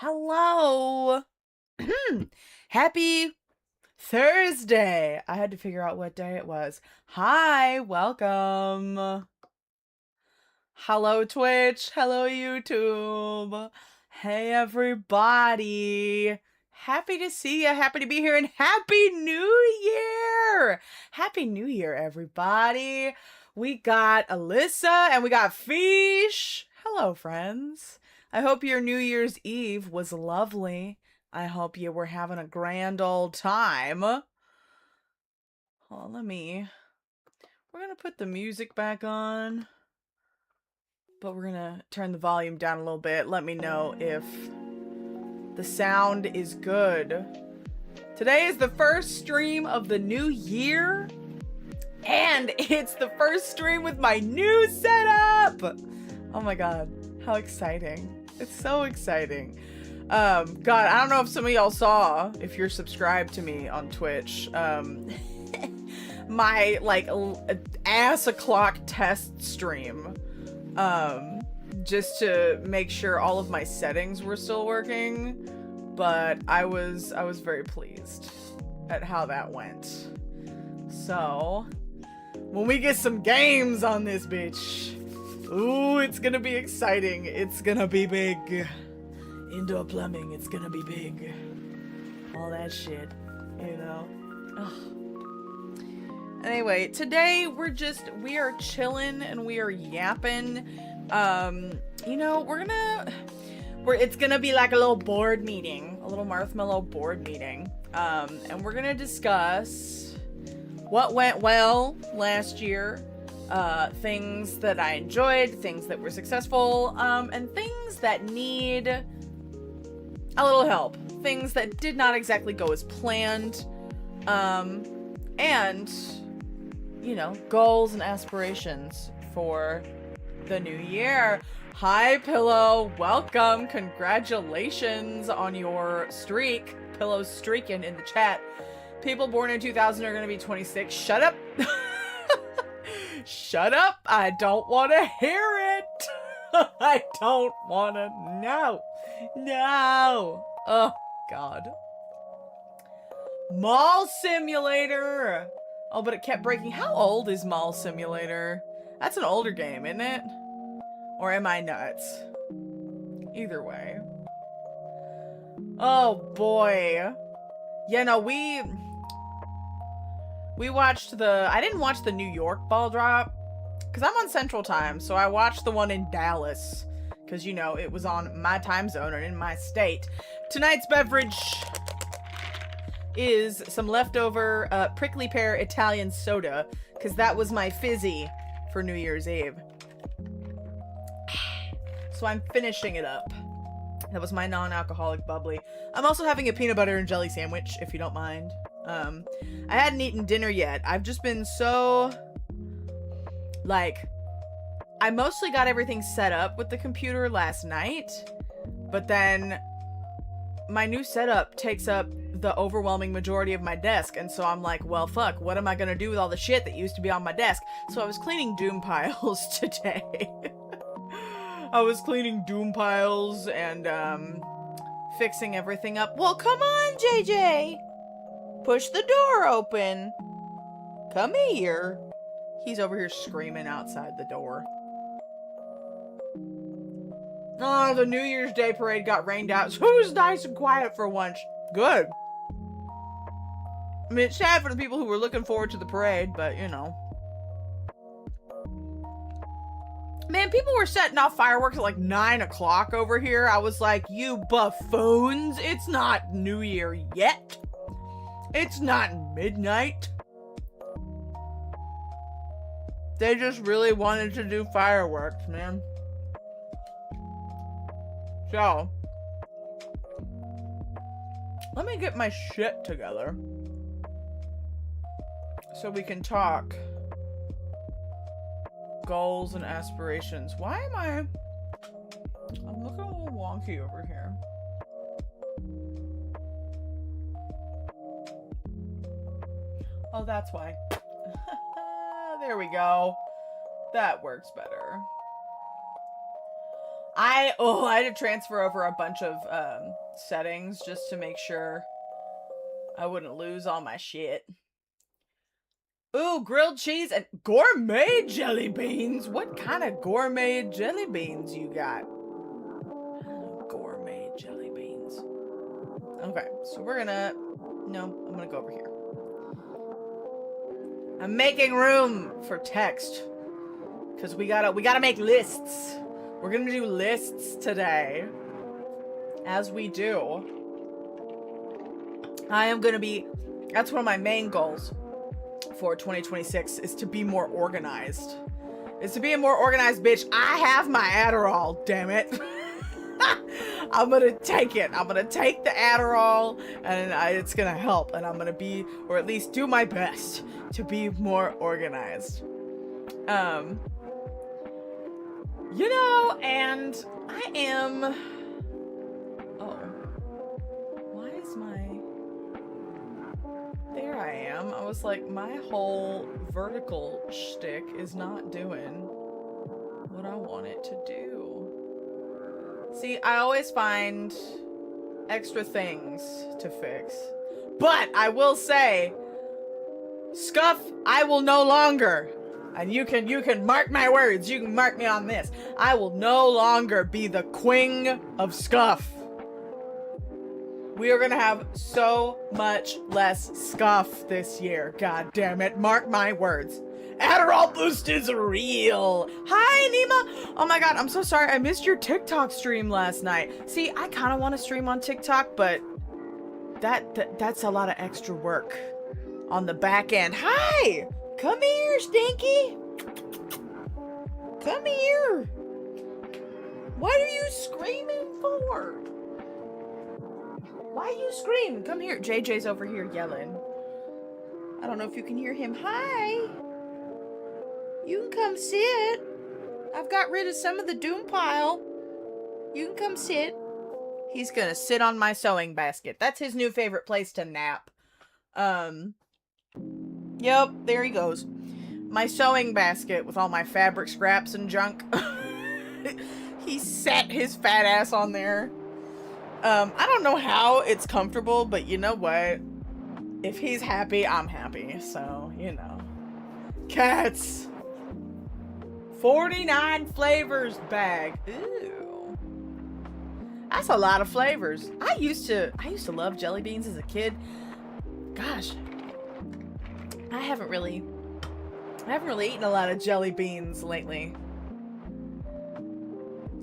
Hello. Happy Thursday. I had to figure out what day it was. Hi, welcome. Hello, Twitch. Hello, YouTube. Hey, everybody. Happy to see you. Happy to be here. And Happy New Year. Happy New Year, everybody. We got Alyssa and we got Fish. Hello, friends. I hope your New Year's Eve was lovely. I hope you were having a grand old time. Hold on, we're gonna put the music back on, but we're gonna turn the volume down a little bit. Let me know if the sound is good. Today is the first stream of the new year, and it's the first stream with my new setup! Oh my god, how exciting. It's so exciting. God, I don't know if some of y'all saw, if you're subscribed to me on Twitch, my, like, ass o'clock test stream, just to make sure all of my settings were still working, but I was very pleased at how that went. So, when we get some games on this bitch, ooh, it's gonna be exciting. It's gonna be big. Indoor plumbing, it's gonna be big. All that shit, you know? Ugh. Anyway, today we are chilling and we are yapping. You know, it's gonna be like a little board meeting, a little Marthmallow board meeting. And we're gonna discuss what went well last year, things that I enjoyed, things that were successful, and things that need a little help. Things that did not exactly go as planned. And, you know, goals and aspirations for the new year. Hi, Pillow. Welcome. Congratulations on your streak. Pillow's streaking in the chat. People born in 2000 are going to be 26. Shut up. Shut up. I don't want to hear it. I don't want to know. No. Oh, God. Mall Simulator. Oh, but it kept breaking. How old is Mall Simulator? That's an older game, isn't it? Or am I nuts? Either way. Oh, boy. Yeah, no, we watched I didn't watch the New York ball drop, because I'm on Central Time, so I watched the one in Dallas, because, you know, it was on my time zone and in my state. Tonight's beverage is some leftover prickly pear Italian soda, because that was my fizzy for New Year's Eve. So I'm finishing it up. That was my non-alcoholic bubbly. I'm also having a peanut butter and jelly sandwich, if you don't mind. I hadn't eaten dinner yet. I've just been so, like, I mostly got everything set up with the computer last night, but then my new setup takes up the overwhelming majority of my desk, and so I'm like, well, fuck, what am I gonna do with all the shit that used to be on my desk? So I was cleaning Doom piles today. I was cleaning Doom piles and, fixing everything up. Well, come on, JJ! Push the door open. Come here. He's over here screaming outside the door. Oh, the New Year's Day parade got rained out, so it was nice and quiet for once. Good. I mean, it's sad for the people who were looking forward to the parade, but, you know. Man, people were setting off fireworks at like 9 o'clock over here. I was like, you buffoons. It's not New Year yet. It's not midnight. They just really wanted to do fireworks, man. So, let me get my shit together so we can talk goals and aspirations. Why am I'm looking a little wonky over here. Oh, that's why. There we go. That works better. I had to transfer over a bunch of settings just to make sure I wouldn't lose all my shit. Ooh, grilled cheese and gourmet jelly beans. What kind of gourmet jelly beans you got? Gourmet jelly beans. Okay, so we're gonna... No, I'm gonna go over here. I'm making room for text. Because we gotta make lists. We're gonna do lists today. As we do. I am gonna be... That's one of my main goals for 2026 is to be more organized. Is to be a more organized bitch. I have my Adderall, damn it. I'm gonna take it. I'm gonna take the Adderall and it's gonna help. And I'm gonna be, or at least do my best to be more organized. You know, and I am... Oh. Why is my... There I am. I was like, my whole vertical shtick is not doing what I want it to do. See, I always find extra things to fix. But I will say, Scuff, I will no longer, and you can mark my words, you can mark me on this, I will no longer be the queen of Scuff. We are gonna have so much less Scuff this year. God damn it. Mark my words. Adderall boost is real. Hi, Nima. Oh my god, I'm so sorry. I missed your TikTok stream last night. See, I kind of want to stream on TikTok, but that's a lot of extra work on the back end. Hi. Come here, Stinky. Come here. What are you screaming for? Why you scream? Come here. JJ's over here yelling. I don't know if you can hear him. Hi. You can come sit. I've got rid of some of the doom pile. You can come sit. He's gonna sit on my sewing basket. That's his new favorite place to nap. Yep, there he goes. My sewing basket with all my fabric scraps and junk. He sat his fat ass on there. I don't know how it's comfortable, but you know what? If he's happy, I'm happy. So, you know. Cats. 49 flavors bag. Ooh. That's a lot of flavors. I used to love jelly beans as a kid. Gosh. I haven't really eaten a lot of jelly beans lately.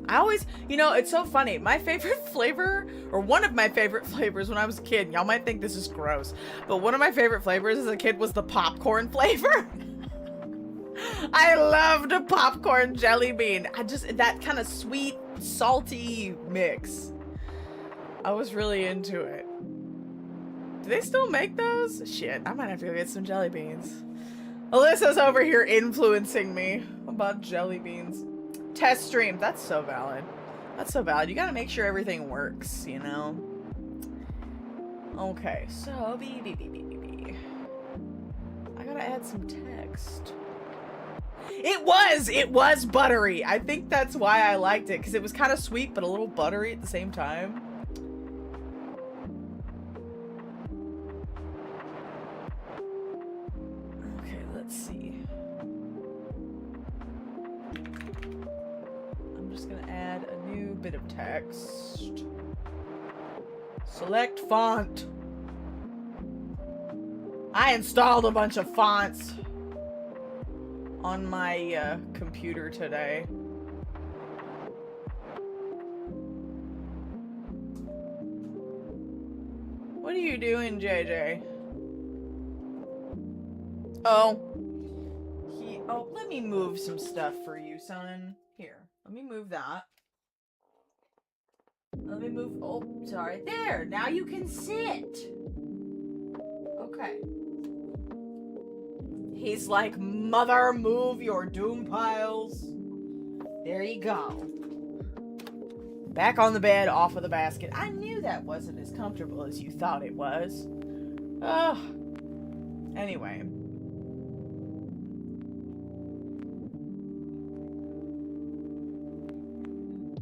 I always, you know, it's so funny. My favorite flavor, or one of my favorite flavors when I was a kid, y'all might think this is gross, but one of my favorite flavors as a kid was the popcorn flavor. I loved a popcorn jelly bean. That kind of sweet, salty mix. I was really into it. Do they still make those? Shit, I might have to go get some jelly beans. Alyssa's over here influencing me about jelly beans. Test stream. That's so valid. That's so valid. You gotta make sure everything works, you know? Okay, so... I gotta add some text. It was buttery. I think that's why I liked it, because it was kind of sweet, but a little buttery at the same time. Okay, let's see. I'm just gonna add a new bit of text. Select font. I installed a bunch of fonts on my computer today. What are you doing, JJ? Oh, let me move some stuff for you, son. Here, let me move that. Let me move, oh, sorry. There, now you can sit. Okay. He's like, mother, move your doom piles. There you go. Back on the bed, off of the basket. I knew that wasn't as comfortable as you thought it was. Ugh. Anyway.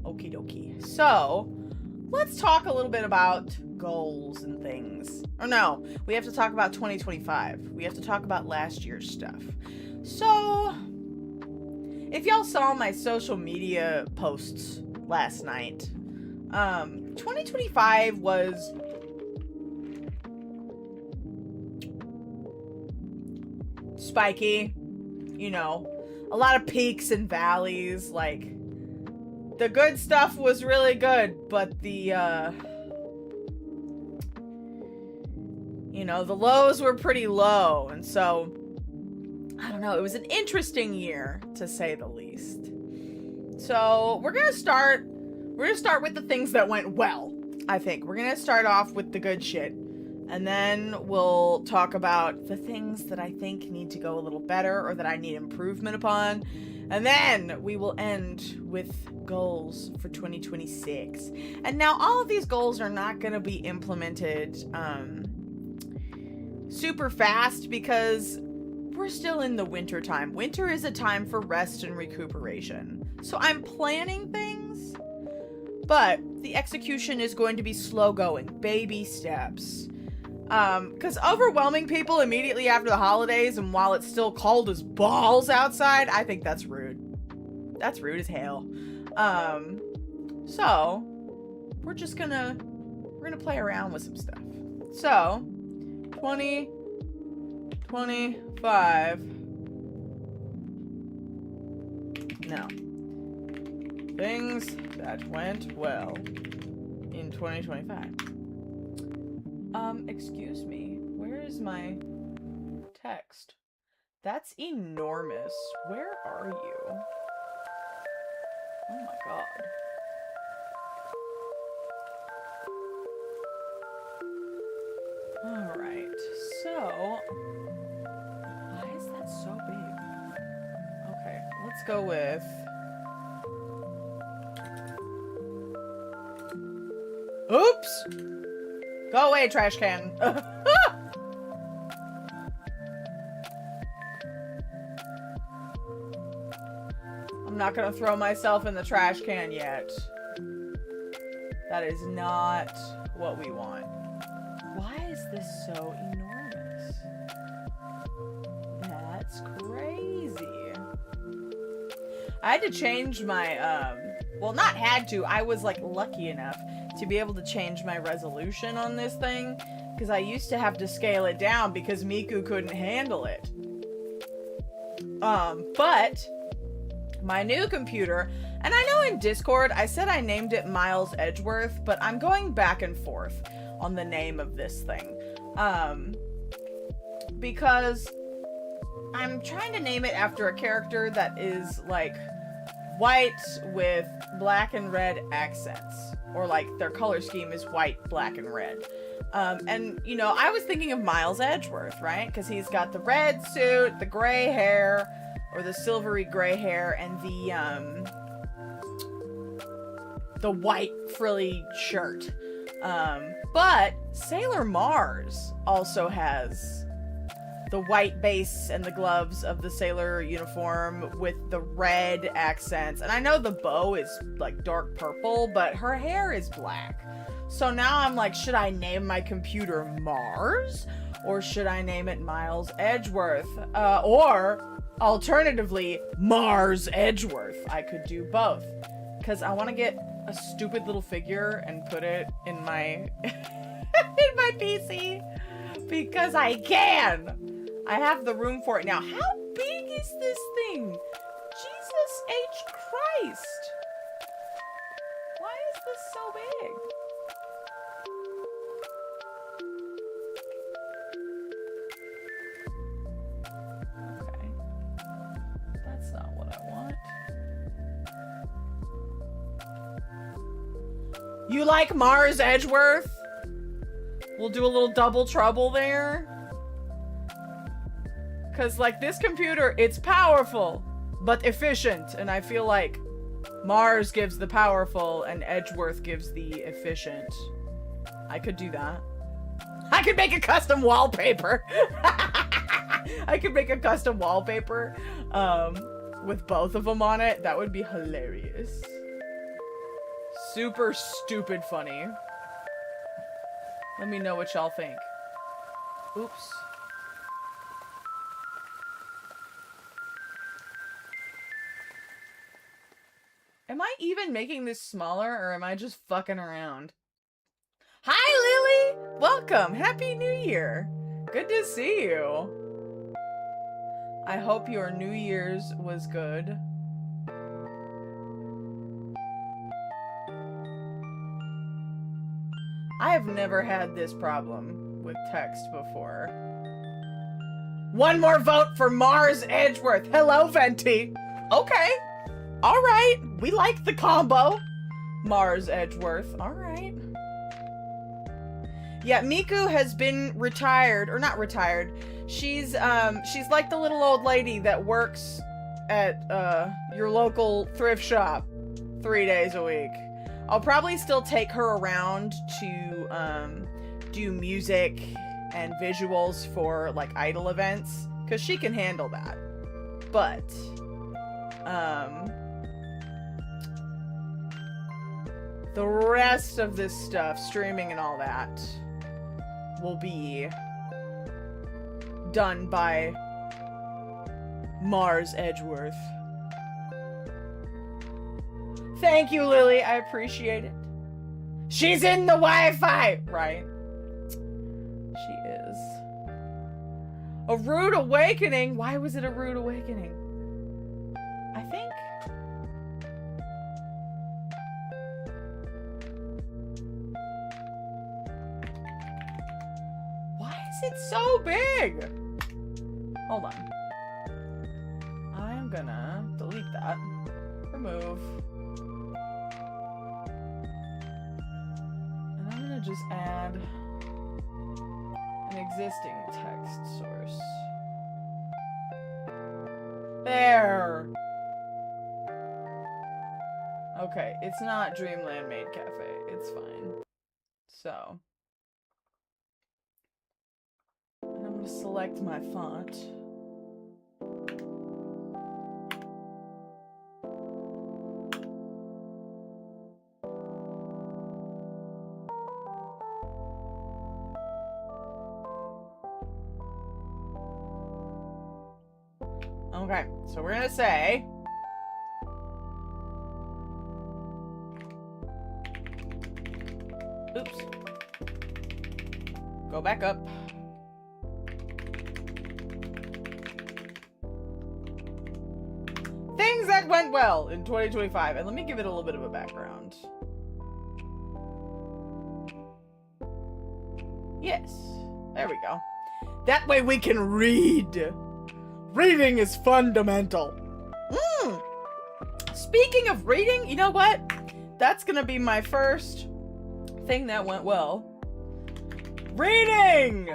Okie dokie. So, let's talk a little bit about goals and things. Or no, we have to talk about 2025. We have to talk about last year's stuff. So, if y'all saw my social media posts last night, 2025 was spiky, you know, a lot of peaks and valleys. Like, the good stuff was really good, but the, you know, the lows were pretty low. And so, I don't know, it was an interesting year, to say the least. So, we're gonna start with the things that went well, I think. We're gonna start off with the good shit. And then we'll talk about the things that I think need to go a little better or that I need improvement upon. And then we will end with goals for 2026. And now all of these goals are not going to be implemented super fast because we're still in the winter time. Winter is a time for rest and recuperation. So I'm planning things, but the execution is going to be slow going, baby steps. Because overwhelming people immediately after the holidays and while it's still cold as balls outside, I think that's rude. That's rude as hell. So we're gonna play around with some stuff. So 2025. No. Things that went well in 2025. Excuse me, where is my text? That's enormous. Where are you? Oh my god. Alright, so... why is that so big? Okay, let's go with... oops! Go away, trash can. I'm not gonna throw myself in the trash can yet. That is not what we want. Why is this so enormous? That's crazy. I had to change my, well, not had to. I was, like, lucky enough to be able to change my resolution on this thing, because I used to have to scale it down because Miku couldn't handle it. But my new computer, and I know in Discord I said I named it Miles Edgeworth, but I'm going back and forth on the name of this thing. Because I'm trying to name it after a character that is like white with black and red accents. Or like their color scheme is white, black, and red. And you know, I was thinking of Miles Edgeworth, right? Because he's got the red suit, the gray hair, or the silvery gray hair, and the white frilly shirt. But Sailor Mars also has the white base and the gloves of the sailor uniform with the red accents. And I know the bow is like dark purple, but her hair is black. So now I'm like, should I name my computer Mars? Or should I name it Miles Edgeworth? Or alternatively, Mars Edgeworth. I could do both. Because I want to get a stupid little figure and put it in my in my PC. Because I can. I have the room for it now. How big is this thing? Jesus H. Christ. Why is this so big? Okay. That's not what I want. You like Mars Edgeworth? We'll do a little double trouble there. Because, like, this computer, it's powerful, but efficient. And I feel like Mars gives the powerful and Edgeworth gives the efficient. I could do that. I could make a custom wallpaper. I could make a custom wallpaper with both of them on it. That would be hilarious. Super stupid funny. Let me know what y'all think. Oops. Am I even making this smaller, or am I just fucking around? Hi, Lily! Welcome! Happy New Year! Good to see you. I hope your New Year's was good. I have never had this problem with text before. One more vote for Mars Edgeworth. Hello, Venti. Okay. All right. We like the combo. Mars Edgeworth. All right. Yeah, Miku has been retired, or not retired. She's like the little old lady that works at your local thrift shop 3 days a week. I'll probably still take her around to do music and visuals for like idol events, because she can handle that. But the rest of this stuff, streaming and all that, will be done by Mars Edgeworth. Thank you, Lily. I appreciate it. She's in the Wi-Fi! Right. She is. A rude awakening? Why was it a rude awakening? I think... Why is it so big? Hold on. I'm gonna delete that. Remove. And I'm gonna just add an existing text source. There! Okay, it's not Dreamland Maid Cafe. It's fine. So. And I'm gonna select my font. Okay, so we're gonna say oops. Go back up. Things that went well in 2025. And let me give it a little bit of a background. Yes. There we go. That way we can read. Reading is fundamental. Speaking of reading, you know what? That's gonna be my first thing that went well. Reading!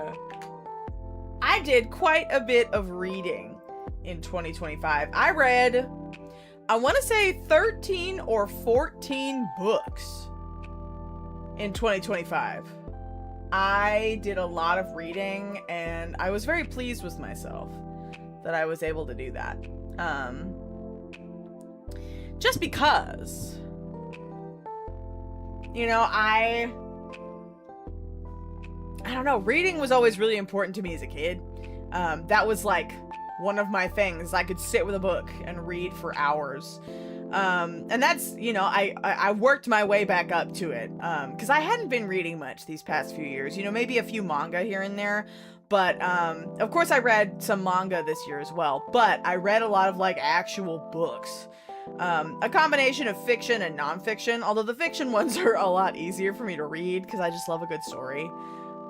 I did quite a bit of reading in 2025. I read, I want to say 13 or 14 books in 2025. I did a lot of reading and I was very pleased with myself that I was able to do that. Just because, you know, I don't know, reading was always really important to me as a kid. That was like one of my things. I could sit with a book and read for hours. And that's, you know, I worked my way back up to it. Cause I hadn't been reading much these past few years, you know, maybe a few manga here and there. But, of course I read some manga this year as well, but I read a lot of like actual books. A combination of fiction and nonfiction, although the fiction ones are a lot easier for me to read because I just love a good story.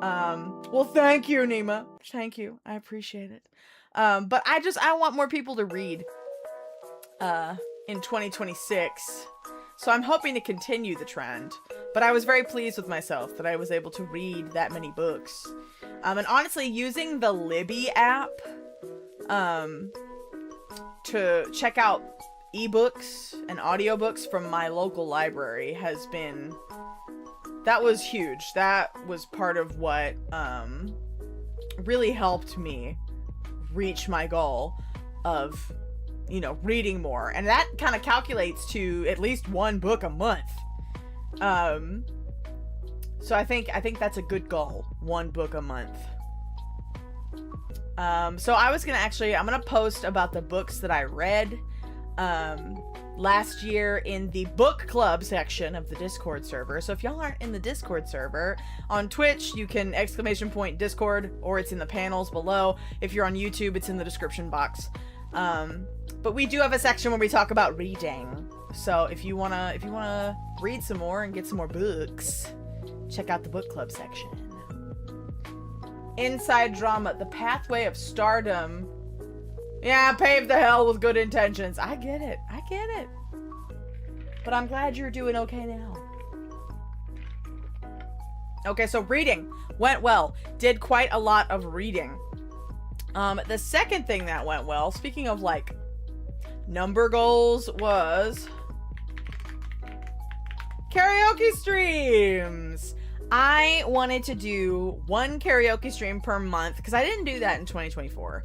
Well, thank you, Nima. Thank you. I appreciate it. But I want more people to read, in 2026. So I'm hoping to continue the trend. But I was very pleased with myself that I was able to read that many books. And honestly, using the Libby app, to check out ebooks and audiobooks from my local library has been, that was huge. That was part of what, really helped me reach my goal of, you know, reading more. And that kind of calculates to at least one book a month. So I think that's a good goal. 1 book a month. So I was I'm gonna post about the books that I read last year in the book club section of the Discord server. So if y'all aren't in the Discord server, on Twitch, you can !Discord, or it's in the panels below. If you're on YouTube, it's in the description box. But we do have a section where we talk about reading. So if you wanna read some more and get some more books, check out the book club section. Inside drama, the pathway of stardom. Yeah, pave the hell with good intentions. I get it. But I'm glad you're doing okay now. Okay, so reading went well. Did quite a lot of reading. The second thing that went well, speaking of like number goals, was karaoke streams. I wanted to do 1 karaoke stream per month because I didn't do that in 2024.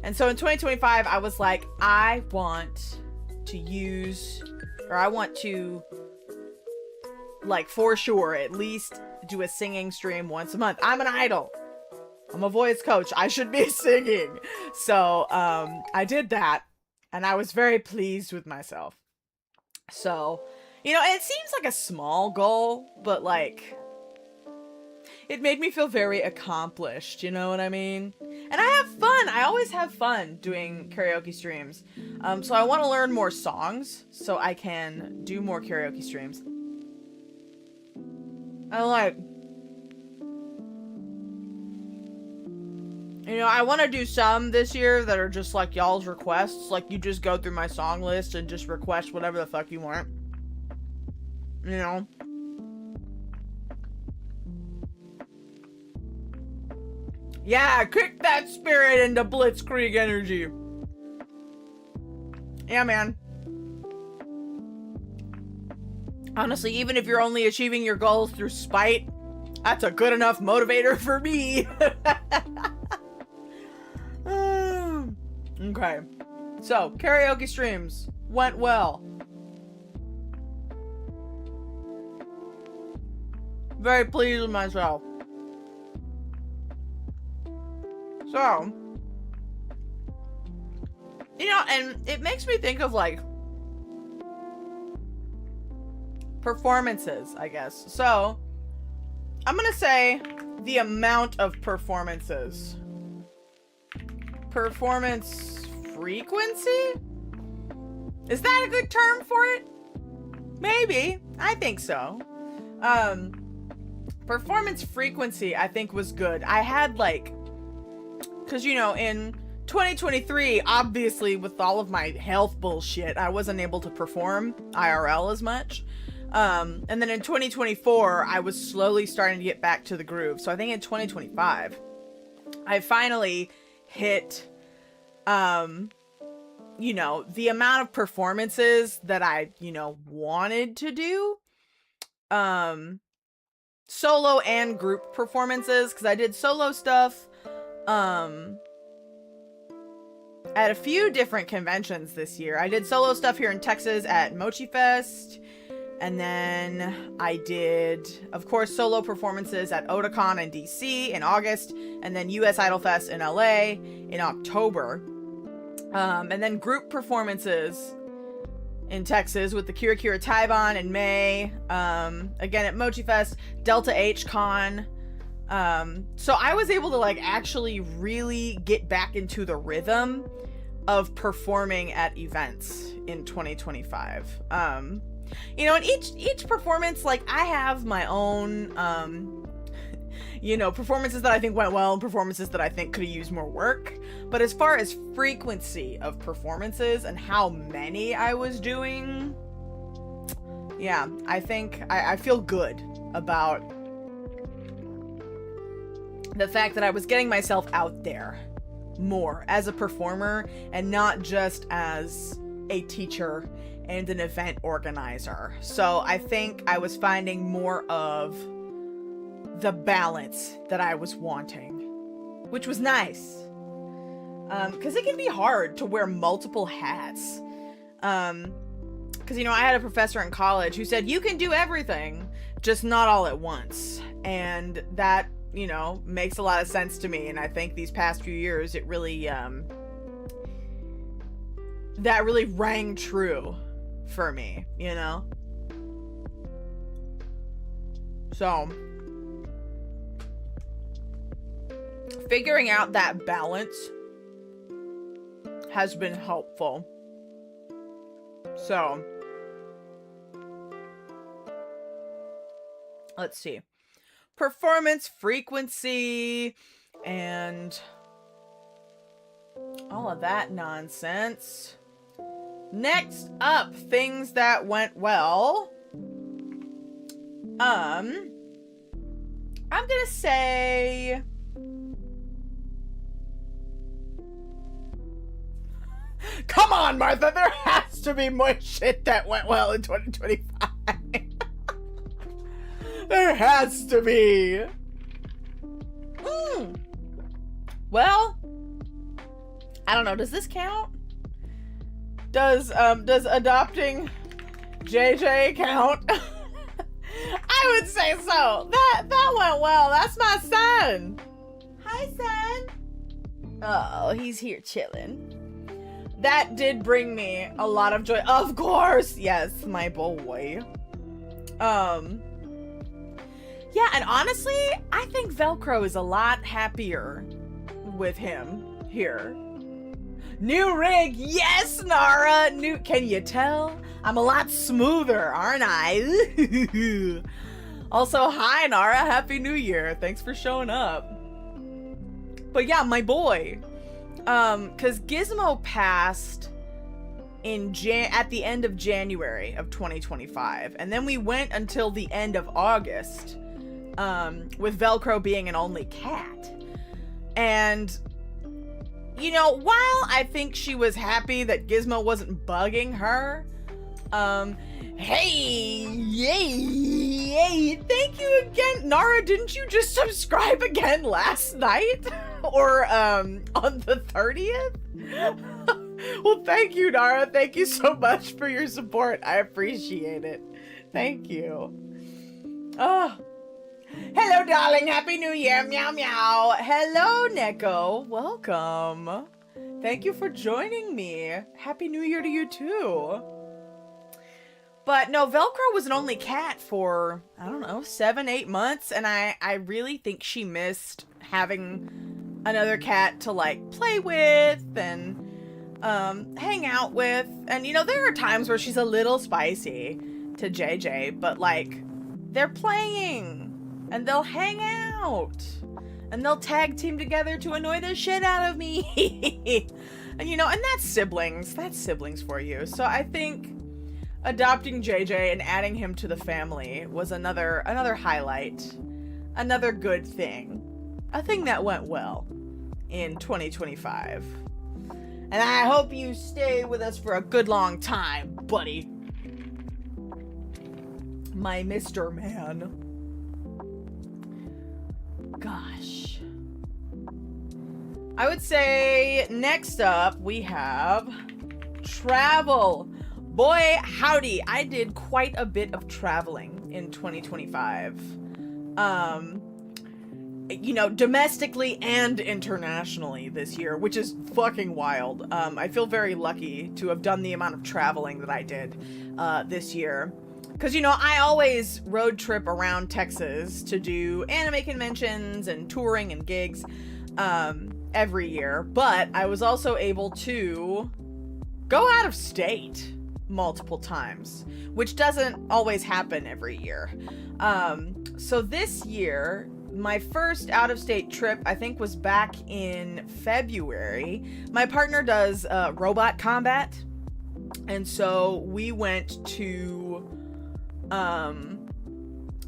And so in 2025, I was like, I want to, like, for sure, at least do a singing stream once a month. I'm an idol. I'm a voice coach. I should be singing. So, I did that, and I was very pleased with myself. So, you know, it seems like a small goal, but, like, it made me feel very accomplished, you know what I mean? And I have fun. I always have fun doing karaoke streams. So I want to learn more songs so I can do more karaoke streams. I want to do some this year that are just like y'all's requests. Like, you just go through my song list and just request whatever the fuck you want. You know? Yeah, kick that spirit into Blitzkrieg energy. Yeah, man. Honestly, even if you're only achieving your goals through spite, that's a good enough motivator for me. Okay. So, karaoke streams went well. Very pleased with myself. So, you know, and it makes me think of, like, performances, I guess. So, I'm gonna say the amount of performances. Performance frequency? Is that a good term for it? Maybe. I think so. Performance frequency, I think, was good. I had, like, because, you know, in 2023, obviously, with all of my health bullshit, I wasn't able to perform IRL as much. And then in 2024, I was slowly starting to get back to the groove. So I think in 2025, I finally hit, you know, the amount of performances that I, you know, wanted to do. Solo and group performances, because I did solo stuff at a few different conventions this year. I did solo stuff here in Texas at Mochi Fest, and then I did, of course, solo performances at Otakon in DC in August, and then US Idol Fest in LA in October. And then group performances in Texas with the Kira Kira Taiban in May, again at Mochi Fest, Delta H Con. So I was able to, like, actually really get back into the rhythm of performing at events in 2025. You know, and each performance, like, I have my own, you know, performances that I think went well and performances that I think could have used more work. But as far as frequency of performances and how many I was doing, yeah, I think I feel good about the fact that I was getting myself out there more as a performer and not just as a teacher and an event organizer. So I think I was finding more of the balance that I was wanting, which was nice. Because it can be hard to wear multiple hats. Because because, you know, I had a professor in college who said, you can do everything, just not all at once. And that, you know, makes a lot of sense to me. And I think these past few years, it really, that really rang true for me, you know? So, figuring out that balance has been helpful. So, let's see. Performance, frequency, and all of that nonsense. Next up, things that went well. I'm gonna say... Come on, Martha, there has to be more shit that went well in 2025. There has to be. Well, I don't know, does this count? Does adopting JJ count? I would say so. That went well. That's my son. Hi, son. Oh, he's here chilling. That did bring me a lot of joy. Of course. Yes, my boy. Yeah, and honestly, I think Velcro is a lot happier with him here. New rig. Yes, Nara. Can you tell? I'm a lot smoother, aren't I? Also, hi, Nara. Happy New Year. Thanks for showing up. But yeah, my boy. Because Gizmo passed at the end of January of 2025. And then we went until the end of August, with Velcro being an only cat. And, you know, while I think she was happy that Gizmo wasn't bugging her, hey, thank you again. Nara, didn't you just subscribe again last night? Or, on the 30th? Well, thank you, Nara. Thank you so much for your support. I appreciate it. Thank you. Oh. Hello, darling. Happy New Year. Meow, meow. Hello, Neko. Welcome. Thank you for joining me. Happy New Year to you, too. But no, Velcro was an only cat for, I don't know, 7-8 months. And I really think she missed having another cat to, like, play with and hang out with. And, you know, there are times where she's a little spicy to JJ, but, like, they're playing and they'll hang out and they'll tag team together to annoy the shit out of me. And, you know, and that's siblings for you. So I think adopting JJ and adding him to the family was another highlight, another good thing, a thing that went well in 2025. And I hope you stay with us for a good long time, buddy. My Mr. Man. Gosh. I would say next up we have travel. Boy, howdy, I did quite a bit of traveling in 2025. You know, domestically and internationally this year, which is fucking wild. I feel very lucky to have done the amount of traveling that I did this year. Because, you know, I always road trip around Texas to do anime conventions and touring and gigs every year. But I was also able to go out of state multiple times, which doesn't always happen every year. So this year, my first out-of-state trip, I think, was back in February. My partner does robot combat, and so we went to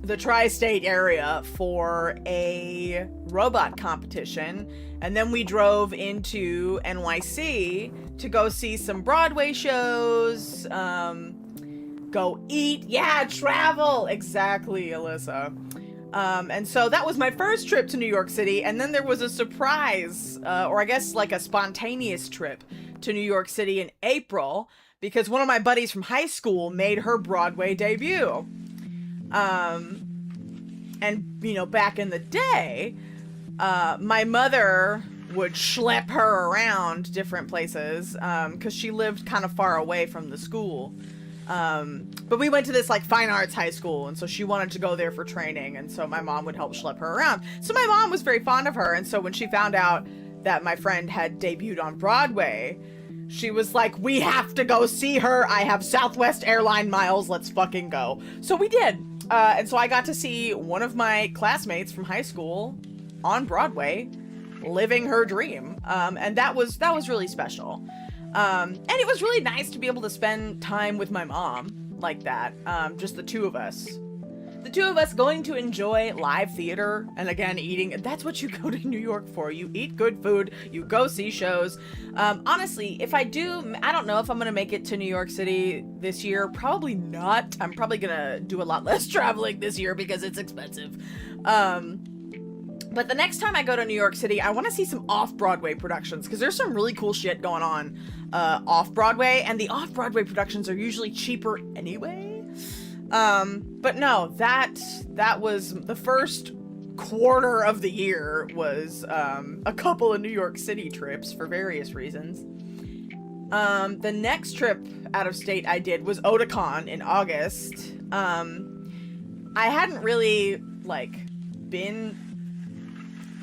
the tri-state area for a robot competition, and then we drove into NYC to go see some Broadway shows, go eat, yeah, travel, exactly, Alyssa. And so that was my first trip to New York City, and then there was a surprise, or I guess like a spontaneous trip to New York City in April, because one of my buddies from high school made her Broadway debut. And, you know, back in the day, my mother would schlep her around different places, because she lived kind of far away from the school. But we went to this, like, fine arts high school, and so she wanted to go there for training, and so my mom would help schlep her around. So my mom was very fond of her, and so when she found out that my friend had debuted on Broadway, she was like, we have to go see her. I have Southwest Airline miles. Let's fucking go. So we did. And so I got to see one of my classmates from high school on Broadway living her dream. And that was really special. And it was really nice to be able to spend time with my mom like that. Just the two of us. The two of us going to enjoy live theater and, again, eating. That's what you go to New York for. You eat good food. You go see shows. Honestly, if I do, I don't know if I'm going to make it to New York City this year. Probably not. I'm probably going to do a lot less traveling this year because it's expensive. But the next time I go to New York City, I want to see some off-Broadway productions because there's some really cool shit going on off-Broadway, and the off-Broadway productions are usually cheaper anyway. But no, that was the first quarter of the year was a couple of New York City trips for various reasons. The next trip out of state I did was Otakon in August. I hadn't really, like, been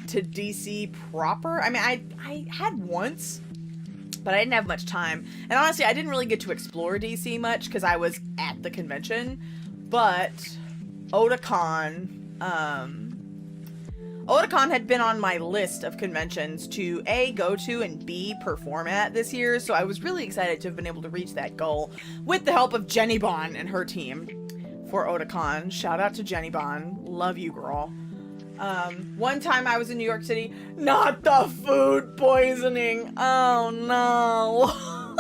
to DC proper. I mean, I had once, but I didn't have much time. And honestly, I didn't really get to explore DC much because I was at the convention. But Otakon had been on my list of conventions to A, go to, and B, perform at this year. So I was really excited to have been able to reach that goal with the help of Jenny Bon and her team for Otakon. Shout out to Jenny Bon. Love you, girl. One time I was in New York City, not the food poisoning. Oh no.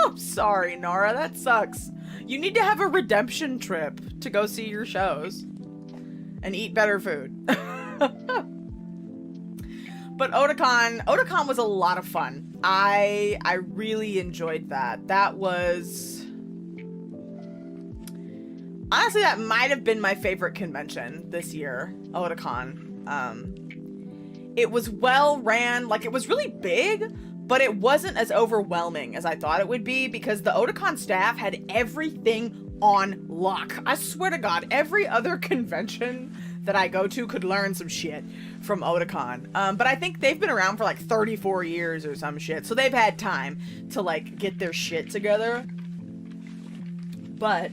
I'm sorry, Nora, that sucks. You need to have a redemption trip to go see your shows and eat better food. But Otakon was a lot of fun. I really enjoyed that. That was, honestly, that might have been my favorite convention this year, Otakon. It was well ran, like it was really big, but it wasn't as overwhelming as I thought it would be because the Otakon staff had everything on lock. I swear to God, every other convention that I go to could learn some shit from Otakon. But I think they've been around for like 34 years or some shit, so they've had time to like get their shit together. But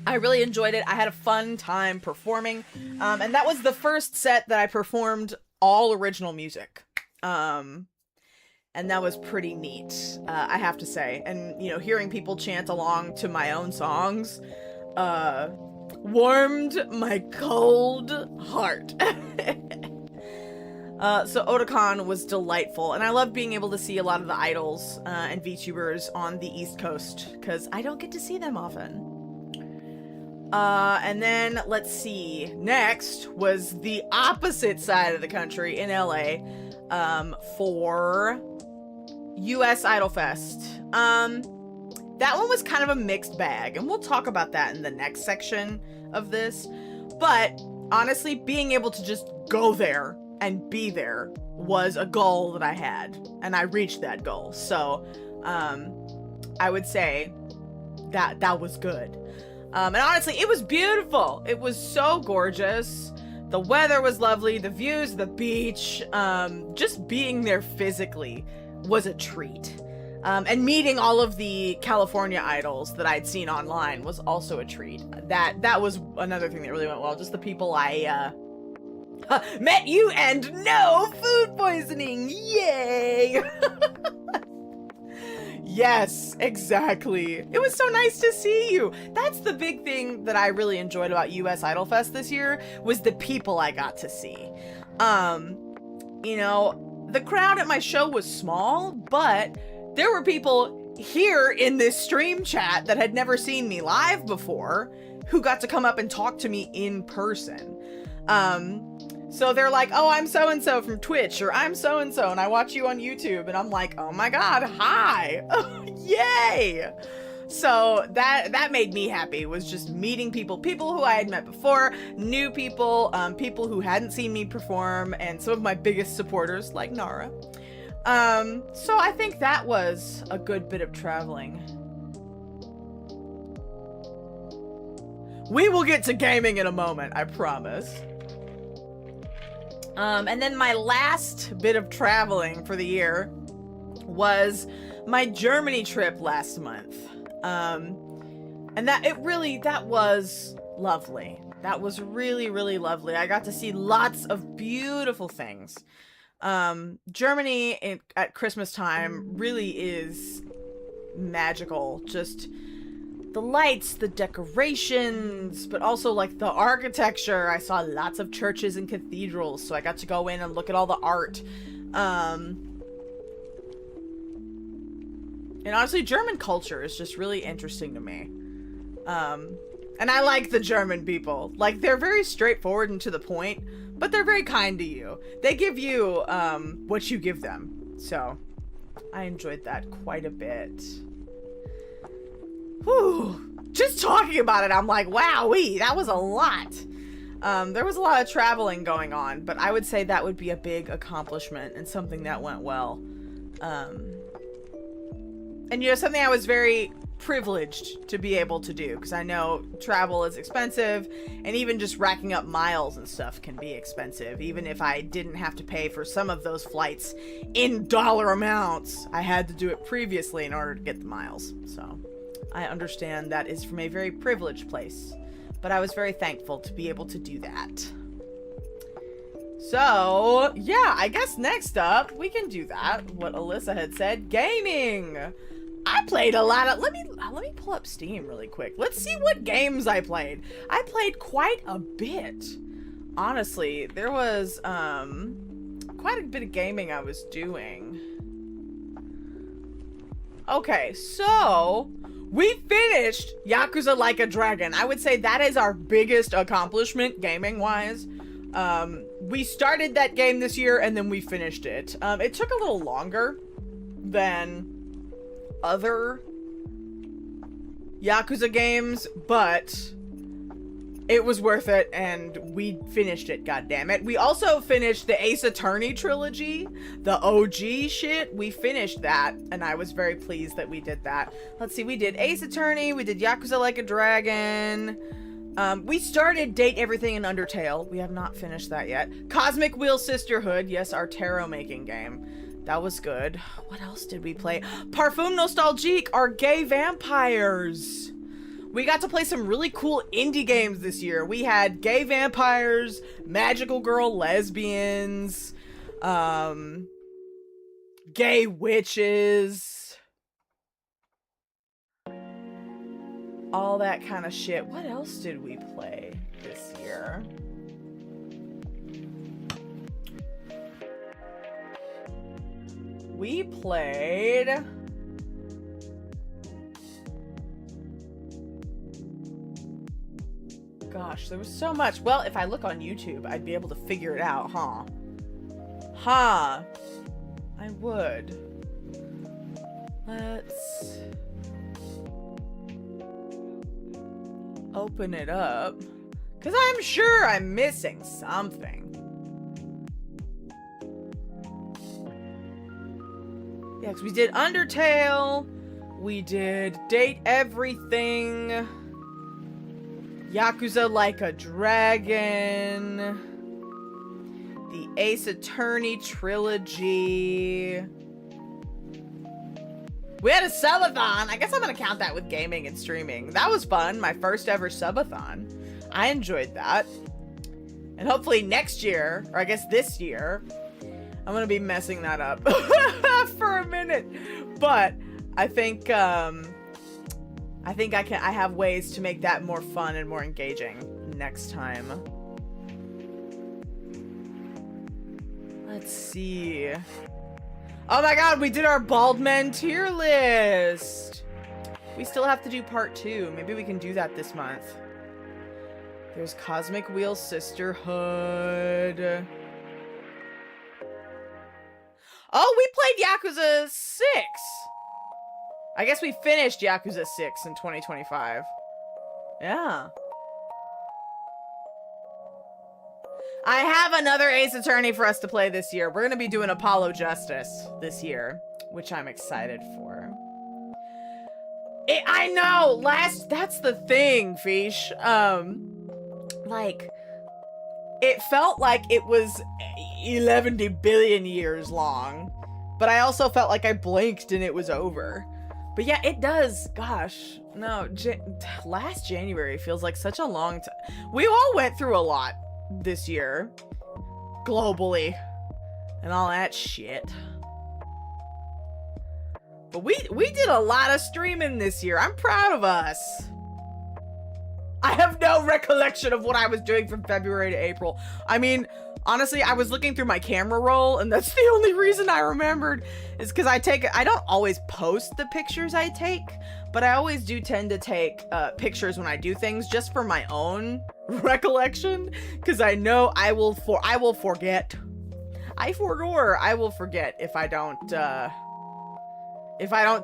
I really enjoyed it. I had a fun time performing. And that was the first set that I performed all original music. And that was pretty neat, I have to say. And, you know, hearing people chant along to my own songs, warmed my cold heart. So Otakon was delightful, and I love being able to see a lot of the idols and VTubers on the East Coast, because I don't get to see them often. And then, let's see, next was the opposite side of the country in LA, for US Idol Fest. That one was kind of a mixed bag, and we'll talk about that in the next section of this, but honestly, being able to just go there and be there was a goal that I had, and I reached that goal, so, I would say that was good. And honestly, it was beautiful. It was so gorgeous. The weather was lovely. The views, the beach, just being there physically was a treat. And meeting all of the California idols that I'd seen online was also a treat. That was another thing that really went well. Just the people I met you and no food poisoning. Yay! Yes, exactly. It was so nice to see you. That's the big thing that I really enjoyed about US Idol Fest this year, was the people I got to see. You know, the crowd at my show was small, but there were people here in this stream chat that had never seen me live before who got to come up and talk to me in person. So they're like, oh, I'm so-and-so from Twitch, or I'm so-and-so, and I watch you on YouTube, and I'm like, oh my god, hi! Yay! So that made me happy, was just meeting people who I had met before, new people, people who hadn't seen me perform, and some of my biggest supporters like Nara. So I think that was a good bit of traveling. We will get to gaming in a moment, I promise. And then my last bit of traveling for the year was my Germany trip last month. And that was lovely. That was really, really lovely. I got to see lots of beautiful things. Germany at Christmas time really is magical. Just the lights, the decorations, but also like the architecture. I saw lots of churches and cathedrals, so I got to go in and look at all the art. And honestly, German culture is just really interesting to me. And I like the German people. Like, they're very straightforward and to the point, but they're very kind to you. They give you what you give them. So I enjoyed that quite a bit. Whew. Just talking about it, I'm like, wowee, that was a lot. There was a lot of traveling going on, but I would say that would be a big accomplishment and something that went well. And you know, something I was very privileged to be able to do, because I know travel is expensive, and even just racking up miles and stuff can be expensive. Even if I didn't have to pay for some of those flights in dollar amounts, I had to do it previously in order to get the miles. So I understand that is from a very privileged place, but I was very thankful to be able to do that. So yeah, I guess next up we can do that, what Alyssa had said, gaming. I played a lot of, let me pull up Steam really quick. Let's see what games I played. I played quite a bit. Honestly, there was quite a bit of gaming I was doing. Okay, so we finished Yakuza Like a Dragon. I would say that is our biggest accomplishment gaming-wise. We started that game this year and then we finished it. It took a little longer than other Yakuza games, but it was worth it, and we finished it, goddammit. We also finished the Ace Attorney trilogy, the OG shit. We finished that, and I was very pleased that we did that. Let's see, we did Ace Attorney, we did Yakuza Like a Dragon. We started Date Everything in Undertale. We have not finished that yet. Cosmic Wheel Sisterhood, yes, our tarot making game. That was good. What else did we play? Parfum Nostalgique, our gay vampires. We got to play some really cool indie games this year. We had gay vampires, magical girl lesbians, gay witches, all that kind of shit. What else did we play this year? We played... Gosh, there was so much. Well, if I look on YouTube, I'd be able to figure it out, huh? Huh. I would. Let's... open it up. Because I'm sure I'm missing something. Yeah, because we did Undertale, we did Date Everything, Yakuza Like a Dragon, the Ace Attorney trilogy. We had a subathon. I guess I'm going to count that with gaming and streaming. That was fun. My first ever subathon. I enjoyed that. And hopefully next year, or I guess this year, I'm gonna be messing that up for a minute, but I think I have ways to make that more fun and more engaging next time. Let's see. Oh my god, we did our bald men tier list. We still have to do part 2. Maybe we can do that this month. There's Cosmic Wheel Sisterhood. Oh, we played Yakuza 6. I guess we finished Yakuza 6 in 2025. Yeah. I have another Ace Attorney for us to play this year. We're going to be doing Apollo Justice this year, which I'm excited for. I know! That's the thing, Fish. Like, it felt like it was 11 billion years long, but I also felt like I blinked and it was over. But yeah, it does. Gosh, no, last January feels like such a long time. We all went through a lot this year, globally, and all that shit. But we did a lot of streaming this year. I'm proud of us. I have no recollection of what I was doing from February to April. I mean, honestly, I was looking through my camera roll, and that's the only reason I remembered, is because I don't always post the pictures I take, but I always do tend to take pictures when I do things just for my own recollection, because I know I will forget. I will forget if I don't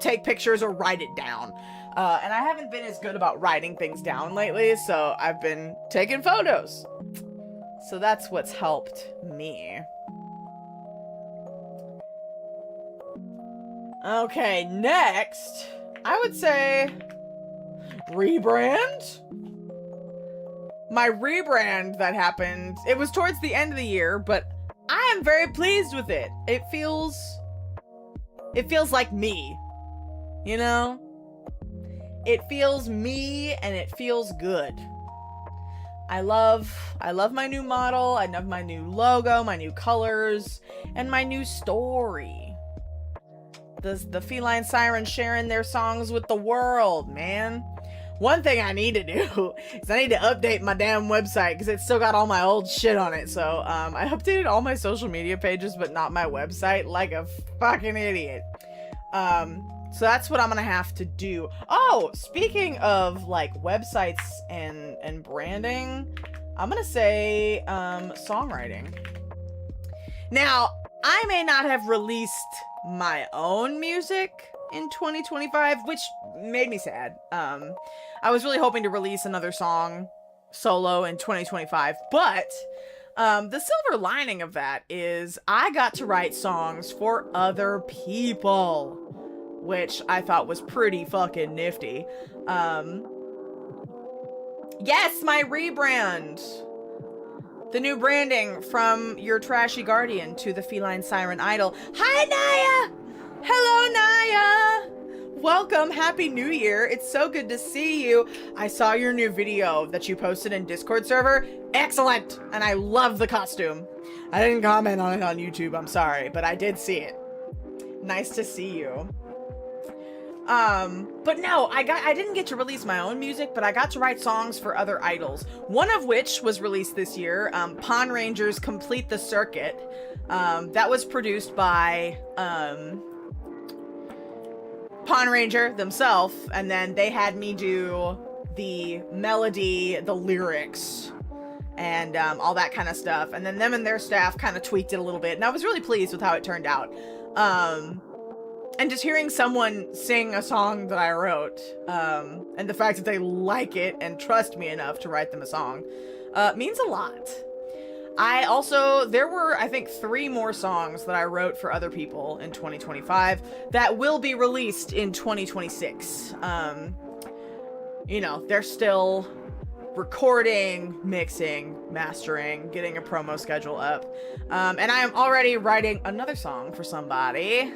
take pictures or write it down. And I haven't been as good about writing things down lately, so I've been taking photos. So that's what's helped me. Okay, next, I would say rebrand. My rebrand that happened, it was towards the end of the year, but I am very pleased with it. It feels like me, you know? It feels me and it feels good. I love my new model, I love my new logo, my new colors, and my new story. The feline sirens sharing their songs with the world, man. One thing I need to do is I need to update my damn website because it's still got all my old shit on it. So I updated all my social media pages, but not my website, like a fucking idiot. So that's what I'm gonna have to do. Oh, speaking of like websites and branding, I'm gonna say songwriting. Now, I may not have released my own music in 2025, which made me sad. I was really hoping to release another song solo in 2025, but the silver lining of that is I got to write songs for other people, which I thought was pretty fucking nifty. Yes, my rebrand. The new branding from your trashy guardian to the feline siren idol. Hi, Naya! Hello, Naya! Welcome, Happy New Year. It's so good to see you. I saw your new video that you posted in Discord server. Excellent! And I love the costume. I didn't comment on it on YouTube, I'm sorry, but I did see it. Nice to see you. But no, I didn't get to release my own music, but I got to write songs for other idols. One of which was released this year, Pawn Rangers Complete the Circuit. That was produced by, Pawn Ranger themselves, and then they had me do the melody, the lyrics, and all that kind of stuff. And then them and their staff kind of tweaked it a little bit, and I was really pleased with how it turned out. And just hearing someone sing a song that I wrote, and the fact that they like it and trust me enough to write them a song, means a lot. There were, I think, 3 more songs that I wrote for other people in 2025 that will be released in 2026. You know, they're still recording, mixing, mastering, getting a promo schedule up. And I am already writing another song for somebody.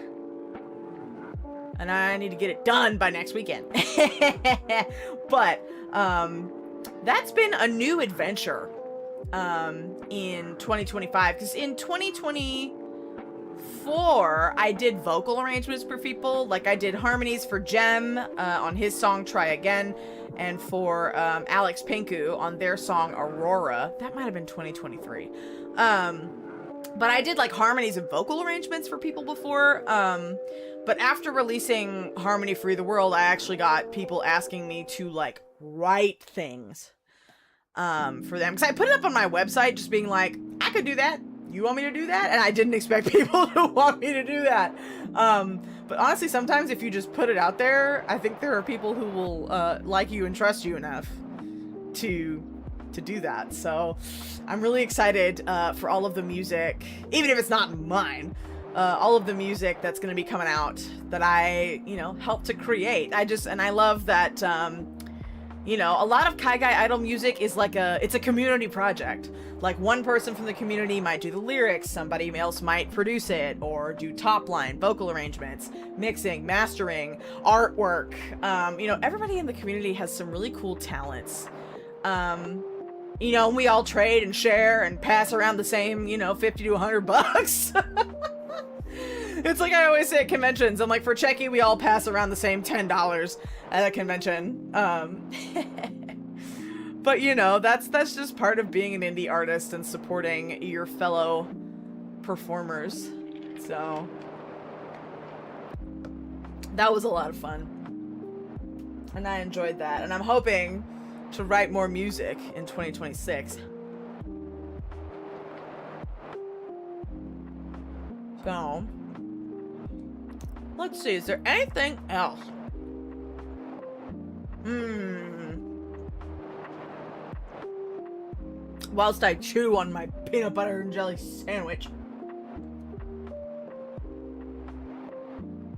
And I need to get it done by next weekend. But, that's been a new adventure, in 2025. Because in 2024, I did vocal arrangements for people. Like, I did harmonies for Jem, on his song Try Again. And for, Alex Pinku on their song Aurora. That might have been 2023. But I did, like, harmonies and vocal arrangements for people before. But after releasing Harmony Free the World, I actually got people asking me to, like, write things for them. Because I put it up on my website just being like, I could do that. You want me to do that? And I didn't expect people to want me to do that. But honestly, sometimes if you just put it out there, I think there are people who will like you and trust you enough to do that. So I'm really excited for all of the music, even if it's not mine, all of the music that's going to be coming out that I, you know, helped to create. And I love that, you know, a lot of Kai Guy Idol music is like it's a community project. Like one person from the community might do the lyrics, somebody else might produce it, or do top line, vocal arrangements, mixing, mastering, artwork. You know, everybody in the community has some really cool talents. You know, and we all trade and share and pass around the same, you know, 50 to 100 bucks. It's like I always say at conventions. I'm like, for Checky, we all pass around the same $10 at a convention. But you know, that's just part of being an indie artist and supporting your fellow performers. So that was a lot of fun. And I enjoyed that. And I'm hoping to write more music in 2026. So let's see, is there anything else? Whilst I chew on my peanut butter and jelly sandwich,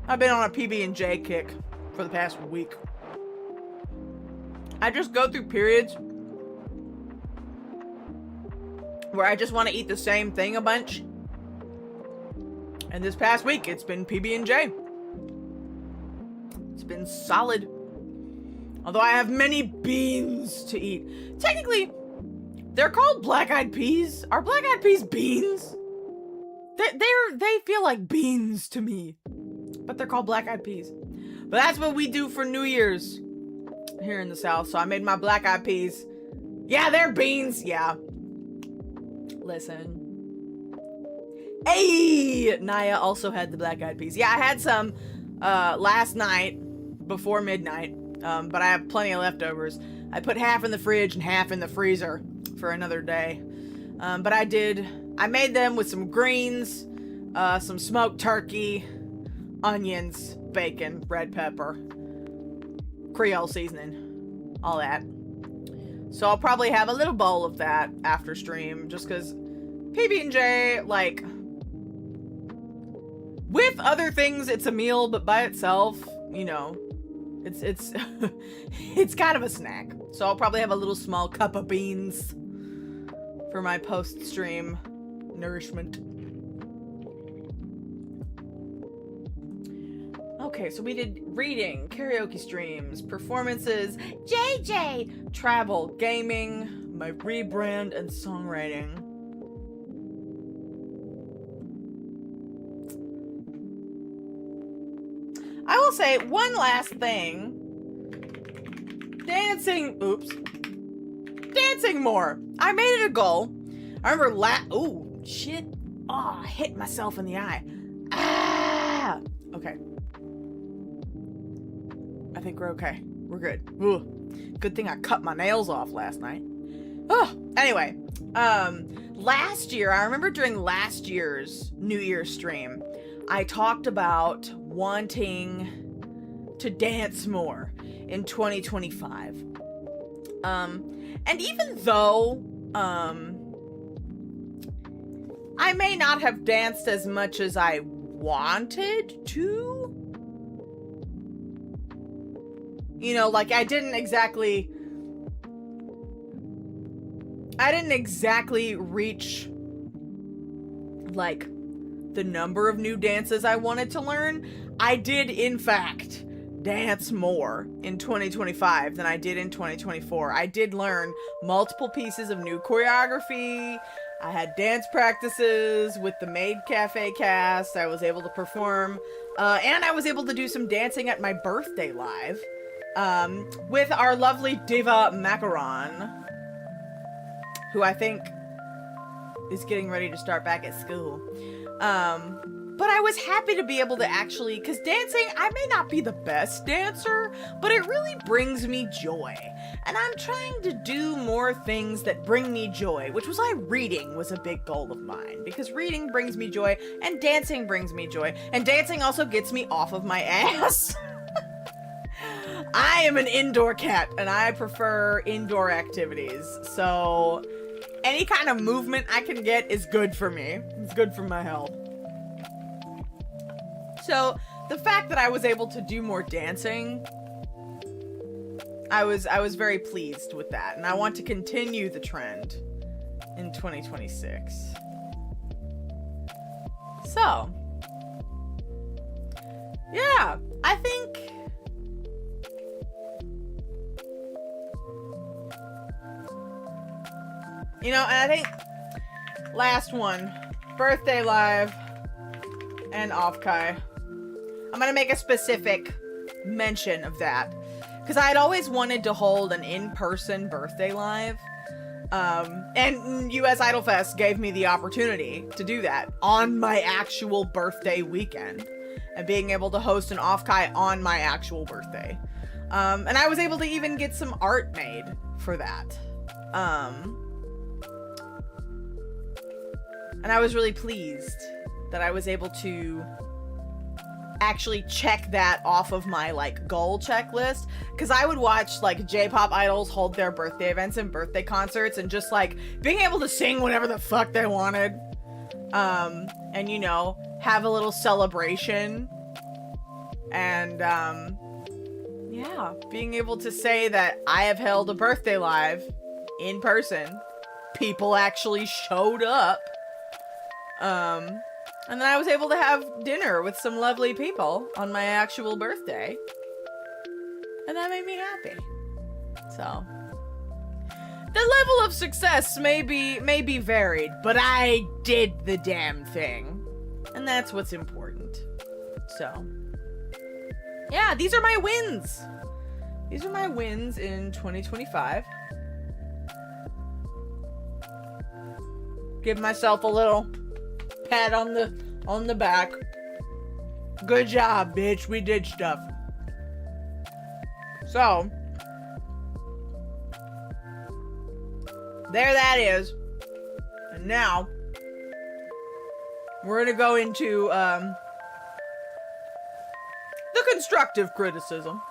I've been on a PB&J kick for the past week. I just go through periods where I just want to eat the same thing a bunch. And this past week, it's been PB&J. It's been solid. Although I have many beans to eat. Technically, they're called black-eyed peas. Are black-eyed peas beans? They feel like beans to me. But they're called black-eyed peas. But that's what we do for New Year's here in the South. So I made my black-eyed peas. Yeah, they're beans. Yeah. Listen. Hey! Naya also had the black-eyed peas. Yeah, I had some last night before midnight. But I have plenty of leftovers. I put half in the fridge and half in the freezer for another day. But I made them with some greens, some smoked turkey, onions, bacon, red pepper, Creole seasoning, all that. So I'll probably have a little bowl of that after stream, just because PB&J, like, with other things, it's a meal, but by itself, you know, it's it's kind of a snack. So I'll probably have a little small cup of beans for my post-stream nourishment. Okay, so we did reading, karaoke streams, performances, JJ, travel, gaming, my rebrand, and songwriting. I will say one last thing. Dancing more. I made it a goal. I remember ooh, shit. Oh, I hit myself in the eye. Ah! Okay. I think we're okay. We're good. Ooh. Good thing I cut my nails off last night. Oh, anyway. Last year, I remember during last year's New Year's stream, I talked about wanting to dance more in 2025. And even though, I may not have danced as much as I wanted to, you know, like I didn't exactly reach like the number of new dances I wanted to learn. I did, in fact, dance more in 2025 than I did in 2024. I did learn multiple pieces of new choreography. I had dance practices with the Maid Cafe cast. I was able to perform, and I was able to do some dancing at my birthday live, with our lovely diva Macaron, who I think is getting ready to start back at school. But I was happy to be able to actually, because dancing, I may not be the best dancer, but it really brings me joy. and I'm trying to do more things that bring me joy, which was why reading was a big goal of mine, because reading brings me joy, and dancing brings me joy, and dancing also gets me off of my ass. I am an indoor cat, and I prefer indoor activities, so any kind of movement I can get is good for me. It's good for my health. So, the fact that I was able to do more dancing, I was very pleased with that, and I want to continue the trend in 2026. So, yeah, I think and I think last one, birthday live and off-kai. I'm gonna make a specific mention of that, because I had always wanted to hold an in-person birthday live, and US Idol Fest gave me the opportunity to do that on my actual birthday weekend, and being able to host an off-kai on my actual birthday. And I was able to even get some art made for that. And I was really pleased that I was able to actually check that off of my, like, goal checklist. Because I would watch, like, J-pop idols hold their birthday events and birthday concerts, and just, like, being able to sing whatever the fuck they wanted. And, you know, have a little celebration. And, yeah, being able to say that I have held a birthday live in person. People actually showed up. And then I was able to have dinner with some lovely people on my actual birthday. And that made me happy. So, the level of success may be varied, but I did the damn thing. And that's what's important. So, yeah, these are my wins. These are my wins in 2025. Give myself a little pat on the back. Good job, bitch. We did stuff. So, there that is. And now, we're gonna go into, the constructive criticism.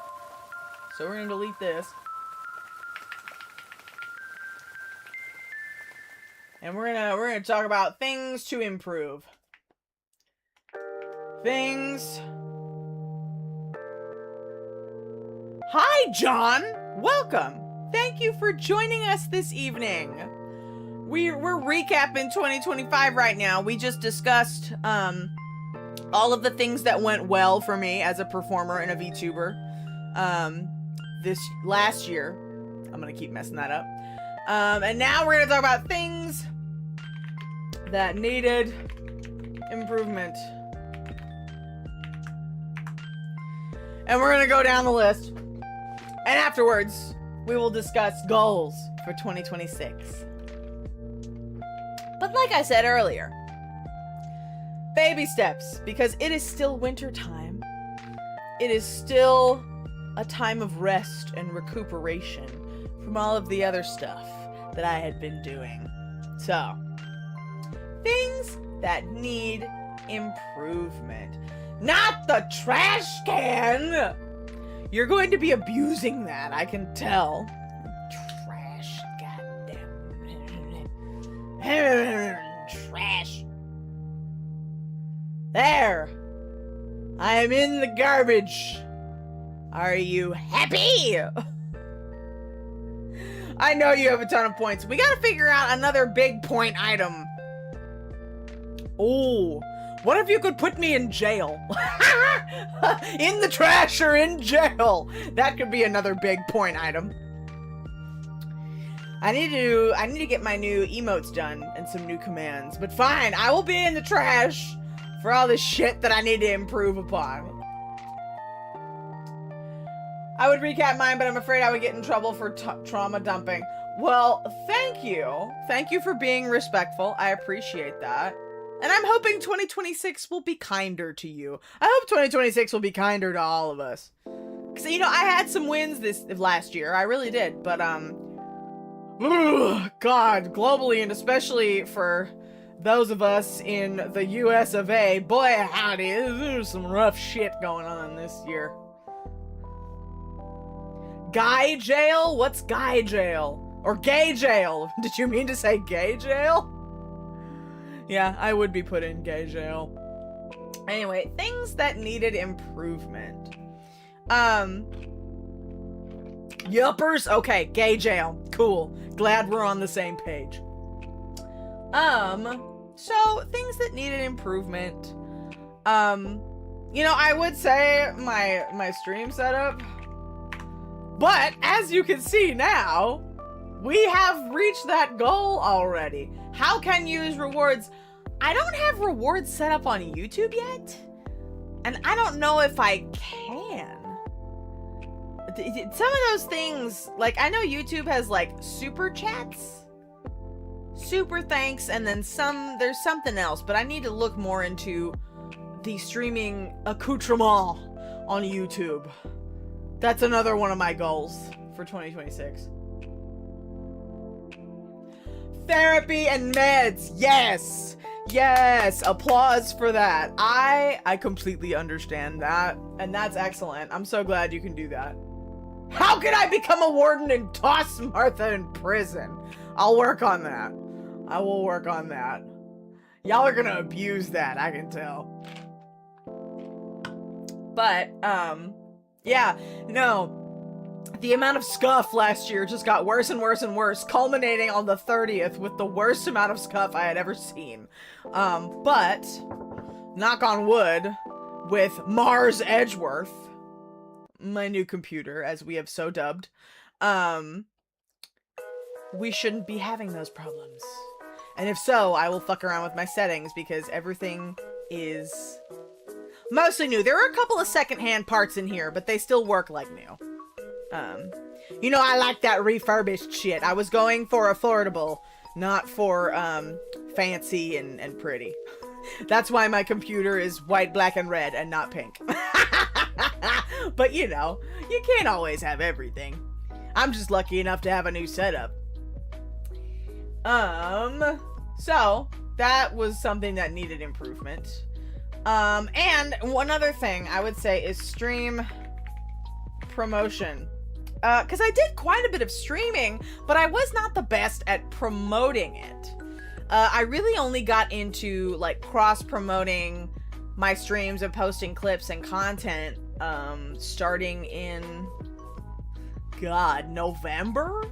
So we're gonna delete this. And we're gonna talk about things to improve. Things. Hi, John. Welcome. Thank you for joining us this evening. We're recapping 2025 right now. We just discussed all of the things that went well for me as a performer and a VTuber this last year. I'm gonna keep messing that up. And now we're gonna talk about things that needed improvement. And we're gonna go down the list. And afterwards, we will discuss goals for 2026. But like I said earlier, baby steps, because it is still winter time. It is still a time of rest and recuperation from all of the other stuff that I had been doing. So, things that need improvement. Not the trash can! You're going to be abusing that, I can tell. Trash, goddamn. Trash. There. I am in the garbage. Are you happy? I know you have a ton of points. We gotta figure out another big point item. Oh, what if you could put me in jail? In the trash or in jail? That could be another big point item. I need to get my new emotes done and some new commands. But fine, I will be in the trash for all the shit that I need to improve upon. I would recap mine, but I'm afraid I would get in trouble for trauma dumping. Well, thank you. Thank you for being respectful. I appreciate that. And I'm hoping 2026 will be kinder to you. I hope 2026 will be kinder to all of us. Because, you know, I had some wins last year. I really did. But, God, globally, and especially for those of us in the US of A, boy, howdy, there's some rough shit going on this year. Guy jail? What's guy jail? Or gay jail? Did you mean to say gay jail? Yeah, I would be put in gay jail. Anyway, things that needed improvement. Yuppers? Okay, gay jail. Cool. Glad we're on the same page. So things that needed improvement. You know, I would say my stream setup. But as you can see now, we have reached that goal already. How can you use rewards? I don't have rewards set up on YouTube yet. And I don't know if I can. Some of those things, like, I know YouTube has, like, super chats. Super thanks, and then there's something else. But I need to look more into the streaming accoutrement on YouTube. That's another one of my goals for 2026. Therapy and meds. Yes. Yes. Applause for that. I completely understand that. And that's excellent. I'm so glad you can do that. How can I become a warden and toss Martha in prison? I'll work on that. I will work on that. Y'all are gonna abuse that, I can tell. But, yeah, no. The amount of scuff last year just got worse and worse and worse, culminating on the 30th with the worst amount of scuff I had ever seen. But, knock on wood, with Mars Edgeworth, my new computer, as we have so dubbed, we shouldn't be having those problems. And if so, I will fuck around with my settings because everything is mostly new. There are a couple of secondhand parts in here, but they still work like new. You know, I like that refurbished shit. I was going for affordable, not for, fancy and pretty. That's why my computer is white, black, and red, and not pink. But, you know, you can't always have everything. I'm just lucky enough to have a new setup. So, that was something that needed improvement. And one other thing I would say is stream promotion. Because I did quite a bit of streaming, but I was not the best at promoting it. I really only got into, like, cross-promoting my streams and posting clips and content, starting in, God, November?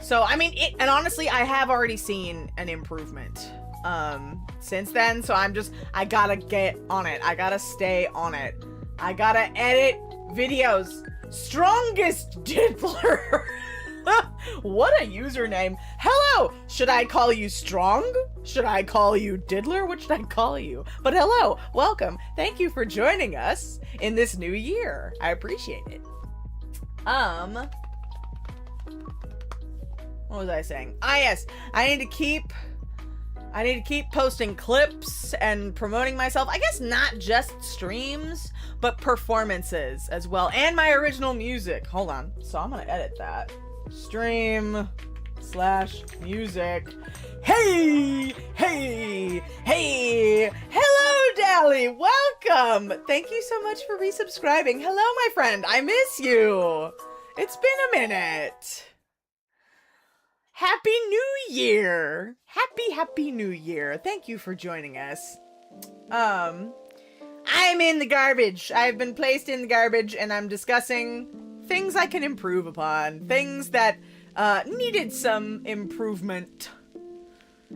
So, I mean, and honestly, I have already seen an improvement, since then, so I gotta get on it. I gotta stay on it. I gotta edit videos. Strongest Diddler. What a username. Hello! Should I call you Strong? Should I call you Diddler? What should I call you? But hello, welcome. Thank you for joining us in this new year. I appreciate it. What was I saying? Ah, yes. I need to keep posting clips and promoting myself. I guess not just streams, but performances as well. And my original music. Hold on. So I'm gonna edit that. Stream/music. Hey! Hey! Hey! Hello, Dally! Welcome! Thank you so much for resubscribing. Hello, my friend. I miss you. It's been a minute. Happy New Year! Happy New Year. Thank you for joining us. I'm in the garbage. I've been placed in the garbage and I'm discussing things I can improve upon. Things that needed some improvement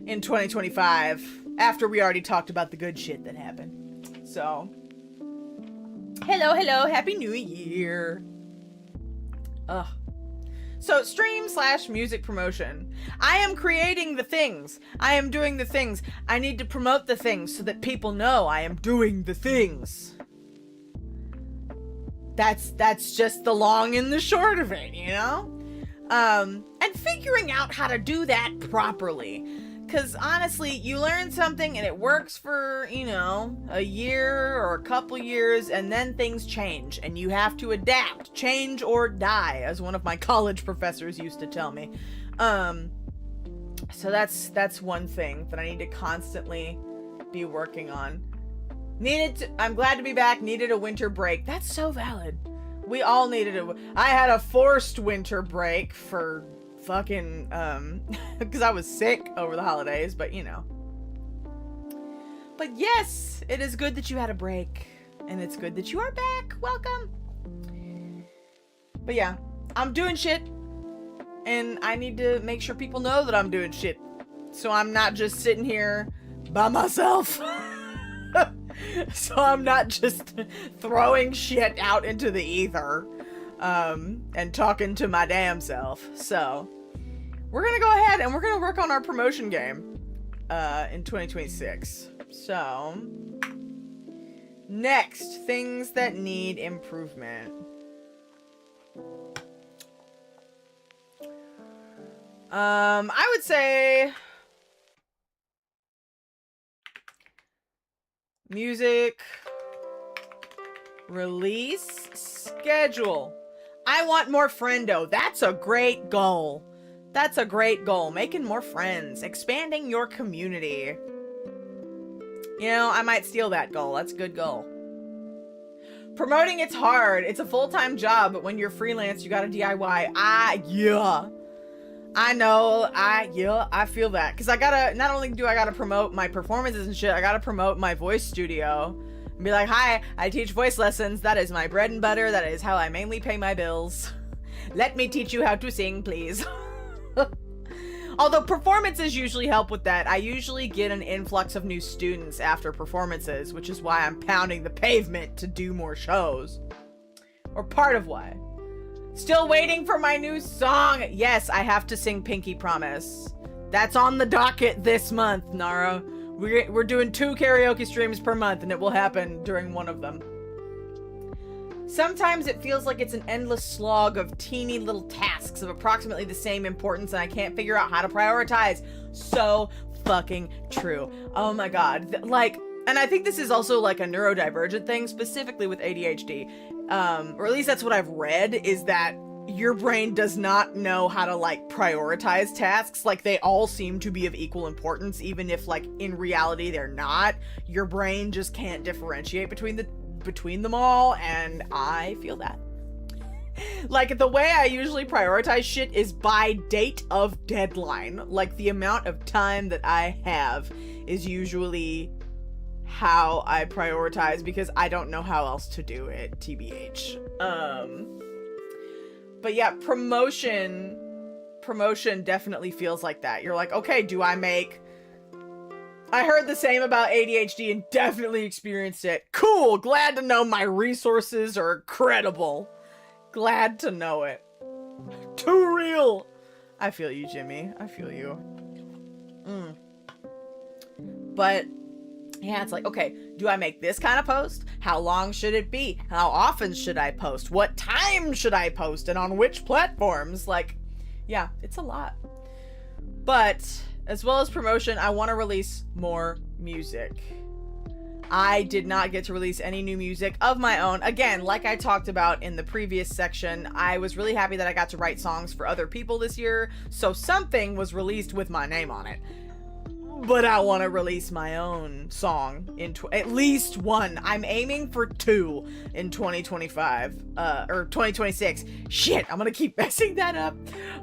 in 2025 after we already talked about the good shit that happened. So, hello, Happy New Year. Ugh. So, stream/music promotion. I am creating the things. I am doing the things. I need to promote the things so that people know I am doing the things. That's just the long and the short of it, you know? And figuring out how to do that properly. Because honestly, you learn something and it works for, you know, a year or a couple years, and then things change and you have to adapt, change or die, as one of my college professors used to tell me. So that's one thing that I need to constantly be working on. I'm glad to be back. Needed a winter break. That's so valid. We all needed I had a forced winter break for fucking, because I was sick over the holidays, but you know. But yes, it is good that you had a break, and it's good that you are back. Welcome. But yeah, I'm doing shit, and I need to make sure people know that I'm doing shit, so I'm not just sitting here by myself. So I'm not just throwing shit out into the ether, and talking to my damn self. So we're gonna go ahead and we're gonna work on our promotion game in 2026. So next, things that need improvement. I would say music release schedule. I want more friendo. That's a great goal. That's a great goal. Making more friends, expanding your community. You know, I might steal that goal. That's a good goal. Promoting, it's hard. It's a full-time job, but when you're freelance, you gotta DIY. Yeah. I know, I feel that. Because I gotta, not only do I gotta promote my performances and shit, I gotta promote my voice studio. And be like, hi, I teach voice lessons. That is my bread and butter. That is how I mainly pay my bills. Let me teach you how to sing, please. Although performances usually help with that. I usually get an influx of new students after performances, which is why I'm pounding the pavement to do more shows. Or part of why. Still waiting for my new song. Yes, I have to sing Pinky Promise. That's on the docket this month, Nara. We're doing 2 karaoke streams per month, and it will happen during one of them. Sometimes it feels like it's an endless slog of teeny little tasks of approximately the same importance, and I can't figure out how to prioritize. So fucking true. Oh my god. Like, and I think this is also like a neurodivergent thing, specifically with ADHD. Or at least that's what I've read, is that your brain does not know how to like prioritize tasks. Like, they all seem to be of equal importance, even if like in reality they're not. Your brain just can't differentiate between them all, and I feel that. Like, the way I usually prioritize shit is by date of deadline. Like, the amount of time that I have is usually how I prioritize, because I don't know how else to do it, TBH. But yeah, promotion definitely feels like that. You're like, okay, I heard the same about ADHD and definitely experienced it. Cool, glad to know my resources are credible. Glad to know it. Too real. I feel you, Jimmy. I feel you. But yeah, it's like, okay, do I make this kind of post? How long should it be? How often should I post? What time should I post? And on which platforms? Like, yeah, it's a lot. But as well as promotion, I want to release more music. I did not get to release any new music of my own. Again, like I talked about in the previous section, I was really happy that I got to write songs for other people this year, so something was released with my name on it. But I want to release my own song in at least one. I'm aiming for 2 in 2025, or 2026. Shit, I'm gonna keep messing that up.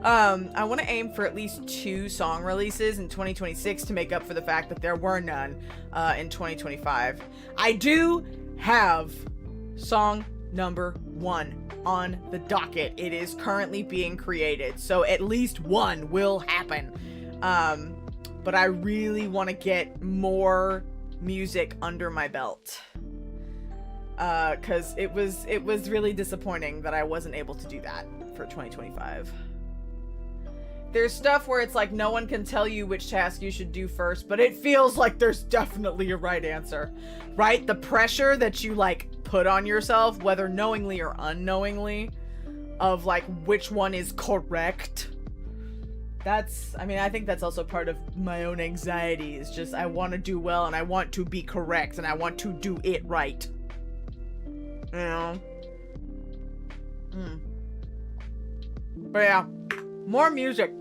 I want to aim for at least 2 song releases in 2026 to make up for the fact that there were none in 2025. I do have song number 1 on the docket. It is currently being created, so at least 1 will happen. But I really want to get more music under my belt. Cause it was really disappointing that I wasn't able to do that for 2025. There's stuff where it's like no one can tell you which task you should do first, but it feels like there's definitely a right answer, right? The pressure that you like put on yourself, whether knowingly or unknowingly, of like which one is correct. I mean, I think that's also part of my own anxiety, is just I want to do well and I want to be correct and I want to do it right. You know? But yeah, more music.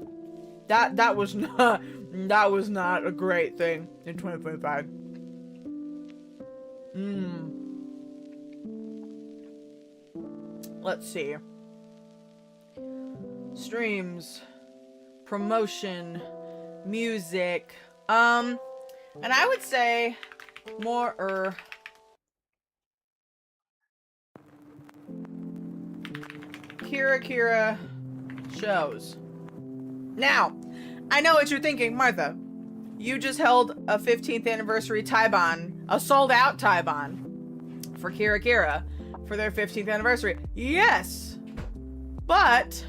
That was not a great thing in 2025. Let's see. Streams, promotion, music. And I would say more Kira shows. Now, I know what you're thinking, Martha. You just held a 15th anniversary Taiban, a sold out Taiban for Kira for their 15th anniversary. Yes, but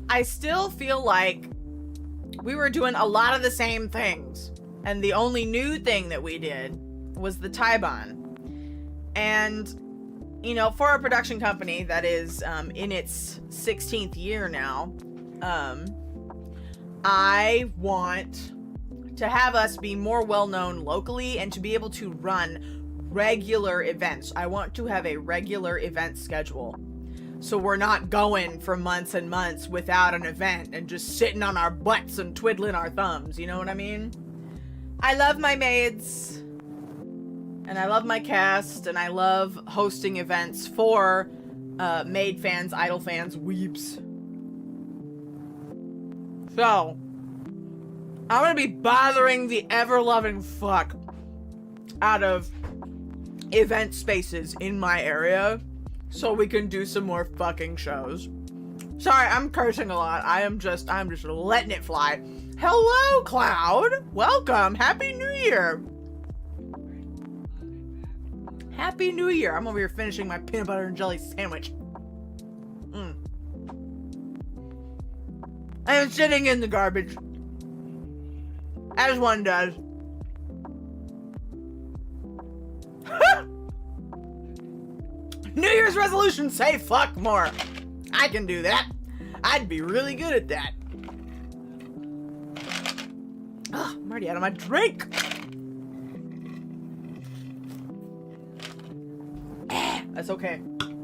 I still feel like we were doing a lot of the same things. And the only new thing that we did was the Taiban. And, you know, for a production company that is in its 16th year now, I want to have us be more well-known locally and to be able to run regular events. I want to have a regular event schedule. So we're not going for months and months without an event and just sitting on our butts and twiddling our thumbs. You know what I mean? I love my maids. And I love my cast. And I love hosting events for maid fans, idol fans, weeps. So, I'm gonna be bothering the ever-loving fuck out of event spaces in my area so we can do some more fucking shows. Sorry, I'm cursing a lot. I'm just letting it fly. Hello, Cloud. Welcome. Happy New Year. Happy New Year. I'm over here finishing my peanut butter and jelly sandwich. I am sitting in the garbage. As one does. New Year's resolution, say fuck more. I can do that. I'd be really good at that. Ugh, I'm already out of my drink. That's okay.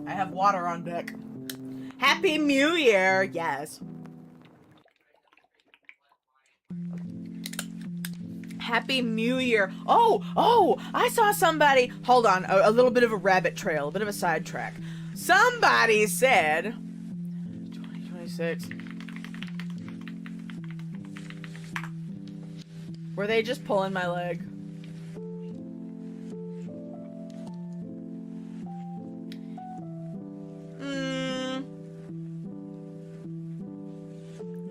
I have water on deck. Happy New Year. Yes. Happy New Year. Oh, I saw somebody. Hold on. A little bit of a rabbit trail, a bit of a sidetrack. Somebody said 2026. Were they just pulling my leg?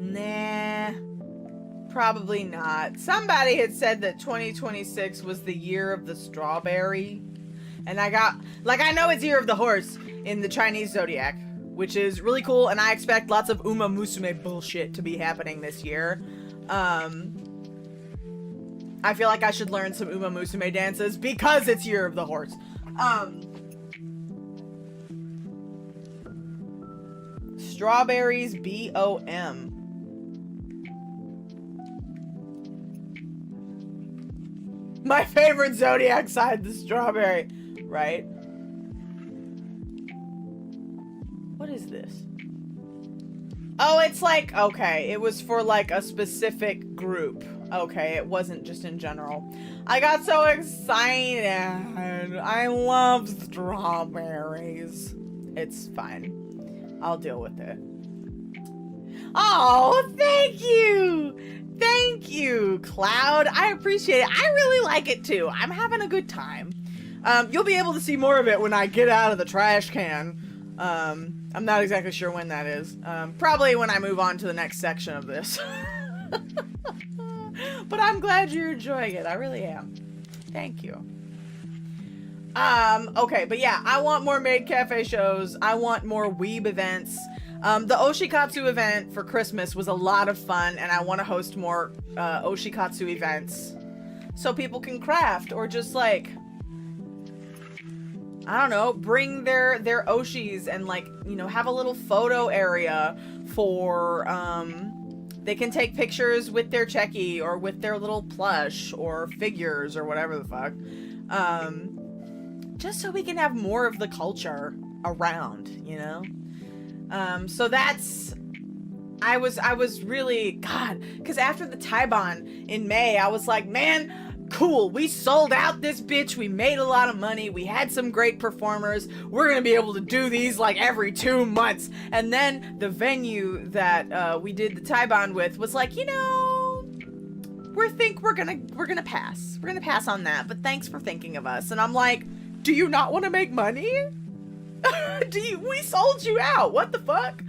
Nah. Probably not. Somebody had said that 2026 was the year of the strawberry. And I know it's year of the horse in the Chinese zodiac, which is really cool, and I expect lots of Uma Musume bullshit to be happening this year. I feel like I should learn some Uma Musume dances because it's year of the horse. Strawberries BOM. My favorite zodiac sign, the strawberry. Right? What is this? Oh, it's like, okay, it was for like a specific group. Okay, it wasn't just in general. I got so excited. I love strawberries. It's fine. I'll deal with it. Oh, thank you! Thank you, Cloud. I appreciate it. I really like it too. I'm having a good time. You'll be able to see more of it when I get out of the trash can. I'm not exactly sure when that is. Probably when I move on to the next section of this. But I'm glad you're enjoying it. I really am. Thank you. Okay, but yeah, I want more Maid Cafe shows. I want more weeb events. The Oshikatsu event for Christmas was a lot of fun, and I want to host more Oshikatsu events so people can craft or just like, I don't know, bring their Oshis and like, you know, have a little photo area for They can take pictures with their checky or with their little plush or figures or whatever the fuck. Just so we can have more of the culture around, you know? So that's... I was really... God, because after the Taiban in May, I was like, man, cool, we sold out this bitch, we made a lot of money, we had some great performers, we're gonna be able to do these like every 2 months. And then the venue that we did the Taiban with was like, you know, we're gonna pass. We're gonna pass on that, but thanks for thinking of us. And I'm like, do you not want to make money? We sold you out. What the fuck?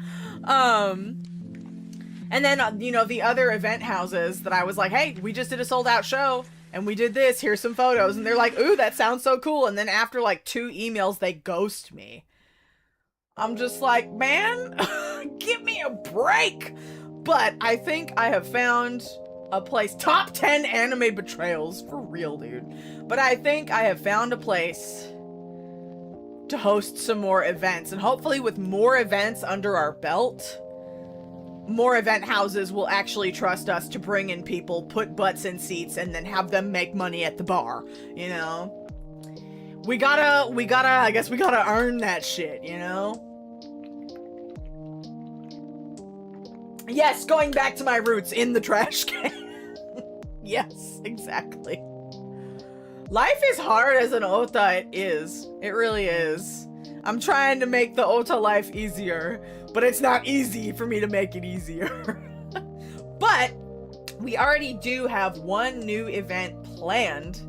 And then, you know, the other event houses that I was like, hey, we just did a sold out show and we did this. Here's some photos. And they're like, ooh, that sounds so cool. And then after like 2 emails, they ghost me. I'm just like, man, give me a break. But I think I have found a place. Top 10 anime betrayals. For real, dude. But I think I have found a place to host some more events. And hopefully with more events under our belt, more event houses will actually trust us to bring in people, put butts in seats, and then have them make money at the bar, you know? I guess we gotta earn that shit, you know? Yes, going back to my roots in the trash can. Yes, exactly. Life is hard as an Ota, it is. It really is. I'm trying to make the Ota life easier, but it's not easy for me to make it easier. But we already do have one new event planned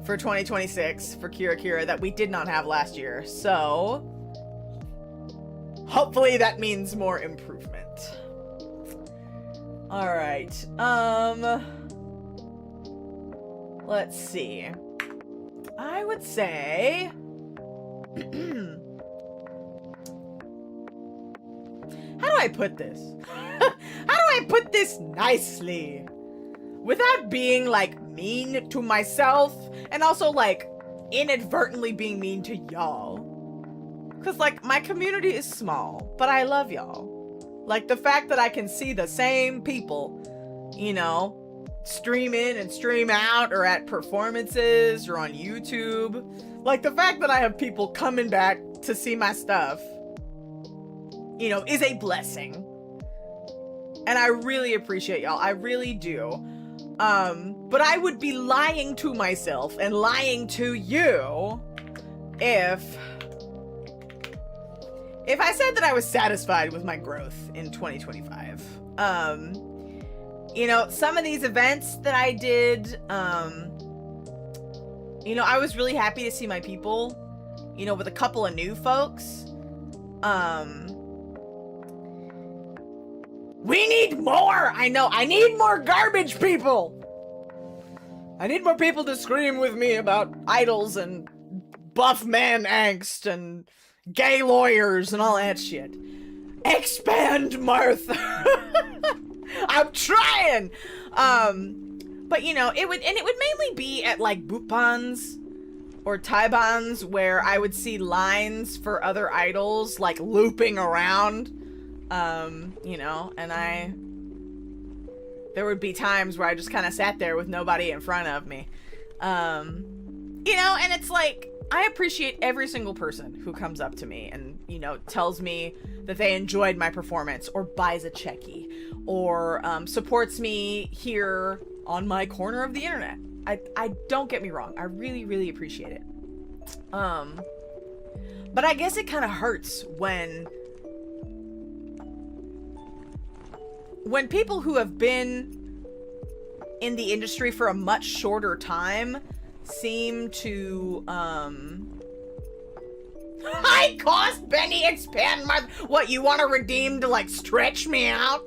for 2026 for Kira Kira that we did not have last year. So hopefully that means more improvement. All right. Let's see. I would say how do I put this? How do I put this nicely? Without being, like, mean to myself, and also, like, inadvertently being mean to y'all. Because, like, my community is small, but I love y'all. Like, the fact that I can see the same people, you know, stream in and stream out, or at performances, or on YouTube. Like, the fact that I have people coming back to see my stuff, you know, is a blessing. And I really appreciate y'all. I really do. But I would be lying to myself and lying to you if I said that I was satisfied with my growth in 2025. You know, some of these events that I did, you know, I was really happy to see my people, you know, with a couple of new folks. We need more! I know, I need more garbage people! I need more people to scream with me about idols and buff man angst and gay lawyers and all that shit. Expand, Martha! I'm trying! But you know, it would mainly be at like Buppans or Taibans where I would see lines for other idols like looping around. You know, and there would be times where I just kind of sat there with nobody in front of me. You know, and it's like, I appreciate every single person who comes up to me and, you know, tells me that they enjoyed my performance or buys a checky or supports me here on my corner of the internet. I don't get me wrong. I really, really appreciate it. But I guess it kind of hurts when people who have been in the industry for a much shorter time seem to, high cost Benny expand my, what, you want to redeem to, like, stretch me out?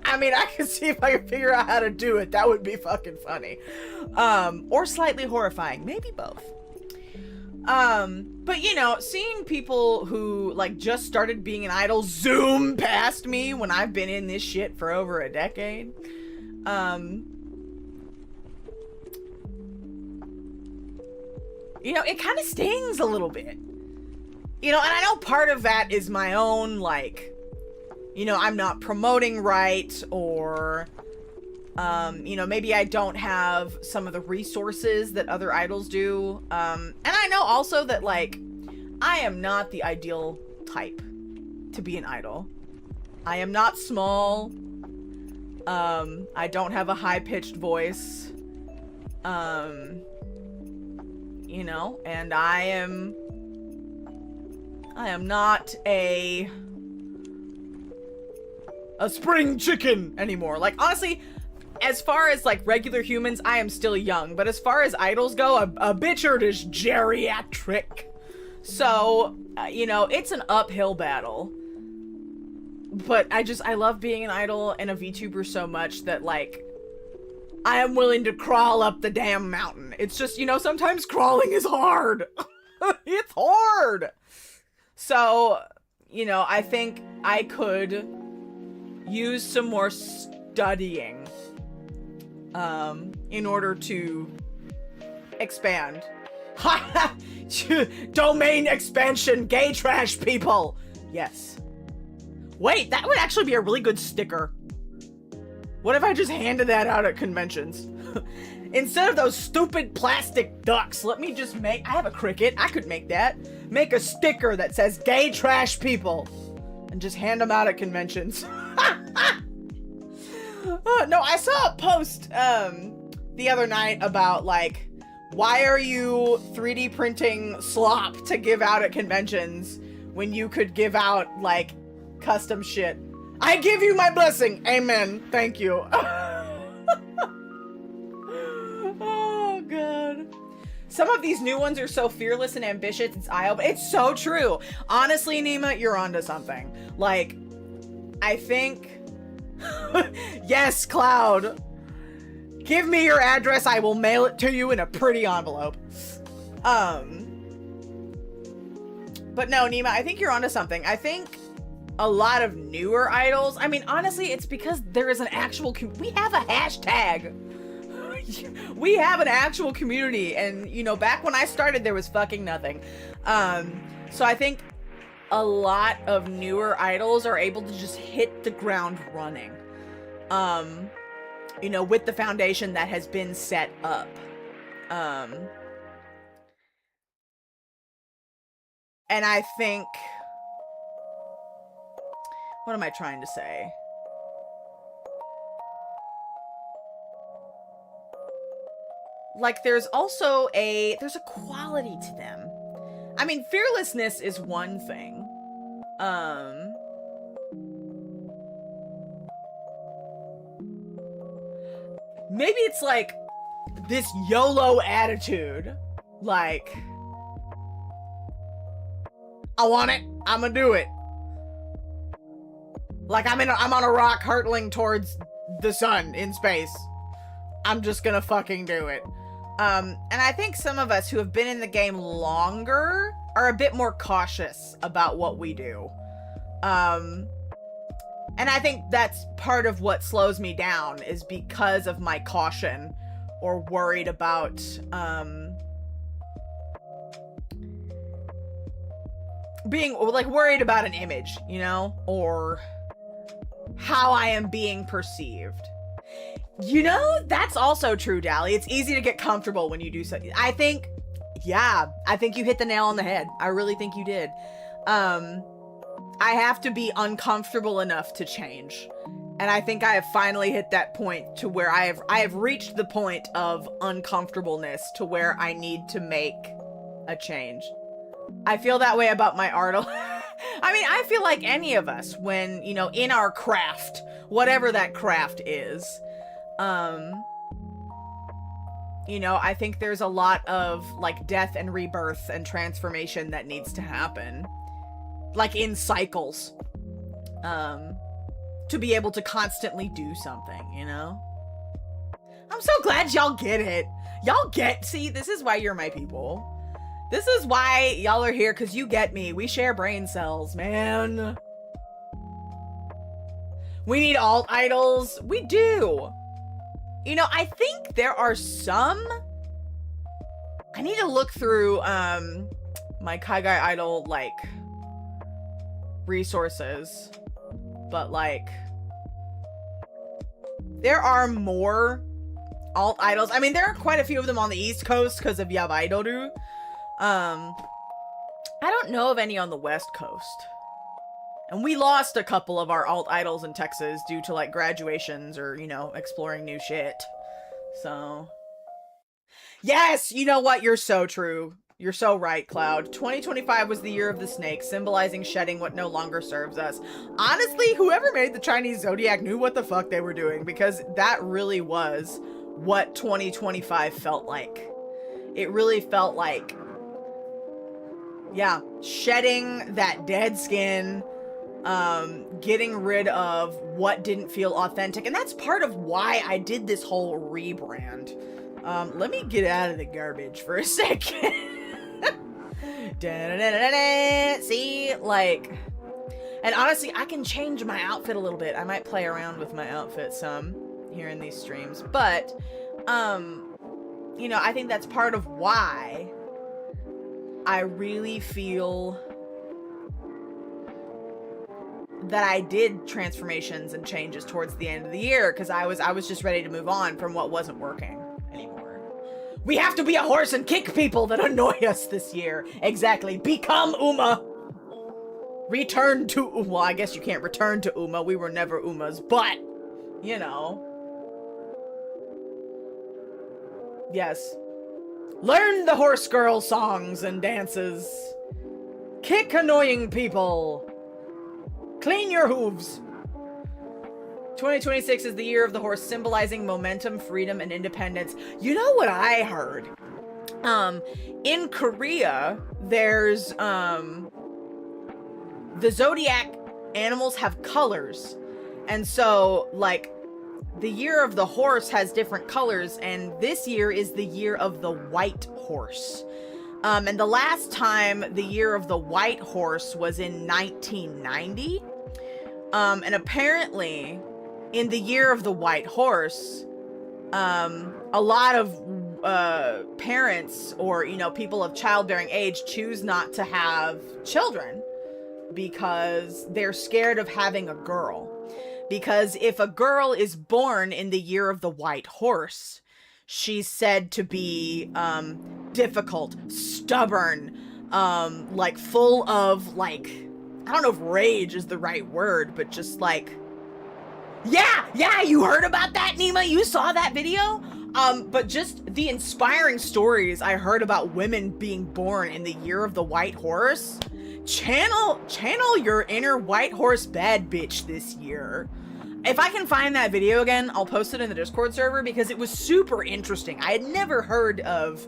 I mean, I can see if I can figure out how to do it. That would be fucking funny. Or slightly horrifying. Maybe both. But you know, seeing people who like just started being an idol zoom past me when I've been in this shit for over a decade, you know, it kind of stings a little bit. You know, and I know part of that is my own like you know, I'm not promoting right, or, you know, maybe I don't have some of the resources that other idols do. And I know also that, like, I am not the ideal type to be an idol. I am not small. I don't have a high-pitched voice. You know, and I am not a spring chicken anymore. Like, honestly, as far as, like, regular humans, I am still young. But as far as idols go, a Bitchard is geriatric. So, you know, it's an uphill battle. But I love being an idol and a VTuber so much that, like, I am willing to crawl up the damn mountain. It's just, you know, sometimes crawling is hard. It's hard. So, you know, I think I could use some more studying in order to expand. Domain expansion, gay trash people. Yes. Wait, that would actually be a really good sticker. What if I just handed that out at conventions? Instead of those stupid plastic ducks, let me just make... I have a Cricut. I could make that. Make a sticker that says gay trash people. And just hand them out at conventions. No, I saw a post the other night about, like, why are you 3D printing slop to give out at conventions when you could give out, like, custom shit? I give you my blessing. Amen. Thank you. Oh, God. Some of these new ones are so fearless and ambitious, it's eye-opening. It's so true. Honestly, Nima, you're onto something. Like, I think... Yes, Cloud. Give me your address. I will mail it to you in a pretty envelope. But no, Nima, I think you're onto something. I think a lot of newer idols, I mean, honestly, it's because there is an actual we have a hashtag. We have an actual community, and, you know, back when I started, there was fucking nothing. So I think a lot of newer idols are able to just hit the ground running. You know, with the foundation that has been set up. And I think... What am I trying to say? Like, there's also there's a quality to them. I mean, fearlessness is one thing. Maybe it's like this YOLO attitude. Like, I want it, I'm gonna do it. Like, I'm on a rock hurtling towards the sun in space. I'm just gonna fucking do it. And I think some of us who have been in the game longer are a bit more cautious about what we do. And I think that's part of what slows me down, is because of my caution, or worried about, being, like, worried about an image, you know? Or how I am being perceived. You know, that's also true, Dally. It's easy to get comfortable when you do something. I think, yeah, I think you hit the nail on the head. I really think you did. I have to be uncomfortable enough to change. And I think I have finally hit that point to where I have reached the point of uncomfortableness to where I need to make a change. I feel that way about my art. I mean, I feel like any of us when, you know, in our craft, whatever that craft is, you know, I think there's a lot of, like, death and rebirth and transformation that needs to happen. Like, in cycles. To be able to constantly do something, you know? I'm so glad y'all get it. Y'all get, see, this is why you're my people. This is why y'all are here, because you get me. We share brain cells, man. We need alt idols. We do. You know, I think there are some... I need to look through, my Kaigai idol, like, resources. but like, there are more alt idols. I mean, there are quite a few of them on the East Coast because of Yabaidoru. I don't know of any on the West Coast. And we lost a couple of our alt idols in Texas due to like graduations or, you know, exploring new shit. So, yes, you know what? You're so true. You're so right, Cloud. 2025 was the year of the snake, symbolizing shedding what no longer serves us. Honestly, whoever made the Chinese zodiac knew what the fuck they were doing, because that really was what 2025 felt like. It really felt like, yeah, shedding that dead skin, getting rid of what didn't feel authentic. And that's part of why I did this whole rebrand. Let me get out of the garbage for a second. See, like, and honestly, I can change my outfit a little bit. I might play around with my outfit some here in these streams, but, you know, I think that's part of why I really feel that I did transformations and changes towards the end of the year, because I was just ready to move on from what wasn't working anymore. We have to be a horse and kick people that annoy us this year. Exactly. Become Uma. Return to Uma. Well, I guess you can't return to Uma. We were never Umas, but, you know. Yes. Learn the horse girl songs and dances. Kick annoying people. Clean your hooves. 2026 is the year of the horse, symbolizing momentum, freedom, and independence. You know what I heard? In Korea, there's, the zodiac animals have colors. And so, like, the year of the horse has different colors, and this year is the year of the white horse. And the last time the year of the white horse was in 1990. And apparently, in the year of the white horse, a lot of parents or, you know, people of childbearing age choose not to have children because they're scared of having a girl. Because if a girl is born in the year of the white horse, she's said to be difficult, stubborn, like full of, like, I don't know if rage is the right word, but just like, yeah, you heard about that, Nima? You saw that video? But just the inspiring stories I heard about women being born in the year of the white horse. Channel your inner white horse bad bitch this year. If I can find that video again, I'll post it in the Discord server because it was super interesting. I had never heard of,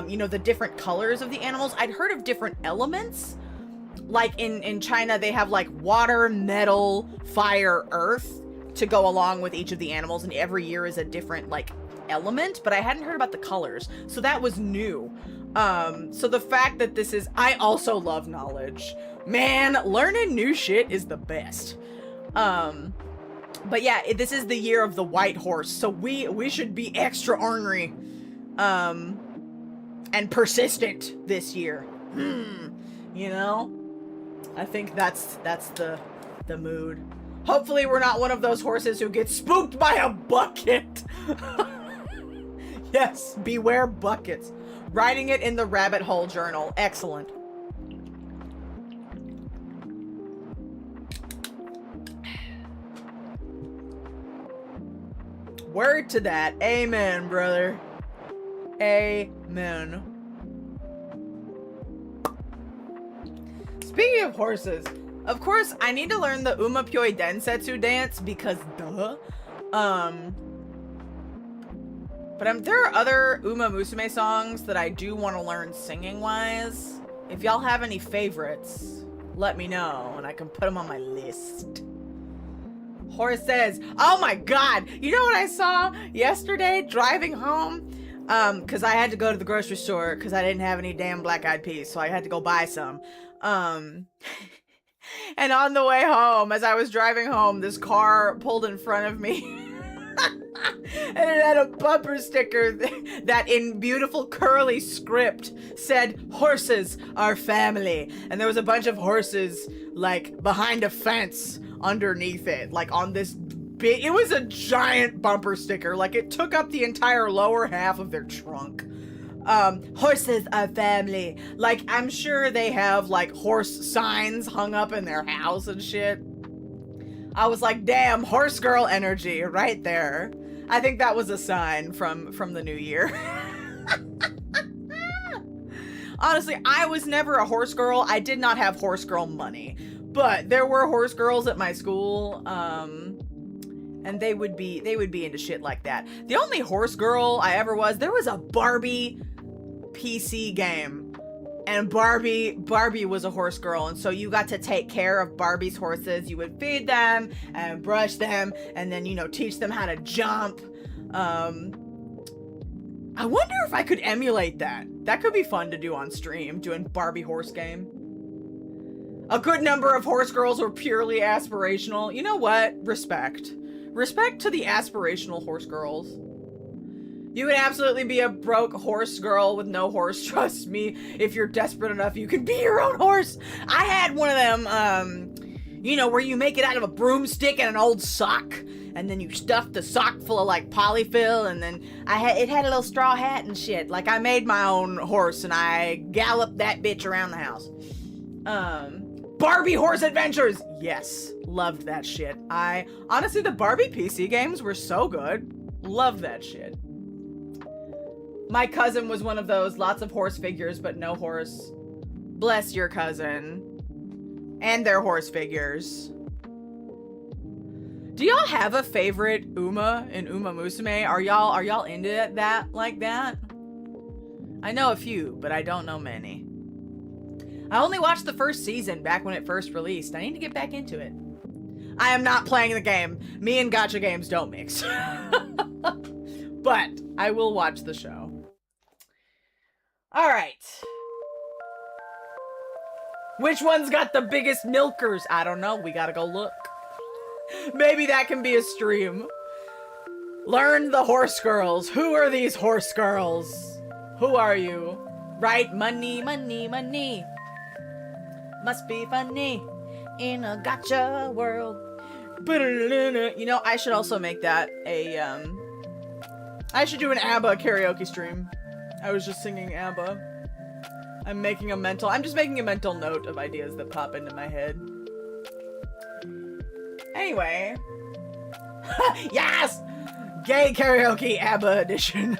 you know, the different colors of the animals. I'd heard of different elements. Like in China, they have like water, metal, fire, earth to go along with each of the animals, and every year is a different like element, but I hadn't heard about the colors, so that was new. So the fact that this is, I also love knowledge. Man, learning new shit is the best. But yeah, this is the year of the white horse, so we should be extra ornery, and persistent this year. You know? I think that's the mood. Hopefully we're not one of those horses who gets spooked by a bucket. Yes, beware buckets. Writing it in the rabbit hole journal. Excellent. Word to that. Amen, brother. Amen. Speaking of horses, of course, I need to learn the Umapyoi Densetsu dance because duh. But there are other Uma Musume songs that I do want to learn singing-wise. If y'all have any favorites, let me know and I can put them on my list. Horses. Oh my god! You know what I saw yesterday driving home? Because I had to go to the grocery store because I didn't have any damn black-eyed peas, so I had to go buy some. And on the way home, as I was driving home, this car pulled in front of me. And it had a bumper sticker that in beautiful curly script said, "Horses are family." And there was a bunch of horses, like, behind a fence underneath it, like on this big, it was a giant bumper sticker, like it took up the entire lower half of their trunk. Horses are family. Like, I'm sure they have like horse signs hung up in their house and shit. I was like, damn, horse girl energy right there. I think that was a sign from the new year. Honestly, I was never a horse girl. I did not have horse girl money, but there were horse girls at my school, and they would be into shit like that. The only horse girl I ever was, there was a Barbie PC game, and Barbie was a horse girl, and so you got to take care of Barbie's horses. You would feed them and brush them, and then, you know, teach them how to jump. I wonder if I could emulate that. That could be fun to do on stream, doing Barbie horse game. A good number of horse girls were purely aspirational. You know what? Respect. Respect to the aspirational horse girls. You can absolutely be a broke horse girl with no horse. Trust me, if you're desperate enough, you can be your own horse. I had one of them, you know, where you make it out of a broomstick and an old sock, and then you stuff the sock full of like polyfill, and then it had a little straw hat and shit. Like, I made my own horse and I galloped that bitch around the house. Barbie horse adventures. Yes, loved that shit. Honestly, the Barbie PC games were so good. Loved that shit. My cousin was one of those, lots of horse figures, but no horse. Bless your cousin. And their horse figures. Do y'all have a favorite Uma in Uma Musume? Are y'all into that like that? I know a few, but I don't know many. I only watched the first season back when it first released. I need to get back into it. I am not playing the game. Me and gacha games don't mix. But I will watch the show. Alright. Which one's got the biggest milkers? I don't know. We gotta go look. Maybe that can be a stream. Learn the horse girls. Who are these horse girls? Who are you? Right? Money, money, money. Must be funny in a gacha world. You know, I should also make that a, I should do an ABBA karaoke stream. I was just singing ABBA. I'm just making a mental note of ideas that pop into my head. Anyway. Yes! Gay karaoke ABBA edition.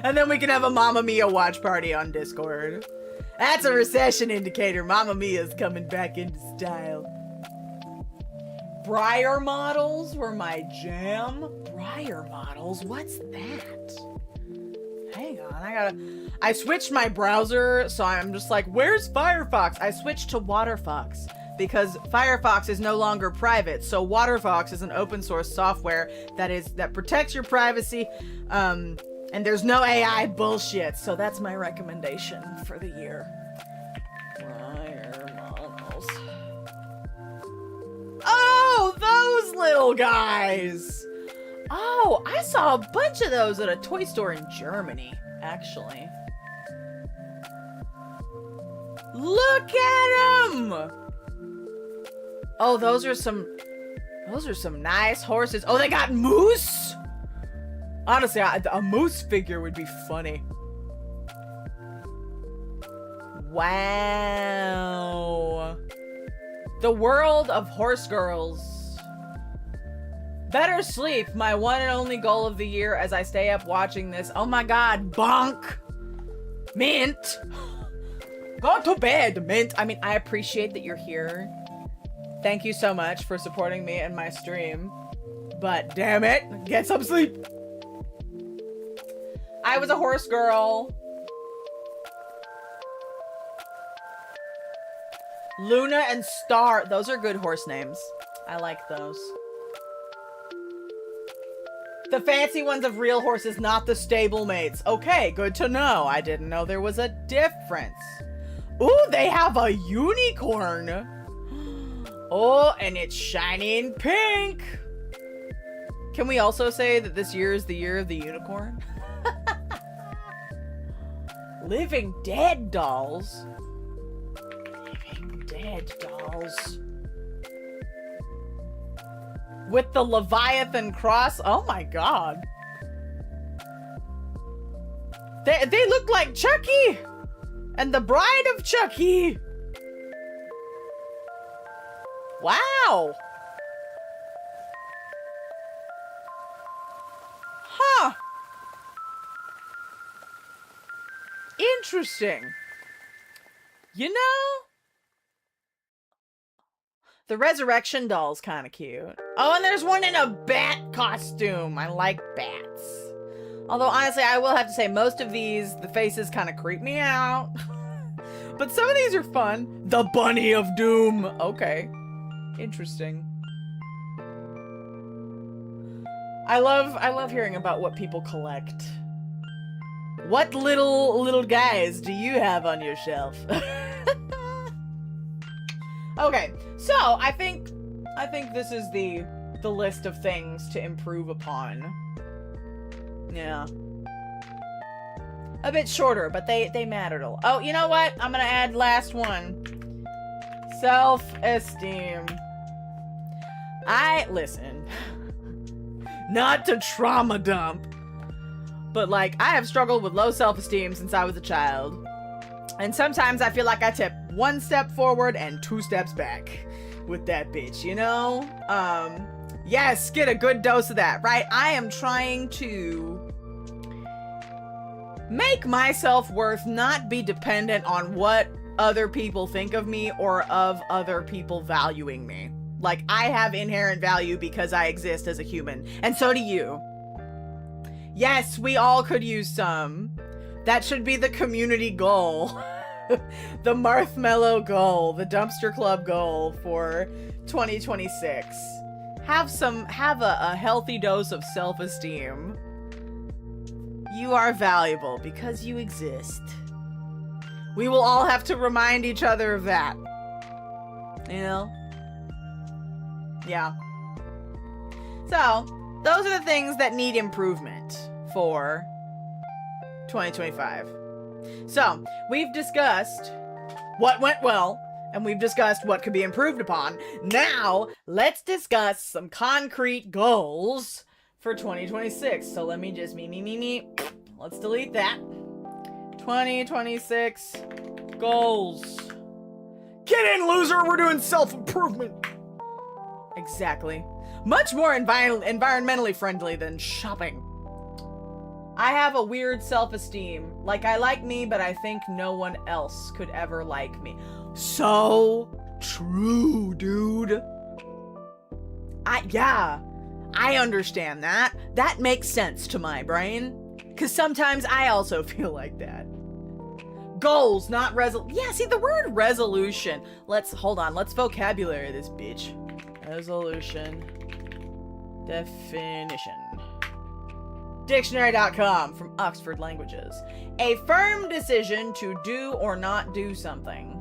And then we can have a Mamma Mia watch party on Discord. That's a recession indicator. Mamma Mia's coming back into style. Briar models were my jam. Briar models? What's that? Hang on, I switched my browser, so I'm just like, where's Firefox? I switched to Waterfox because Firefox is no longer private. So Waterfox is an open source software that protects your privacy, and there's no AI bullshit. So that's my recommendation for the year. Briar models. Oh, those little guys. Oh, I saw a bunch of those at a toy store in Germany, actually. Look at them! Oh, those are some nice horses. Oh, they got moose? Honestly, a moose figure would be funny. Wow. The world of horse girls. Better sleep, my one and only goal of the year as I stay up watching this. Oh my god, bonk! Mint! Go to bed, Mint! I mean, I appreciate that you're here. Thank you so much for supporting me and my stream. But damn it, get some sleep! I was a horse girl. Luna and Star, those are good horse names. I like those. The fancy ones of real horses, not the stablemates. Okay, good to know. I didn't know there was a difference. Ooh, they have a unicorn. Oh, and it's shiny and pink. Can we also say that this year is the year of the unicorn? Living Dead dolls. Living Dead dolls. dolls. With the Leviathan cross. Oh my god. They look like Chucky! And the Bride of Chucky! Wow! Huh. Interesting. You know? The Resurrection doll's kind of cute. Oh, and there's one in a bat costume. I like bats. Although, honestly, I will have to say, most of these, the faces kind of creep me out. But some of these are fun. The Bunny of Doom. Okay. Interesting. I love hearing about what people collect. What little guys do you have on your shelf? Okay, so I think this is the list of things to improve upon. Yeah. A bit shorter, but they mattered a lot. Oh, you know what? I'm gonna add last one. Self-esteem. Listen. Not to trauma dump, but like, I have struggled with low self-esteem since I was a child. And sometimes I feel like I tip 1 step forward and 2 steps back with that bitch, you know? Yes, get a good dose of that, right? I am trying to make my self-worth not be dependent on what other people think of me or of other people valuing me. Like, I have inherent value because I exist as a human, and so do you. Yes, we all could use some. That should be the community goal. The Marthmallow goal, the Dumpster Club goal for 2026. Have a healthy dose of self-esteem. You are valuable because you exist. We will all have to remind each other of that. You know? Yeah. So, those are the things that need improvement for 2025. So, we've discussed what went well, and we've discussed what could be improved upon. Now, let's discuss some concrete goals for 2026. So let me just let's delete that. 2026 goals. Get in, loser! We're doing self-improvement! Exactly. Much more environmentally friendly than shopping. I have a weird self-esteem. Like, I like me, but I think no one else could ever like me. So true, dude. I understand that. That makes sense to my brain. Because sometimes I also feel like that. Goals, not yeah, see, the word resolution. Hold on, let's vocabulary this bitch. Resolution. Definition. Dictionary.com from Oxford Languages. A firm decision to do or not do something.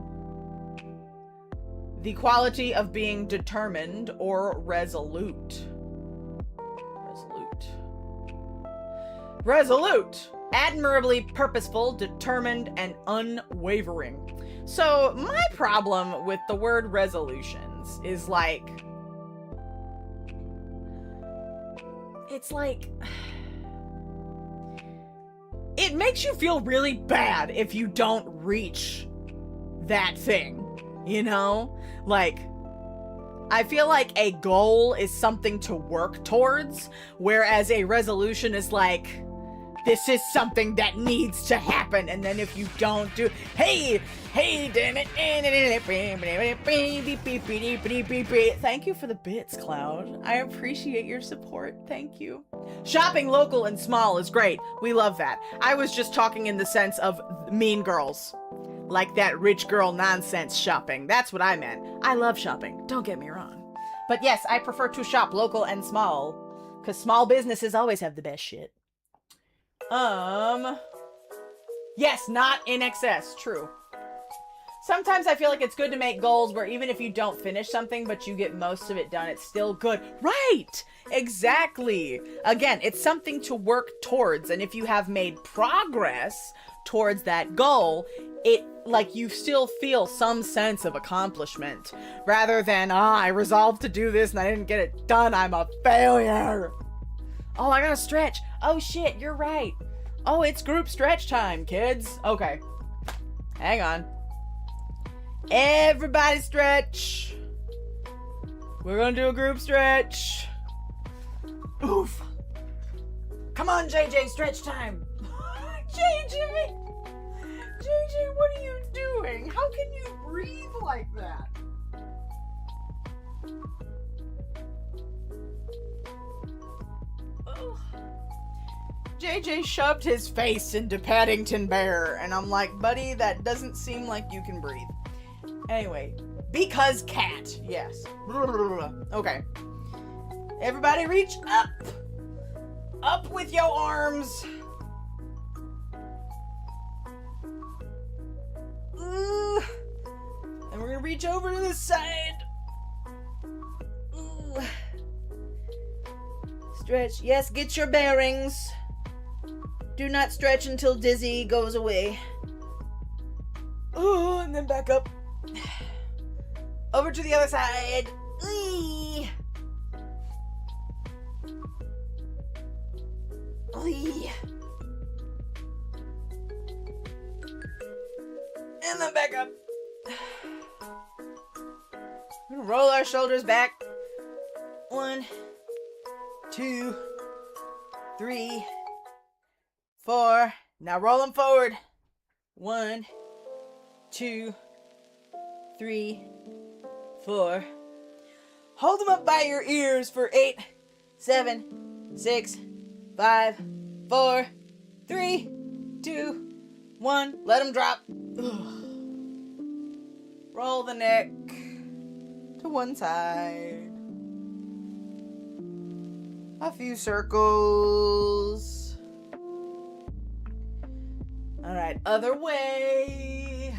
The quality of being determined or resolute. Resolute. Admirably purposeful, determined, and unwavering. So, my problem with the word resolutions is like... It's like... It makes you feel really bad if you don't reach that thing, you know? Like, I feel like a goal is something to work towards, whereas a resolution is like, this is something that needs to happen, and then if you don't do, hey, damn it, thank you for the bits, Cloud. I appreciate your support, thank you. Shopping local and small is great, we love that. I was just talking in the sense of Mean Girls. Like that rich girl nonsense shopping, that's what I meant. I love shopping, don't get me wrong. But yes, I prefer to shop local and small, because small businesses always have the best shit. Yes, not in excess. True. Sometimes I feel like it's good to make goals where even if you don't finish something, but you get most of it done, it's still good. Right! Exactly. Again, it's something to work towards. And if you have made progress towards that goal, it, like, you still feel some sense of accomplishment. Rather than, I resolved to do this and I didn't get it done, I'm a failure. Oh, I gotta stretch. Oh shit, you're right. Oh, it's group stretch time, kids. Okay. Hang on. Everybody stretch. We're gonna do a group stretch. Oof. Come on, JJ, stretch time. JJ, what are you doing? How can you breathe like that? Ugh. JJ shoved his face into Paddington Bear, and I'm like, buddy, that doesn't seem like you can breathe. Anyway, because cat, yes. Okay. Everybody reach up. Up with your arms. And we're gonna reach over to this side. Stretch. Yes, get your bearings. Do not stretch until dizzy goes away. Oh, and then back up. Over to the other side. Eee. Eee. And then back up. We're gonna roll our shoulders back. 1, 2, 3, 4. Now roll them forward. 1, 2, 3, 4. Hold them up by your ears for 8, 7, 6, 5, 4, 3, 2, 1. Let them drop. Roll the neck to one side. A few circles. All right, other way.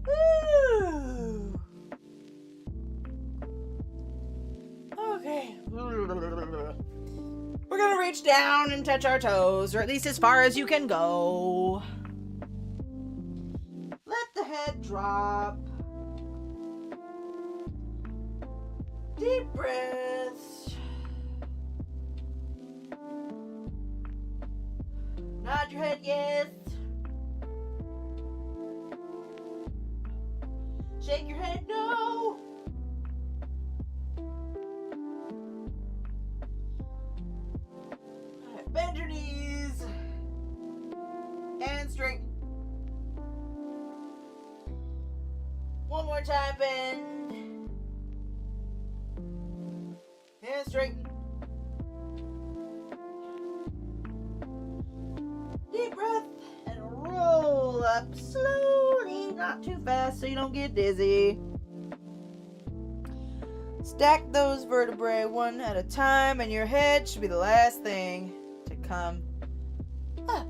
Ooh. Okay. We're gonna reach down and touch our toes, or at least as far as you can go. Let the head drop. Deep breaths. Nod your head, yes. Shake your head, no. All right, bend your knees. And straighten. One more time, bend. And straighten. Deep breath and roll up slowly, not too fast so you don't get dizzy. Stack those vertebrae one at a time, and your head should be the last thing to come up.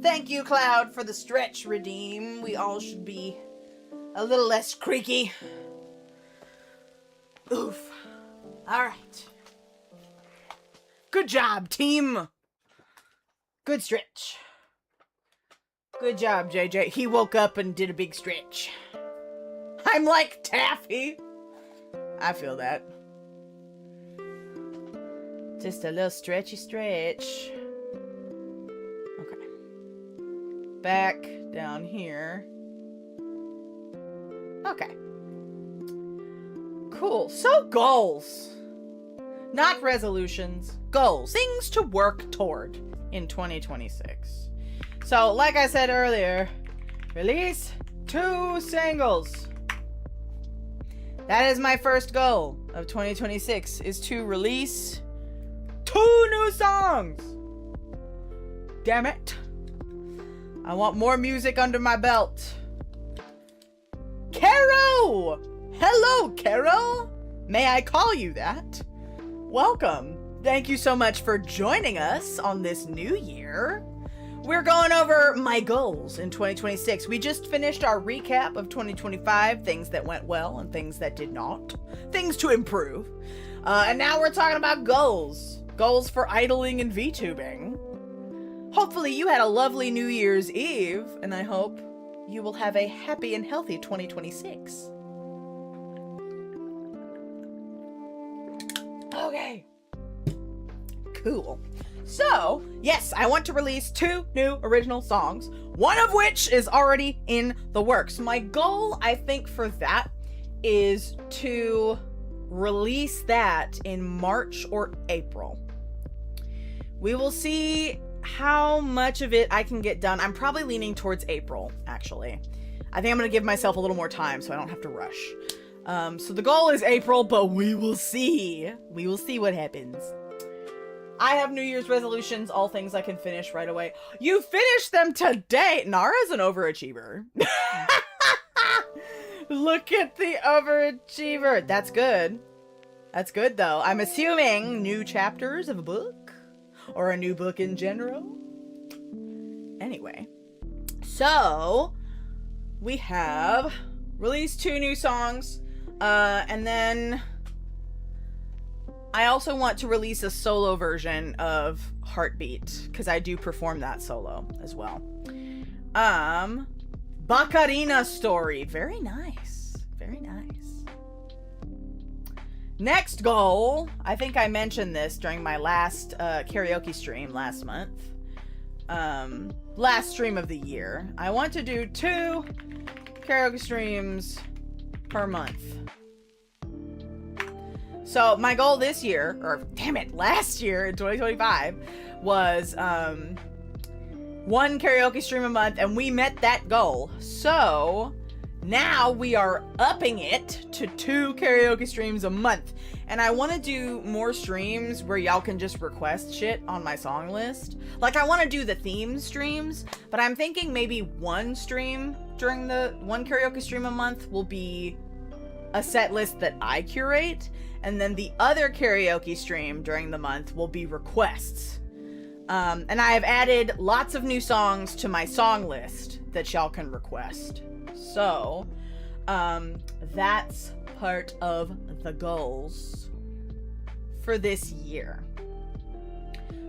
Thank you, Cloud, for the stretch redeem. We all should be a little less creaky. Oof. All right. Good job, team. Good stretch. Good job, JJ. He woke up and did a big stretch. I'm like Taffy. I feel that. Just a little stretchy stretch. Okay. Back down here. Okay. Cool. So goals. Not resolutions. Goals. Things to work toward in 2026. So, like I said earlier, release 2 singles. That is my first goal of 2026, is to release 2 new songs. Damn it. I want more music under my belt. Caro! Hello, Caro! May I call you that? Welcome. Thank you so much for joining us on this new year. We're going over my goals in 2026. We just finished our recap of 2025, things that went well and things that did not, things to improve. And now we're talking about goals. Goals for idling and VTubing. Hopefully you had a lovely New Year's Eve, and I hope you will have a happy and healthy 2026. Okay. Cool. So, yes, I want to release 2 new original songs, one of which is already in the works. My goal, I think, for that is to release that in March or April. We will see how much of it I can get done. I'm probably leaning towards April, actually. I think I'm going to give myself a little more time so I don't have to rush. So the goal is April, but we will see. We will see what happens. I have New Year's resolutions, all things I can finish right away. You finished them today! Nara's an overachiever. Look at the overachiever. That's good. That's good, though. I'm assuming new chapters of a book? Or a new book in general? Anyway. So, we have released 2 new songs. And then I also want to release a solo version of Heartbeat, because I do perform that solo as well. Bacarina Story. Very nice. Very nice. Next goal. I think I mentioned this during my last karaoke stream last month. Last stream of the year. I want to do 2 karaoke streams per month. So my goal this year, or damn it, last year in 2025, was 1 karaoke stream a month, and we met that goal. So now we are upping it to 2 karaoke streams a month. And I want to do more streams where y'all can just request shit on my song list. Like, I want to do the theme streams, but I'm thinking maybe 1 stream during the 1 karaoke stream a month will be a set list that I curate, and then the other karaoke stream during the month will be requests. And I have added lots of new songs to my song list that y'all can request. So, that's part of the goals for this year.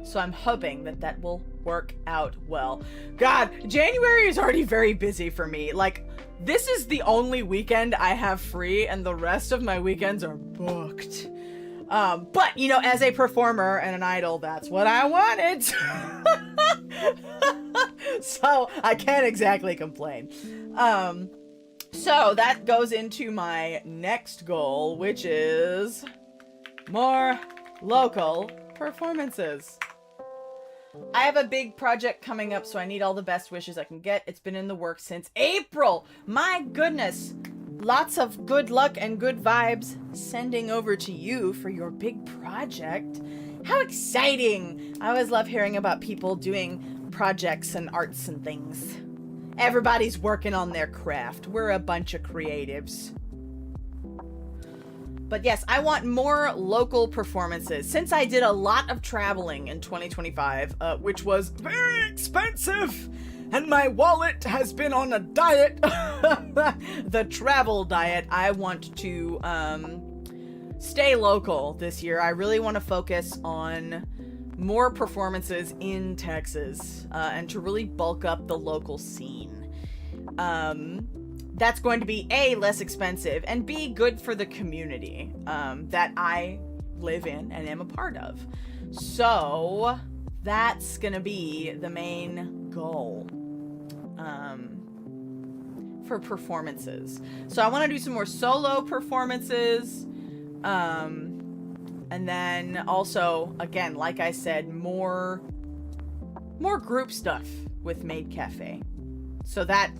So I'm hoping that that will work out well. God, January is already very busy for me. Like, this is the only weekend I have free, and the rest of my weekends are booked. But, you know, as a performer and an idol, that's what I wanted. So I can't exactly complain. So that goes into my next goal, which is more local performances. I have a big project coming up, so I need all the best wishes I can get. It's been in the works since April. My goodness. Lots of good luck and good vibes sending over to you for your big project. How exciting. I always love hearing about people doing projects and arts and things. Everybody's working on their craft. We're a bunch of creatives. But yes, I want more local performances. Since I did a lot of traveling in 2025, which was very expensive, and my wallet has been on a diet, the travel diet, I want to stay local this year. I really want to focus on more performances in Texas, and to really bulk up the local scene. That's going to be A, less expensive, and B, good for the community that I live in and am a part of. So that's gonna be the main goal for performances. So I want to do some more solo performances, and then also, again, like I said, more group stuff with Maid Cafe. So that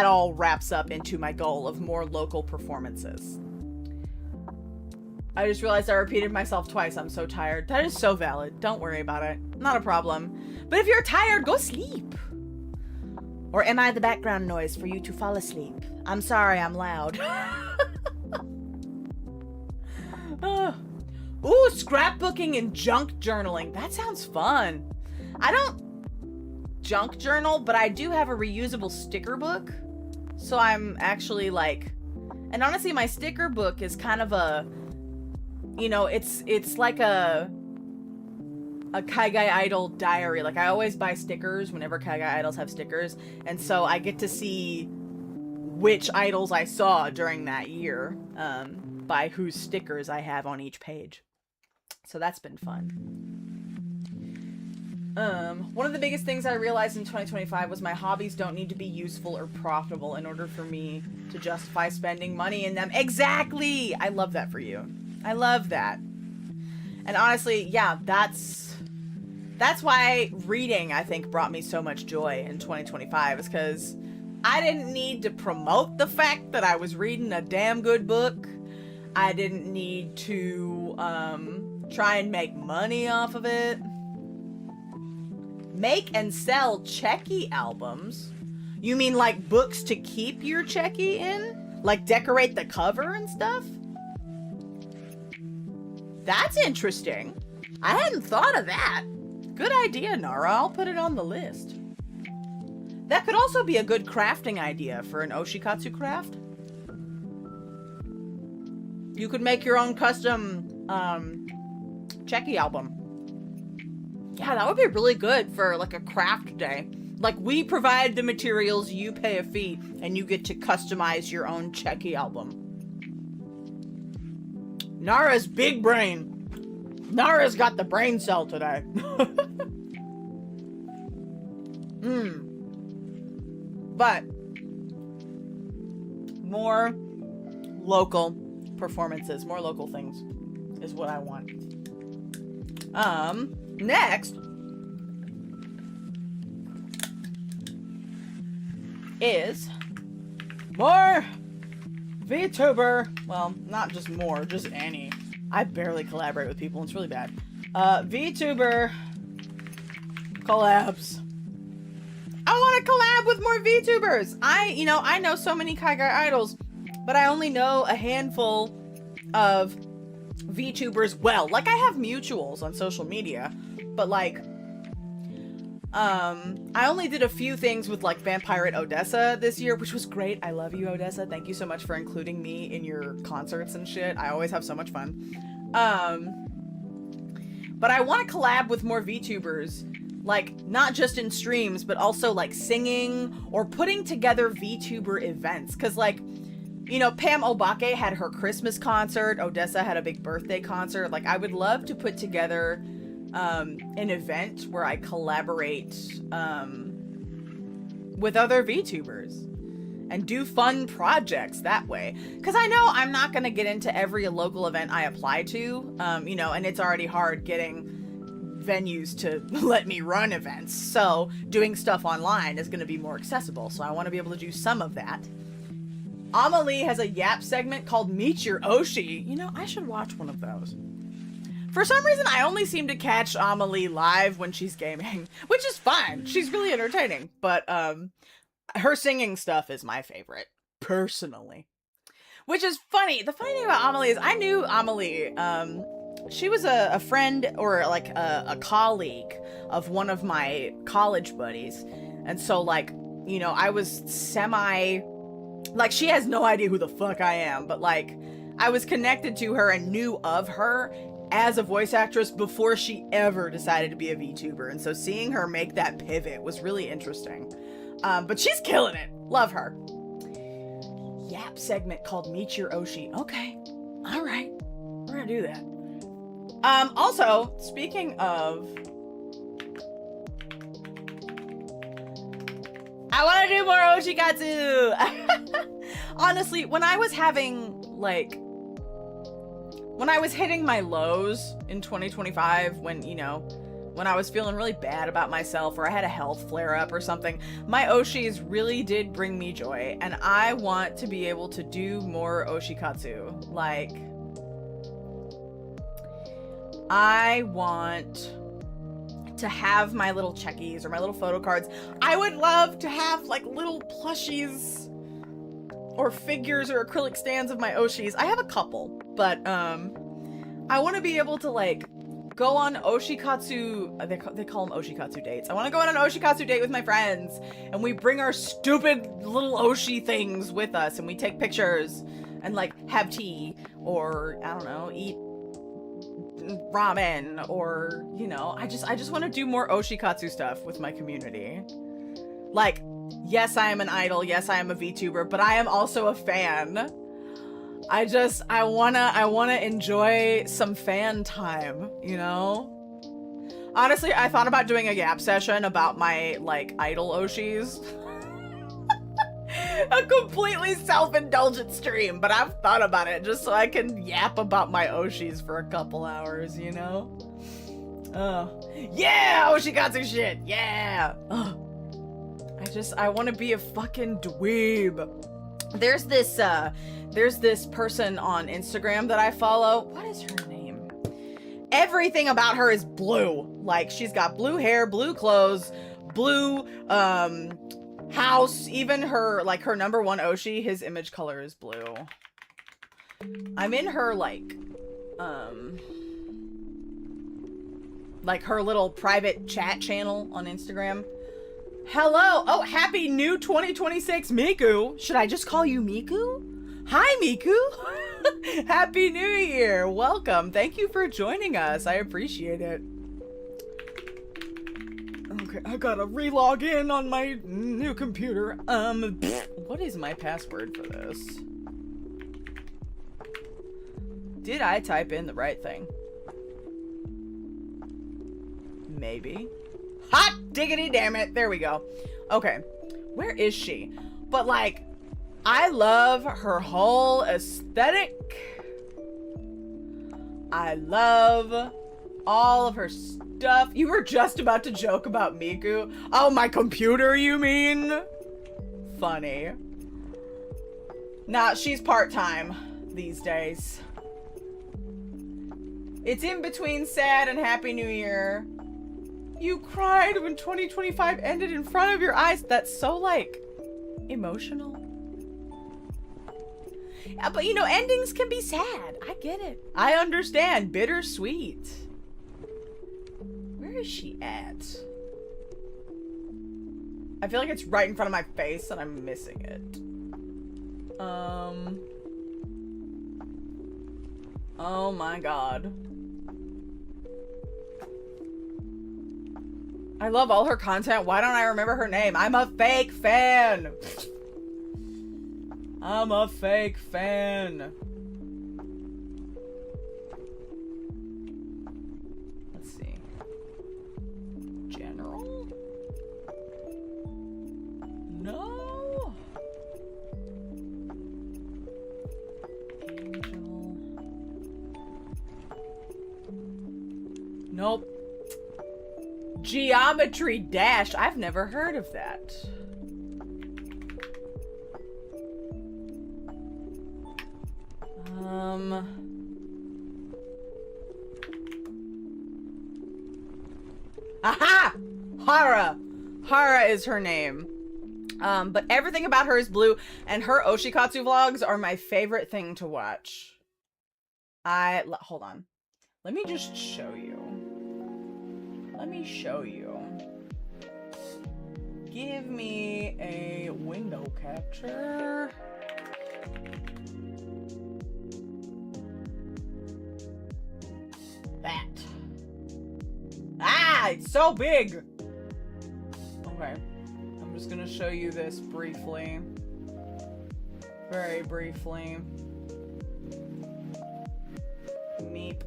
all wraps up into my goal of more local performances. I just realized I repeated myself twice. I'm so tired. That is so valid. Don't worry about it. Not a problem. But if you're tired, go sleep. Or am I the background noise for you to fall asleep? I'm sorry, I'm loud. Ooh, scrapbooking and junk journaling. That sounds fun. I don't junk journal, but I do have a reusable sticker book. So I'm actually like, and honestly, my sticker book is kind of a, you know, it's like a Kaigai Idol diary. Like I always buy stickers whenever Kaigai Idols have stickers. And so I get to see which idols I saw during that year, by whose stickers I have on each page. So that's been fun. One of the biggest things I realized in 2025 was my hobbies don't need to be useful or profitable in order for me to justify spending money in them. Exactly! I love that for you. I love that. And honestly, yeah, that's why reading, I think, brought me so much joy in 2025, is because I didn't need to promote the fact that I was reading a damn good book. I didn't need to try and make money off of it. Make and sell Checky albums? You mean like books to keep your Checky in? Like decorate the cover and stuff? That's interesting. I hadn't thought of that. Good idea, Nara. I'll put it on the list. That could also be a good crafting idea for an Oshikatsu craft. You could make your own custom Checky album. Yeah, that would be really good for like a craft day. Like we provide the materials, you pay a fee, and you get to customize your own Checky album. Nara's big brain. Nara's got the brain cell today. But more local performances, more local things is what I want. Next is more VTuber. Well, not just more, just any. I barely collaborate with people. It's really bad. VTuber collabs. I want to collab with more VTubers. I know so many Kaigai idols, but I only know a handful of VTubers well. Like I have mutuals on social media, but like I only did a few things with like Vampirate Odessa this year, which was great. I love you, Odessa. Thank you so much for including me in your concerts and shit. I always have so much fun. But I want to collab with more VTubers, like not just in streams, but also like singing or putting together VTuber events. Cause like, you know, Pam Obake had her Christmas concert. Odessa had a big birthday concert. Like I would love to put together an event where I collaborate with other VTubers and do fun projects that way. Because I know I'm not going to get into every local event I apply to, you know, and it's already hard getting venues to let me run events. So doing stuff online is going to be more accessible. So I want to be able to do some of that. Amelie has a Yap segment called Meet Your Oshi. You know, I should watch one of those. For some reason, I only seem to catch Amelie live when she's gaming, which is fine. She's really entertaining, but her singing stuff is my favorite, personally. Which is funny. The funny thing about Amelie is I knew Amelie. She was a friend or like a colleague of one of my college buddies. And so like, you know, I was like, she has no idea who the fuck I am, but like, I was connected to her and knew of her as a voice actress before she ever decided to be a VTuber. And so seeing her make that pivot was really interesting. But she's killing it. Love her. Yap segment called Meet Your Oshi. Okay. All right. We're gonna do that. Also, speaking of, I want to do more Oshikatsu. Honestly, when I was hitting my lows in 2025, when I was feeling really bad about myself or I had a health flare up or something, my Oshis really did bring me joy, and I want to be able to do more Oshikatsu. Like, I want to have my little checkies or my little photo cards. I would love to have like little plushies or figures or acrylic stands of my Oshis. I have a couple, but I want to be able to like go on oshikatsu, they call them oshikatsu dates. I want to go on an oshikatsu date with my friends and we bring our stupid little oshi things with us and we take pictures and like have tea or I don't know, eat ramen or, you know, I just want to do more oshikatsu stuff with my community. Like, yes, I am an idol. Yes, I am a VTuber, but I am also a fan. I wanna enjoy some fan time, you know? Honestly, I thought about doing a yap session about my, like, idol Oshis. A completely self-indulgent stream, but I've thought about it just so I can yap about my Oshis for a couple hours, you know? Yeah, Oshikatsu shit, yeah! I want to be a fucking dweeb. There's this person on Instagram that I follow. What is her name? Everything about her is blue. Like, she's got blue hair, blue clothes, blue, house. Even her, like, her number one Oshi, his image color is blue. I'm in her, like her little private chat channel on Instagram. Hello! Oh, happy new 2026, Miku! Should I just call you Miku? Hi, Miku! Happy New Year! Welcome! Thank you for joining us. I appreciate it. Okay, I gotta re-log in on my new computer. What is my password for this? Did I type in the right thing? Maybe. Hot diggity damn it. There we go. Okay. Where is she? But like, I love her whole aesthetic. I love all of her stuff. You were just about to joke about Miku. Oh, my computer, you mean? Funny. Nah, she's part-time these days. It's in between sad and Happy New Year. You cried when 2025 ended in front of your eyes. That's so, like, emotional. Yeah, but, you know, endings can be sad. I get it. I understand. Bittersweet. Where is she at? I feel like it's right in front of my face and I'm missing it. Oh my god. I love all her content. Why don't I remember her name? I'm a fake fan. I'm a fake fan. Let's see. General? No. Angel. Nope. Geometry Dash. I've never heard of that. Aha! Hara. Hara is her name. But everything about her is blue, and her Oshikatsu vlogs are my favorite thing to watch. Hold on. Let me just show you. Let me show you. Give me a window capture. That. Ah, it's so big. Okay. I'm just gonna show you this briefly. Very briefly. Meep.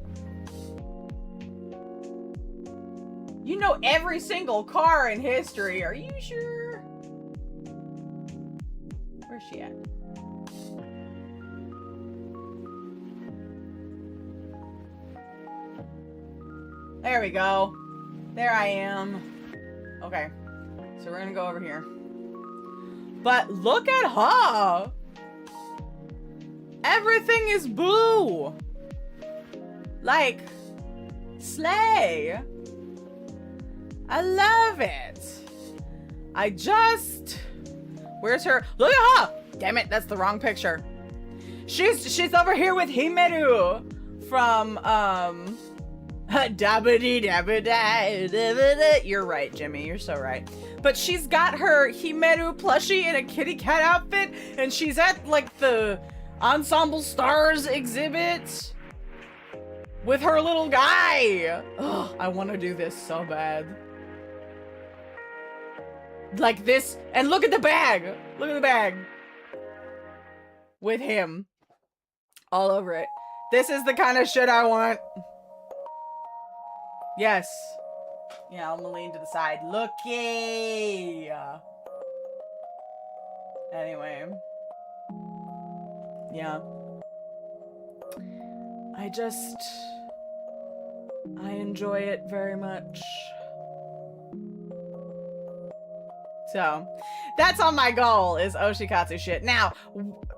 You know every single car in history. Are you sure? Where's she at? There we go. There I am. Okay. So we're gonna go over here. But look at her! Everything is blue! Like, slay! I love it! Where's her? Look at her! Damn it, that's the wrong picture. She's over here with Himeru from, Dabbity dabbity. You're right, Jimmy. You're so right. But she's got her Himeru plushie in a kitty cat outfit, and she's at, like, the Ensemble Stars exhibit with her little guy. Ugh, I want to do this so bad. Like this, and look at the bag. Look at the bag. With him all over it. This is the kind of shit I want. Yes. Yeah, I'm gonna lean to the side. Looky. Anyway. Yeah. I enjoy it very much. So, that's on my goal, is Oshikatsu shit. Now,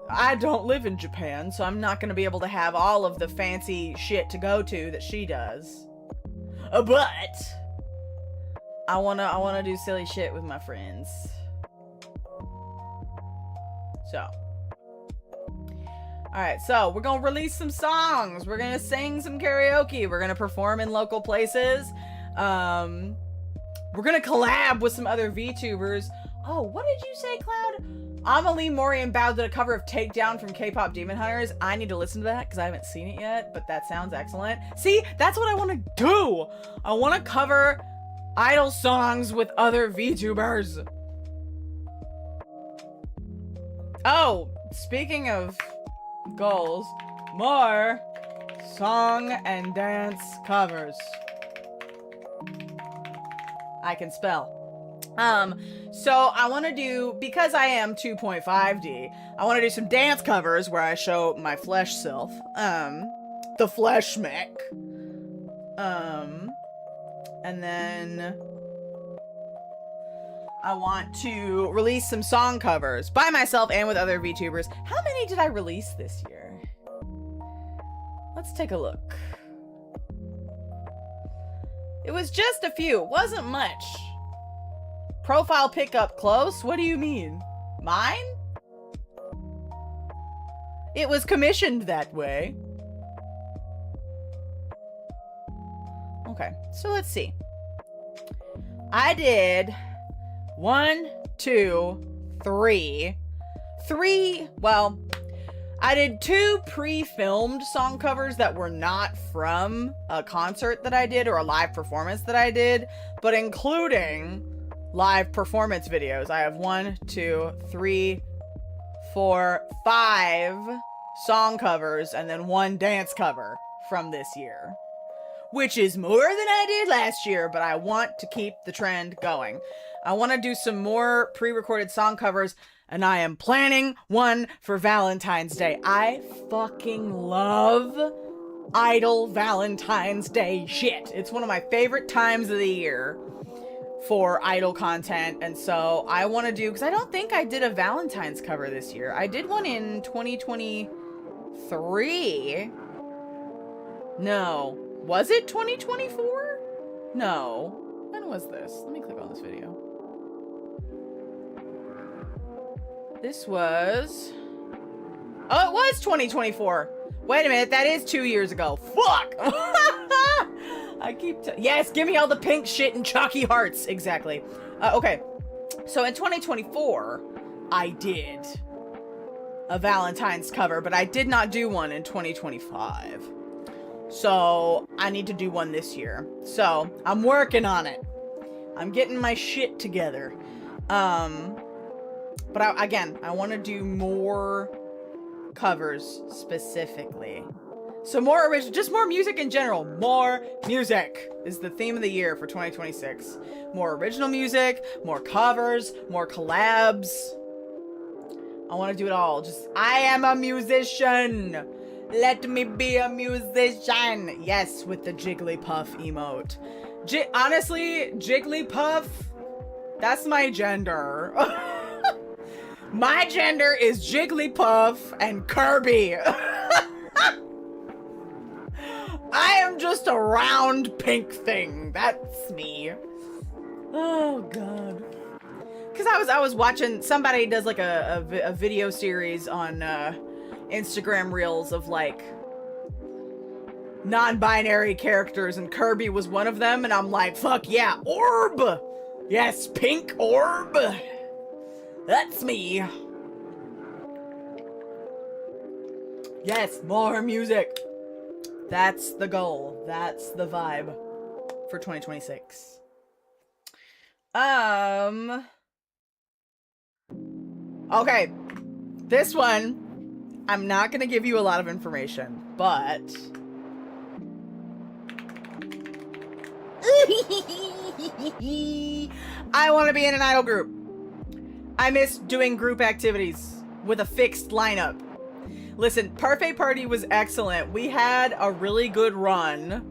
I don't live in Japan, so I'm not gonna be able to have all of the fancy shit to go to that she does. But I wanna do silly shit with my friends. So. Alright, so we're gonna release some songs. We're gonna sing some karaoke. We're gonna perform in local places. We're gonna collab with some other VTubers. Oh, what did you say, Cloud? Amelie Morian bowed to a cover of Takedown from K-Pop Demon Hunters. I need to listen to that because I haven't seen it yet, but that sounds excellent. See, that's what I want to do. I want to cover idol songs with other VTubers. Oh, speaking of goals, more song and dance covers. I can spell. So I want to do, because I am 2.5D, I want to do some dance covers where I show my flesh self, the flesh mech, and then I want to release some song covers by myself and with other VTubers. How many did I release this year? Let's take a look. It was just a few. It wasn't much. Profile pickup close? What do you mean? Mine? It was commissioned that way. Okay, so let's see. I did 1, 2, 3. Well, I did 2 pre-filmed song covers that were not from a concert that I did or a live performance that I did, but including live performance videos. I have 1, 2, 3, 4, 5 song covers and then 1 dance cover from this year, which is more than I did last year, but I want to keep the trend going. I want to do some more pre-recorded song covers, and I am planning one for Valentine's Day. I fucking love Idol Valentine's Day shit. It's one of my favorite times of the year for Idol content, and so I want to do, because I don't think I did a Valentine's cover this year. I did one in 2023. No. Was it 2024? No. When was this? Let me click on this video. This was... Oh, it was 2024. Wait a minute, that is 2 years ago. Fuck! I keep... Yes, give me all the pink shit and chalky hearts. Exactly. Okay. So in 2024, I did a Valentine's cover, but I did not do one in 2025. So I need to do one this year. So I'm working on it. I'm getting my shit together. But I want to do more covers specifically. So more original, just more music in general. More music is the theme of the year for 2026. More original music, more covers, more collabs. I want to do it all. I am a musician. Let me be a musician. Yes, with the Jigglypuff emote. Honestly, Jigglypuff, that's my gender. My gender is Jigglypuff and Kirby. I am just a round pink thing. That's me. Oh, God. Because I was watching, somebody does like a video series on Instagram Reels of like non-binary characters, and Kirby was one of them, and I'm like, fuck yeah, orb! Yes, pink orb! That's me. Yes, more music. That's the goal. That's the vibe for 2026. Okay. This one, I'm not gonna give you a lot of information, but I want to be in an idol group. I miss doing group activities with a fixed lineup. Listen, Parfait Party was excellent. We had a really good run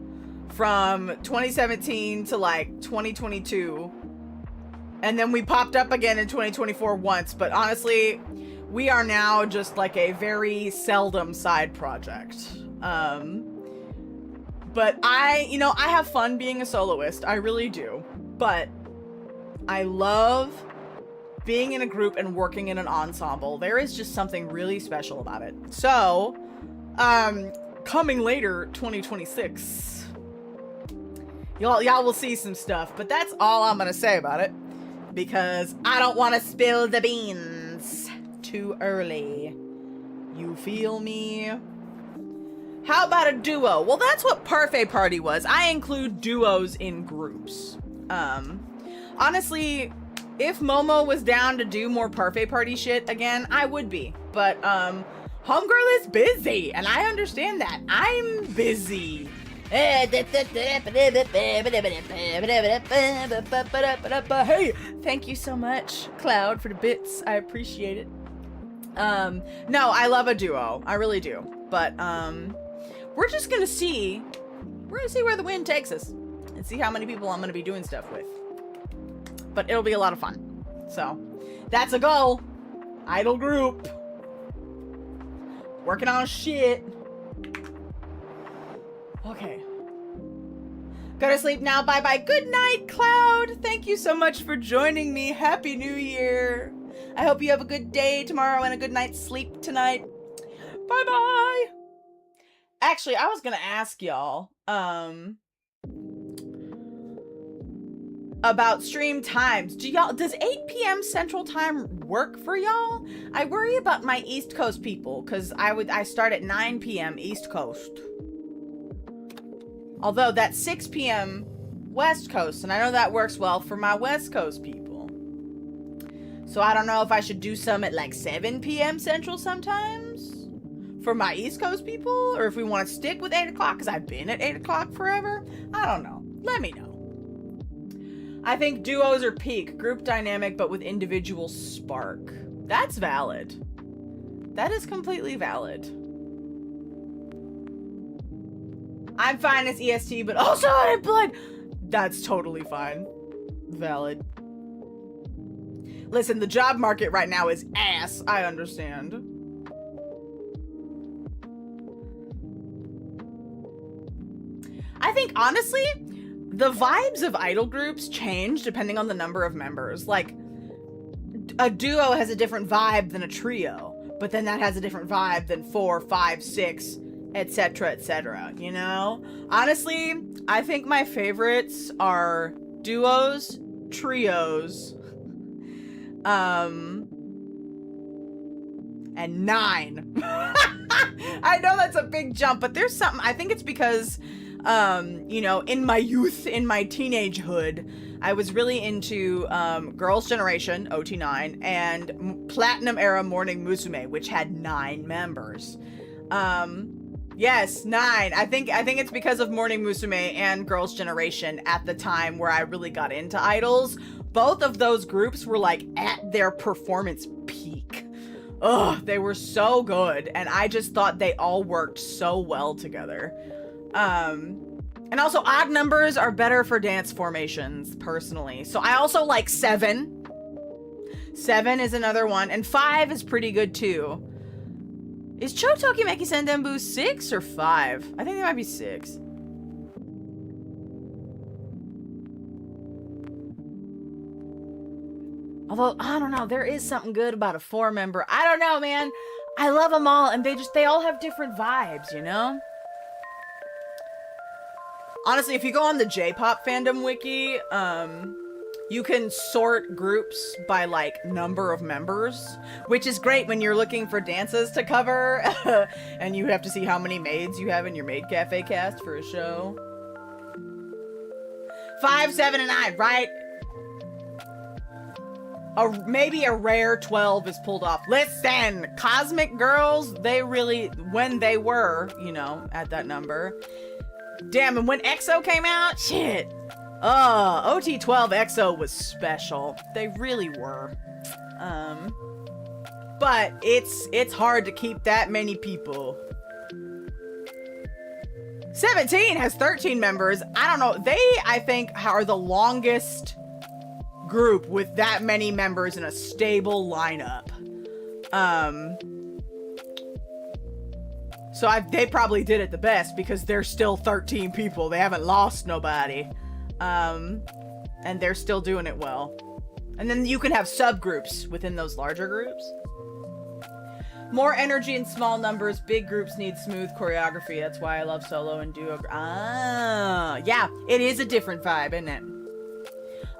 from 2017 to like 2022. And then we popped up again in 2024 once. But honestly, we are now just like a very seldom side project. But I have fun being a soloist. I really do. But I love being in a group and working in an ensemble. There is just something really special about it. So, coming later, 2026, y'all will see some stuff, but that's all I'm gonna say about it, because I don't want to spill the beans too early. You feel me? How about a duo? Well, that's what Parfait Party was. I include duos in groups. Honestly, if Momo was down to do more Parfait Party shit again, I would be. But, Homegirl is busy, and I understand that. I'm busy. Hey, thank you so much, Cloud, for the bits. I appreciate it. No, I love a duo. I really do. But, we're just gonna see. We're gonna see where the wind takes us and see how many people I'm gonna be doing stuff with. But it'll be a lot of fun. So, that's a goal. Idol group. Working on shit. Okay. Go to sleep now. Bye-bye. Good night, Cloud. Thank you so much for joining me. Happy New Year. I hope you have a good day tomorrow and a good night's sleep tonight. Bye-bye. Actually, I was gonna ask y'all, about stream times. Does 8 p.m. Central Time work for y'all? I worry about my East Coast people, because I start at 9 p.m. East Coast. Although that's 6 p.m. West Coast, and I know that works well for my West Coast people. So I don't know if I should do some at like 7 p.m. Central sometimes for my East Coast people, or if we want to stick with 8 o'clock, because I've been at 8 o'clock forever. I don't know. Let me know. I think duos are peak. Group dynamic, but with individual spark. That's valid. That is completely valid. I'm fine as EST, but also unemployed. That's totally fine. Valid. Listen, the job market right now is ass. I understand. I think, honestly, the vibes of idol groups change depending on the number of members. Like, a duo has a different vibe than a trio, but then that has a different vibe than 4, 5, 6, etc., you know? Honestly, I think my favorites are duos, trios, and 9. I know that's a big jump, but there's something, I think it's because, you know, in my youth, in my teenagehood, I was really into Girls' Generation, OT9, and Platinum Era Morning Musume, which had 9 members. Yes, 9. I think it's because of Morning Musume and Girls' Generation at the time where I really got into idols. Both of those groups were like at their performance peak. Ugh, they were so good, and I just thought they all worked so well together. And also odd numbers are better for dance formations, personally. So I also like 7. 7 is another one, and 5 is pretty good too. Is Chotoki Meki Sendenbu 6 or 5? I think it might be 6. Although, I don't know, there is something good about a 4-member. I don't know, man. I love them all, and they all have different vibes, you know? Honestly, if you go on the J-pop fandom wiki, you can sort groups by, like, number of members, which is great when you're looking for dances to cover, and you have to see how many maids you have in your maid cafe cast for a show. 5, 7, and 9, right? Maybe a rare 12 is pulled off. Listen, Cosmic Girls, they really, when they were, you know, at that number. Damn, and when EXO came out, shit. OT12 EXO was special. They really were. But it's hard to keep that many people. 17 has 13 members. I don't know. They, I think, are the longest group with that many members in a stable lineup. So they probably did it the best because they're still 13 people. They haven't lost nobody. And they're still doing it well. And then you can have subgroups within those larger groups. More energy in small numbers. Big groups need smooth choreography. That's why I love solo and duo. Yeah, it is a different vibe, isn't it?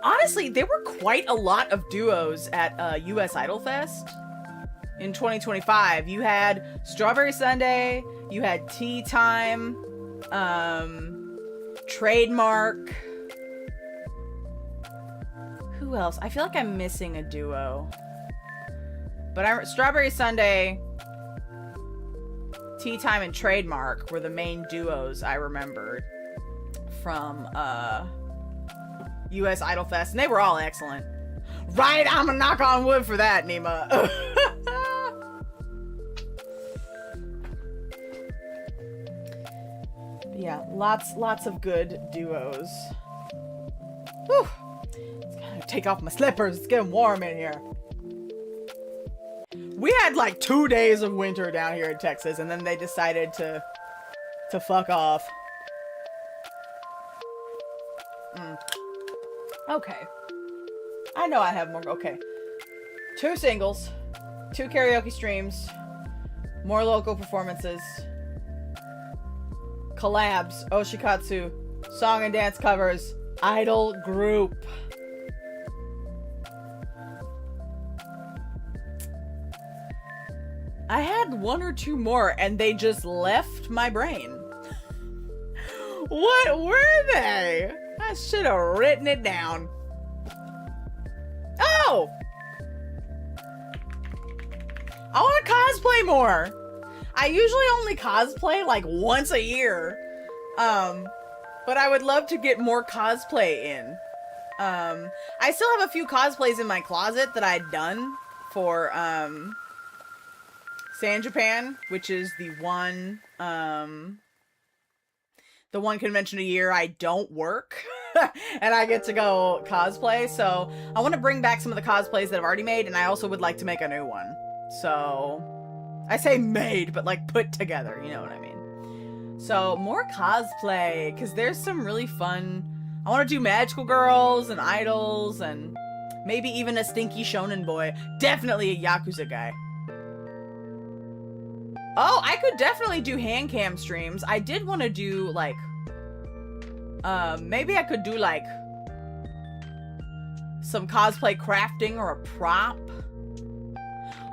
Honestly, there were quite a lot of duos at US Idol Fest in 2025. You had Strawberry Sundae, you had Tea Time, Trademark. Who else? I feel like I'm missing a duo. But Strawberry Sundae, Tea Time, and Trademark were the main duos I remembered from US Idol Fest, and they were all excellent. Right? I'm gonna knock on wood for that, Nima. Yeah, lots of good duos. Whew. Take off my slippers. It's getting warm in here. We had like 2 days of winter down here in Texas, and then they decided to fuck off. Okay. I know I have more. Okay. 2 singles, 2 karaoke streams, more local performances, collabs, Oshikatsu, song and dance covers, idol group. I had 1 or 2 more and they just left my brain. What were they? I should have written it down. Oh! I want to cosplay more. I usually only cosplay like once a year. But I would love to get more cosplay in. I still have a few cosplays in my closet that I'd done for, San Japan, which is the one convention a year I don't work. And I get to go cosplay, so I want to bring back some of the cosplays that I've already made, and I also would like to make a new one. So, I say made, but like put together, you know what I mean? So, more cosplay, because there's some really fun... I want to do magical girls and idols, and maybe even a stinky shonen boy. Definitely a Yakuza guy. Oh, I could definitely do hand cam streams. I did want to do, like... maybe I could do, like... some cosplay crafting or a prop.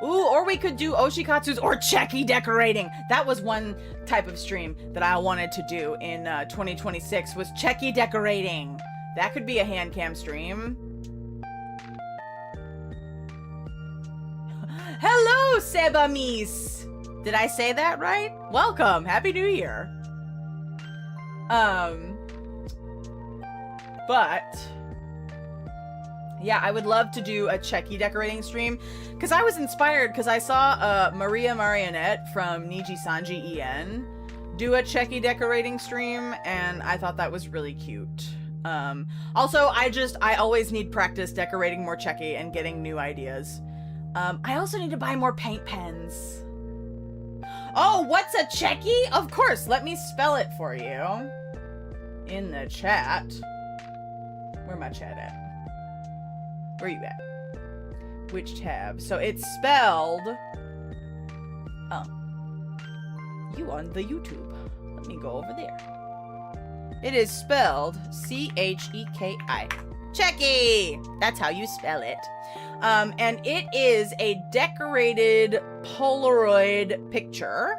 Ooh, or we could do Oshikatsus or Checky decorating. That was one type of stream that I wanted to do in 2026, was Checky decorating. That could be a hand cam stream. Hello, Sebamis! Did I say that right? Welcome! Happy New Year! But... yeah, I would love to do a Checky decorating stream, because I was inspired, because I saw Maria Marionette from Niji Sanji En do a Checky decorating stream, and I thought that was really cute. Also, I always need practice decorating more Checky and getting new ideas. I also need to buy more paint pens. Oh, what's a Checky? Of course, let me spell it for you. In the chat. Where my chat at? Where you at? Which tab? So it's spelled... oh. You on the YouTube. Let me go over there. It is spelled C-H-E-K-I. Cheki! That's how you spell it. And it is a decorated Polaroid picture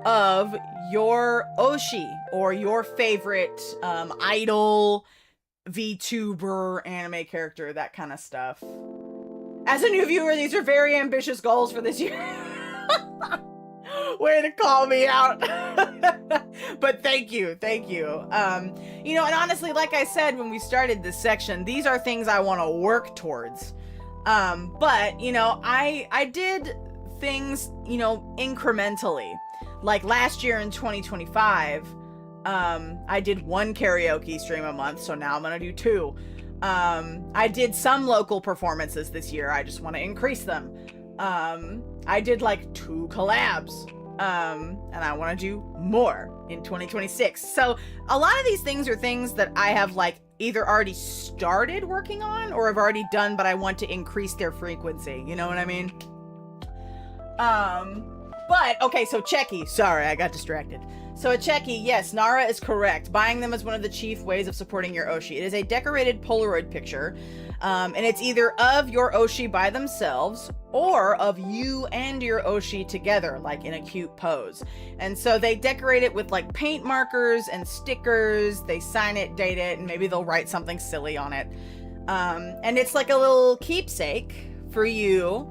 of your Oshi, or your favorite idol, VTuber, anime character, that kind of stuff. As a new viewer, these are very ambitious goals for this year. Way to call me out. But thank you. You know, and honestly, like I said when we started this section, these are things I want to work towards. But, you know, I did things, you know, incrementally. Like last year in 2025, I did 1 karaoke stream a month, so now I'm gonna do 2. I did some local performances this year. I just want to increase them. I did like 2 collabs. And I want to do more in 2026. So a lot of these things are things that I have like either already started working on or have already done, but I want to increase their frequency. You know what I mean? But, okay, so Cheki. Sorry, I got distracted. So a Cheki, yes, Nara is correct. Buying them is one of the chief ways of supporting your Oshi. It is a decorated Polaroid picture, and it's either of your Oshi by themselves or of you and your Oshi together, like in a cute pose. And so they decorate it with like paint markers and stickers. They sign it, date it, and maybe they'll write something silly on it. And it's like a little keepsake for you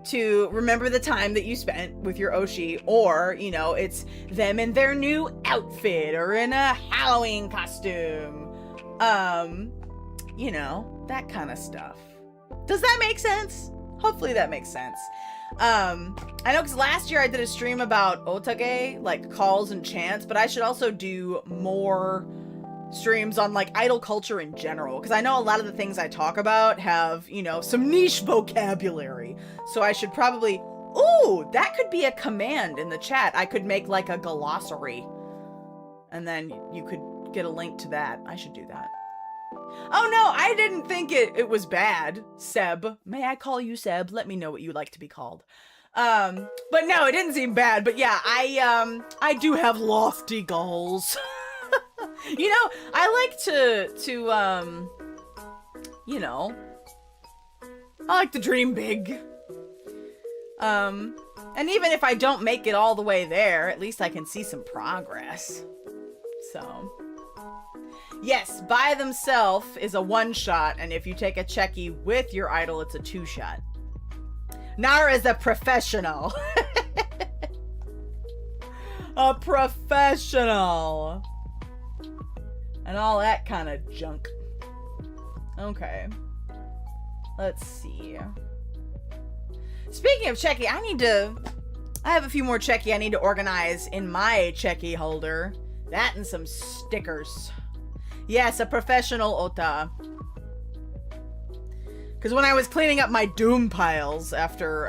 to remember the time that you spent with your Oshi, or, you know, it's them in their new outfit or in a Halloween costume. You know, that kind of stuff. Does that make sense? Hopefully that makes sense. I know because last year I did a stream about otage, like calls and chants, but I should also do more streams on like idol culture in general, because I know a lot of the things I talk about have, you know, some niche vocabulary. So I should probably, ooh, that could be a command in the chat. I could make like a glossary and then you could get a link to that. I should do that. Oh no, I didn't think it was bad. Seb. May I call you Seb? Let me know what you like to be called. But no, it didn't seem bad. But yeah, I do have lofty goals. You know, I like to you know, I like to dream big. And even if I don't make it all the way there, at least I can see some progress. So, yes, by themselves is a 1-shot, and if you take a Cheki with your idol, it's a 2-shot. Nara is a professional. A professional. And all that kind of junk. Okay. Let's see. Speaking of Cheki, I have a few more Cheki I need to organize in my Cheki holder. That and some stickers. Yes, a professional Ota. Because when I was cleaning up my Doom piles after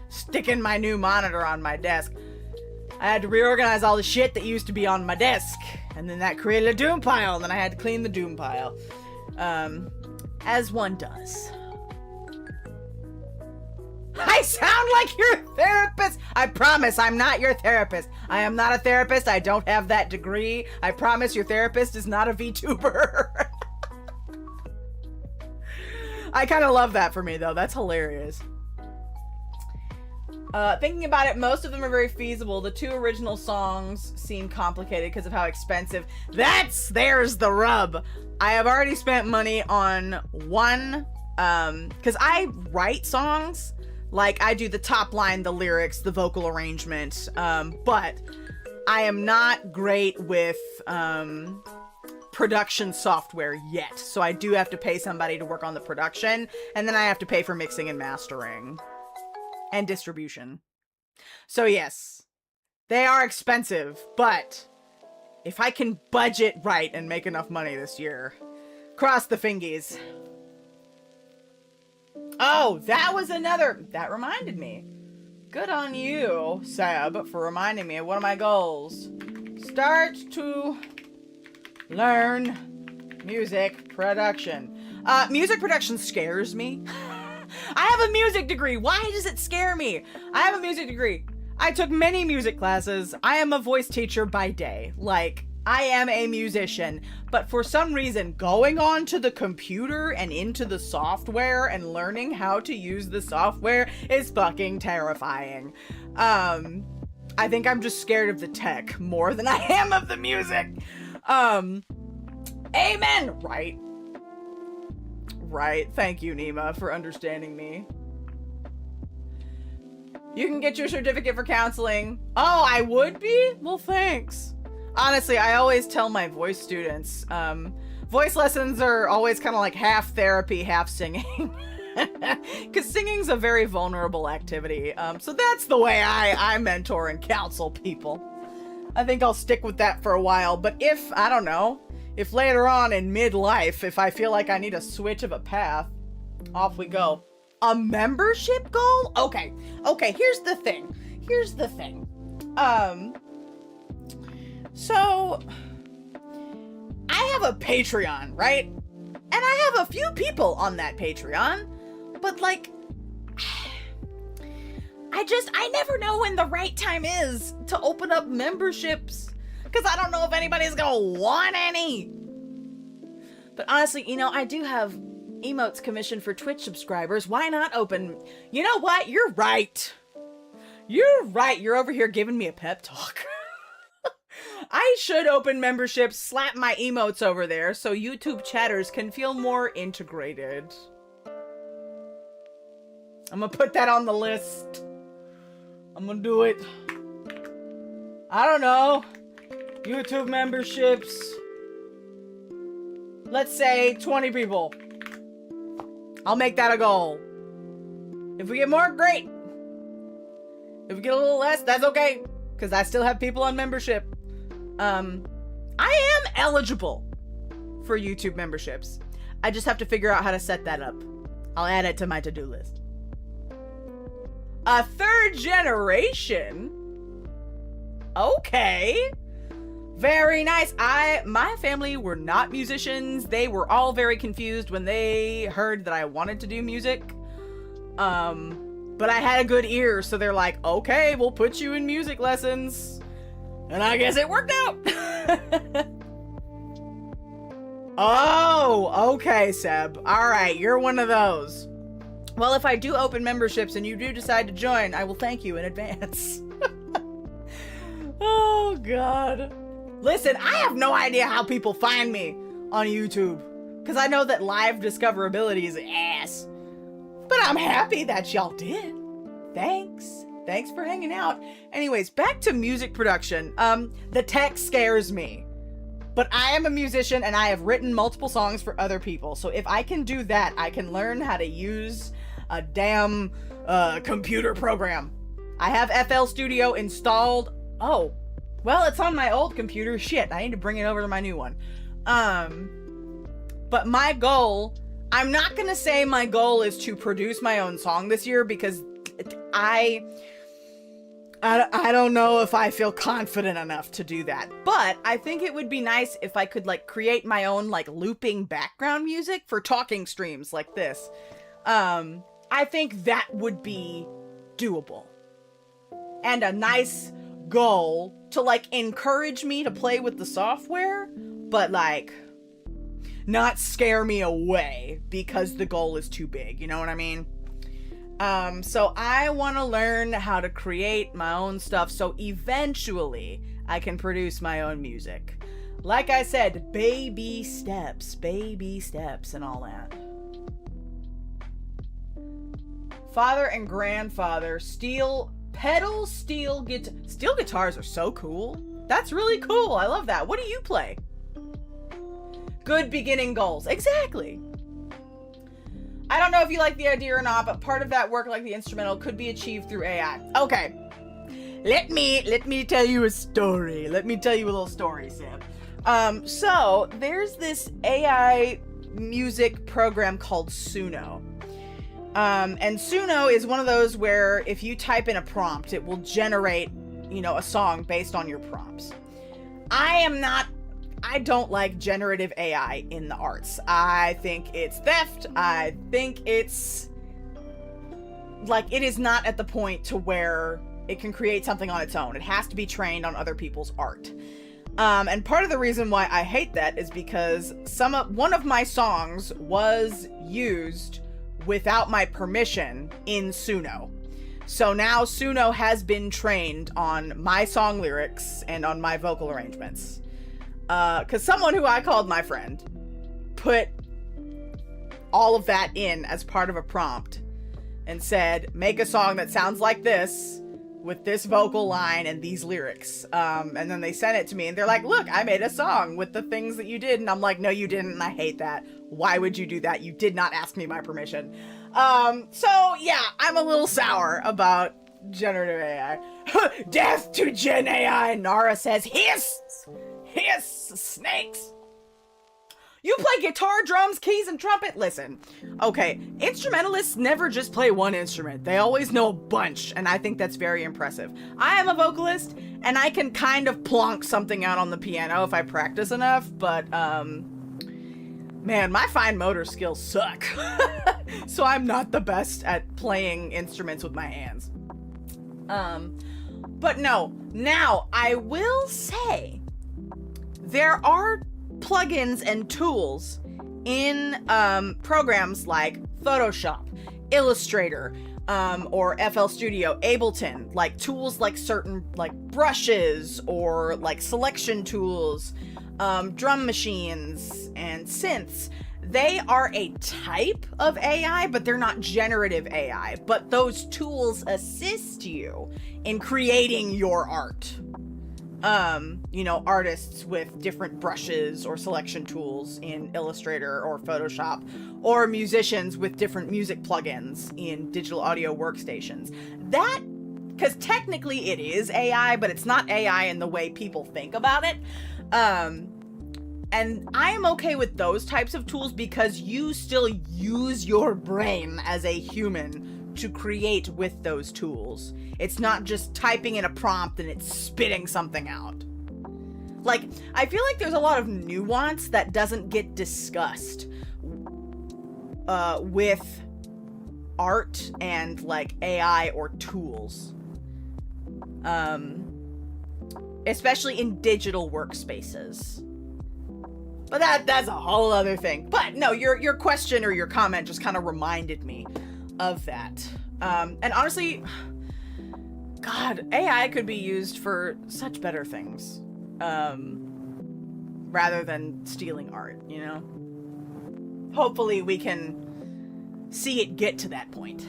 sticking my new monitor on my desk, I had to reorganize all the shit that used to be on my desk. And then that created a Doom pile, and then I had to clean the Doom pile. As one does. I sound like your therapist! I promise I'm not your therapist. I am not a therapist. I don't have that degree. I promise your therapist is not a VTuber. I kind of love that for me, though. That's hilarious. Thinking about it, most of them are very feasible. The 2 original songs seem complicated because of how expensive. There's the rub. I have already spent money on one, because I write songs. Like, I do the top line, the lyrics, the vocal arrangement, but I am not great with, production software yet. So I do have to pay somebody to work on the production, and then I have to pay for mixing and mastering. And distribution. So yes, they are expensive, but if I can budget right and make enough money this year, cross the fingies. Oh, that reminded me. Good on you, Seb, for reminding me of one of my goals. Start to learn music production. Music production scares me. I have a music degree. Why does it scare me? I have a music degree. I took many music classes. I am a voice teacher by day. Like, I am a musician, but for some reason, going on to the computer and into the software and learning how to use the software is fucking terrifying. I think I'm just scared of the tech more than I am of the music. Amen. Right. Thank you, Nima, for understanding me. You can get your certificate for counseling. Oh, I would be? Well, thanks. Honestly, I always tell my voice students, voice lessons are always kind of like half therapy, half singing. Because singing's a very vulnerable activity. So that's the way I mentor and counsel people. I think I'll stick with that for a while. But if, I don't know, if later on in midlife, if I feel like I need a switch of a path, off we go. A membership goal? Okay, here's the thing. So, I have a Patreon, right? And I have a few people on that Patreon, but like, I never know when the right time is to open up memberships, because I don't know if anybody's gonna want any. But honestly, you know, I do have emotes commissioned for Twitch subscribers. Why not open? You know what? You're right. You're over here giving me a pep talk. I should open memberships, slap my emotes over there so YouTube chatters can feel more integrated. I'm gonna put that on the list. I'm gonna do it. I don't know. YouTube memberships. Let's say 20 people. I'll make that a goal. If we get more, great. If we get a little less, that's okay. Because I still have people on membership. I am eligible for YouTube memberships. I just have to figure out how to set that up. I'll add it to my to-do list. A third generation? Okay. Very nice. My family were not musicians. They were all very confused when they heard that I wanted to do music. But I had a good ear, so they're like, okay, we'll put you in music lessons. And I guess it worked out. Oh, okay, Seb. All right, you're one of those. Well, if I do open memberships and you do decide to join, I will thank you in advance. Oh, God. Listen, I have no idea how people find me on YouTube, because I know that live discoverability is ass. But I'm happy that y'all did. Thanks. Thanks for hanging out. Anyways, back to music production. The tech scares me. But I am a musician and I have written multiple songs for other people. So if I can do that, I can learn how to use a damn computer program. I have FL Studio installed. Oh, well, it's on my old computer. Shit, I need to bring it over to my new one. But my goal, I'm not gonna say my goal is to produce my own song this year, because I don't know if I feel confident enough to do that. But I think it would be nice if I could like create my own like looping background music for talking streams like this. I think that would be doable. And a nice goal to like encourage me to play with the software, but like not scare me away because the goal is too big. You know what I mean? So I want to learn how to create my own stuff so eventually I can produce my own music. Like I said, baby steps and all that. Father and grandfather, steel guitars are so cool. That's really cool. I love that. What do you play? Good beginning goals. Exactly. I don't know if you like the idea or not, but part of that work, like the instrumental, could be achieved through AI. Okay. Let me tell you a story. Let me tell you a little story, Sam. So there's this AI music program called Suno. And Suno is one of those where if you type in a prompt, it will generate, you know, a song based on your prompts. I don't like generative AI in the arts. I think it's theft. I think it's like, it is not at the point to where it can create something on its own. It has to be trained on other people's art. And part of the reason why I hate that is because one of my songs was used without my permission in Suno. So now Suno has been trained on my song lyrics and on my vocal arrangements. Because someone who I called my friend put all of that in as part of a prompt and said, make a song that sounds like this with this vocal line and these lyrics. And then they sent it to me and they're like, look, I made a song with the things that you did. And I'm like, no, you didn't. And I hate that. Why would you do that? You did not ask me my permission. So yeah, I'm a little sour about generative AI. Death to Gen AI, Nara says. Hiss! Hiss! Snakes! You play guitar, drums, keys, and trumpet? Listen, okay, instrumentalists never just play one instrument. They always know a bunch, and I think that's very impressive. I am a vocalist, and I can kind of plonk something out on the piano if I practice enough, but, man, my fine motor skills suck. So I'm not the best at playing instruments with my hands. But no, now, I will say, there are plugins and tools in programs like Photoshop, Illustrator, or FL Studio, Ableton, like tools like certain like brushes or like selection tools, drum machines and synths. They are a type of AI, but they're not generative AI. But those tools assist you in creating your art. You know, artists with different brushes or selection tools in Illustrator or Photoshop, or musicians with different music plugins in digital audio workstations. That, because technically it is AI, but it's not AI in the way people think about it. And I am okay with those types of tools because you still use your brain as a human to create with those tools. It's not just typing in a prompt and it's spitting something out. Like, I feel like there's a lot of nuance that doesn't get discussed with art and like AI or tools. Especially in digital workspaces. But that's a whole other thing. But no, your question or your comment just kind of reminded me of that. And honestly, God, AI could be used for such better things. Rather than stealing art, you know? Hopefully we can see it get to that point.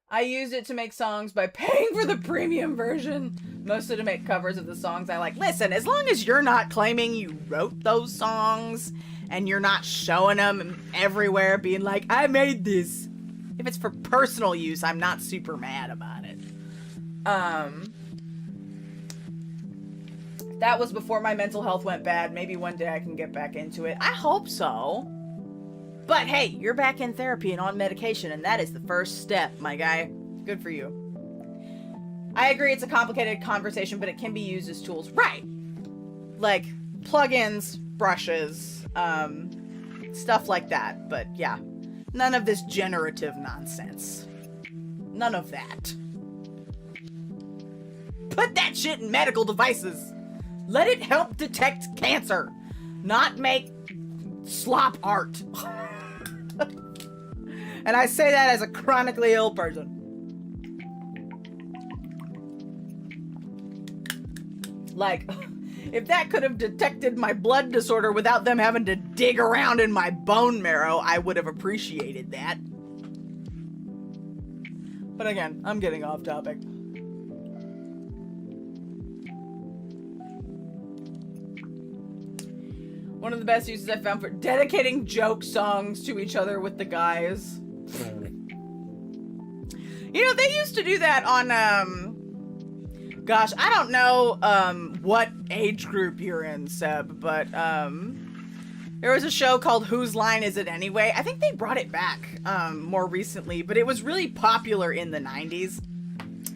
I used it to make songs by paying for the premium version, mostly to make covers of the songs I like. Listen, as long as you're not claiming you wrote those songs and you're not showing them everywhere being like, I made this. If it's for personal use, I'm not super mad about it. That was before my mental health went bad. Maybe one day I can get back into it. I hope so. But hey, you're back in therapy and on medication, and that is the first step, my guy. Good for you. I agree it's a complicated conversation, but it can be used as tools. Right. Like plugins, brushes, stuff like that. But yeah, none of this generative nonsense. None of that. Put that shit in medical devices. Let it help detect cancer, not make slop art. And I say that as a chronically ill person. Like, if that could have detected my blood disorder without them having to dig around in my bone marrow, I would have appreciated that. But again, I'm getting off topic. One of the best uses I found for dedicating joke songs to each other with the guys. You know, they used to do that on, gosh, I don't know, what age group you're in, Seb, but, there was a show called Whose Line Is It Anyway? I think they brought it back, more recently, but it was really popular in the 90s.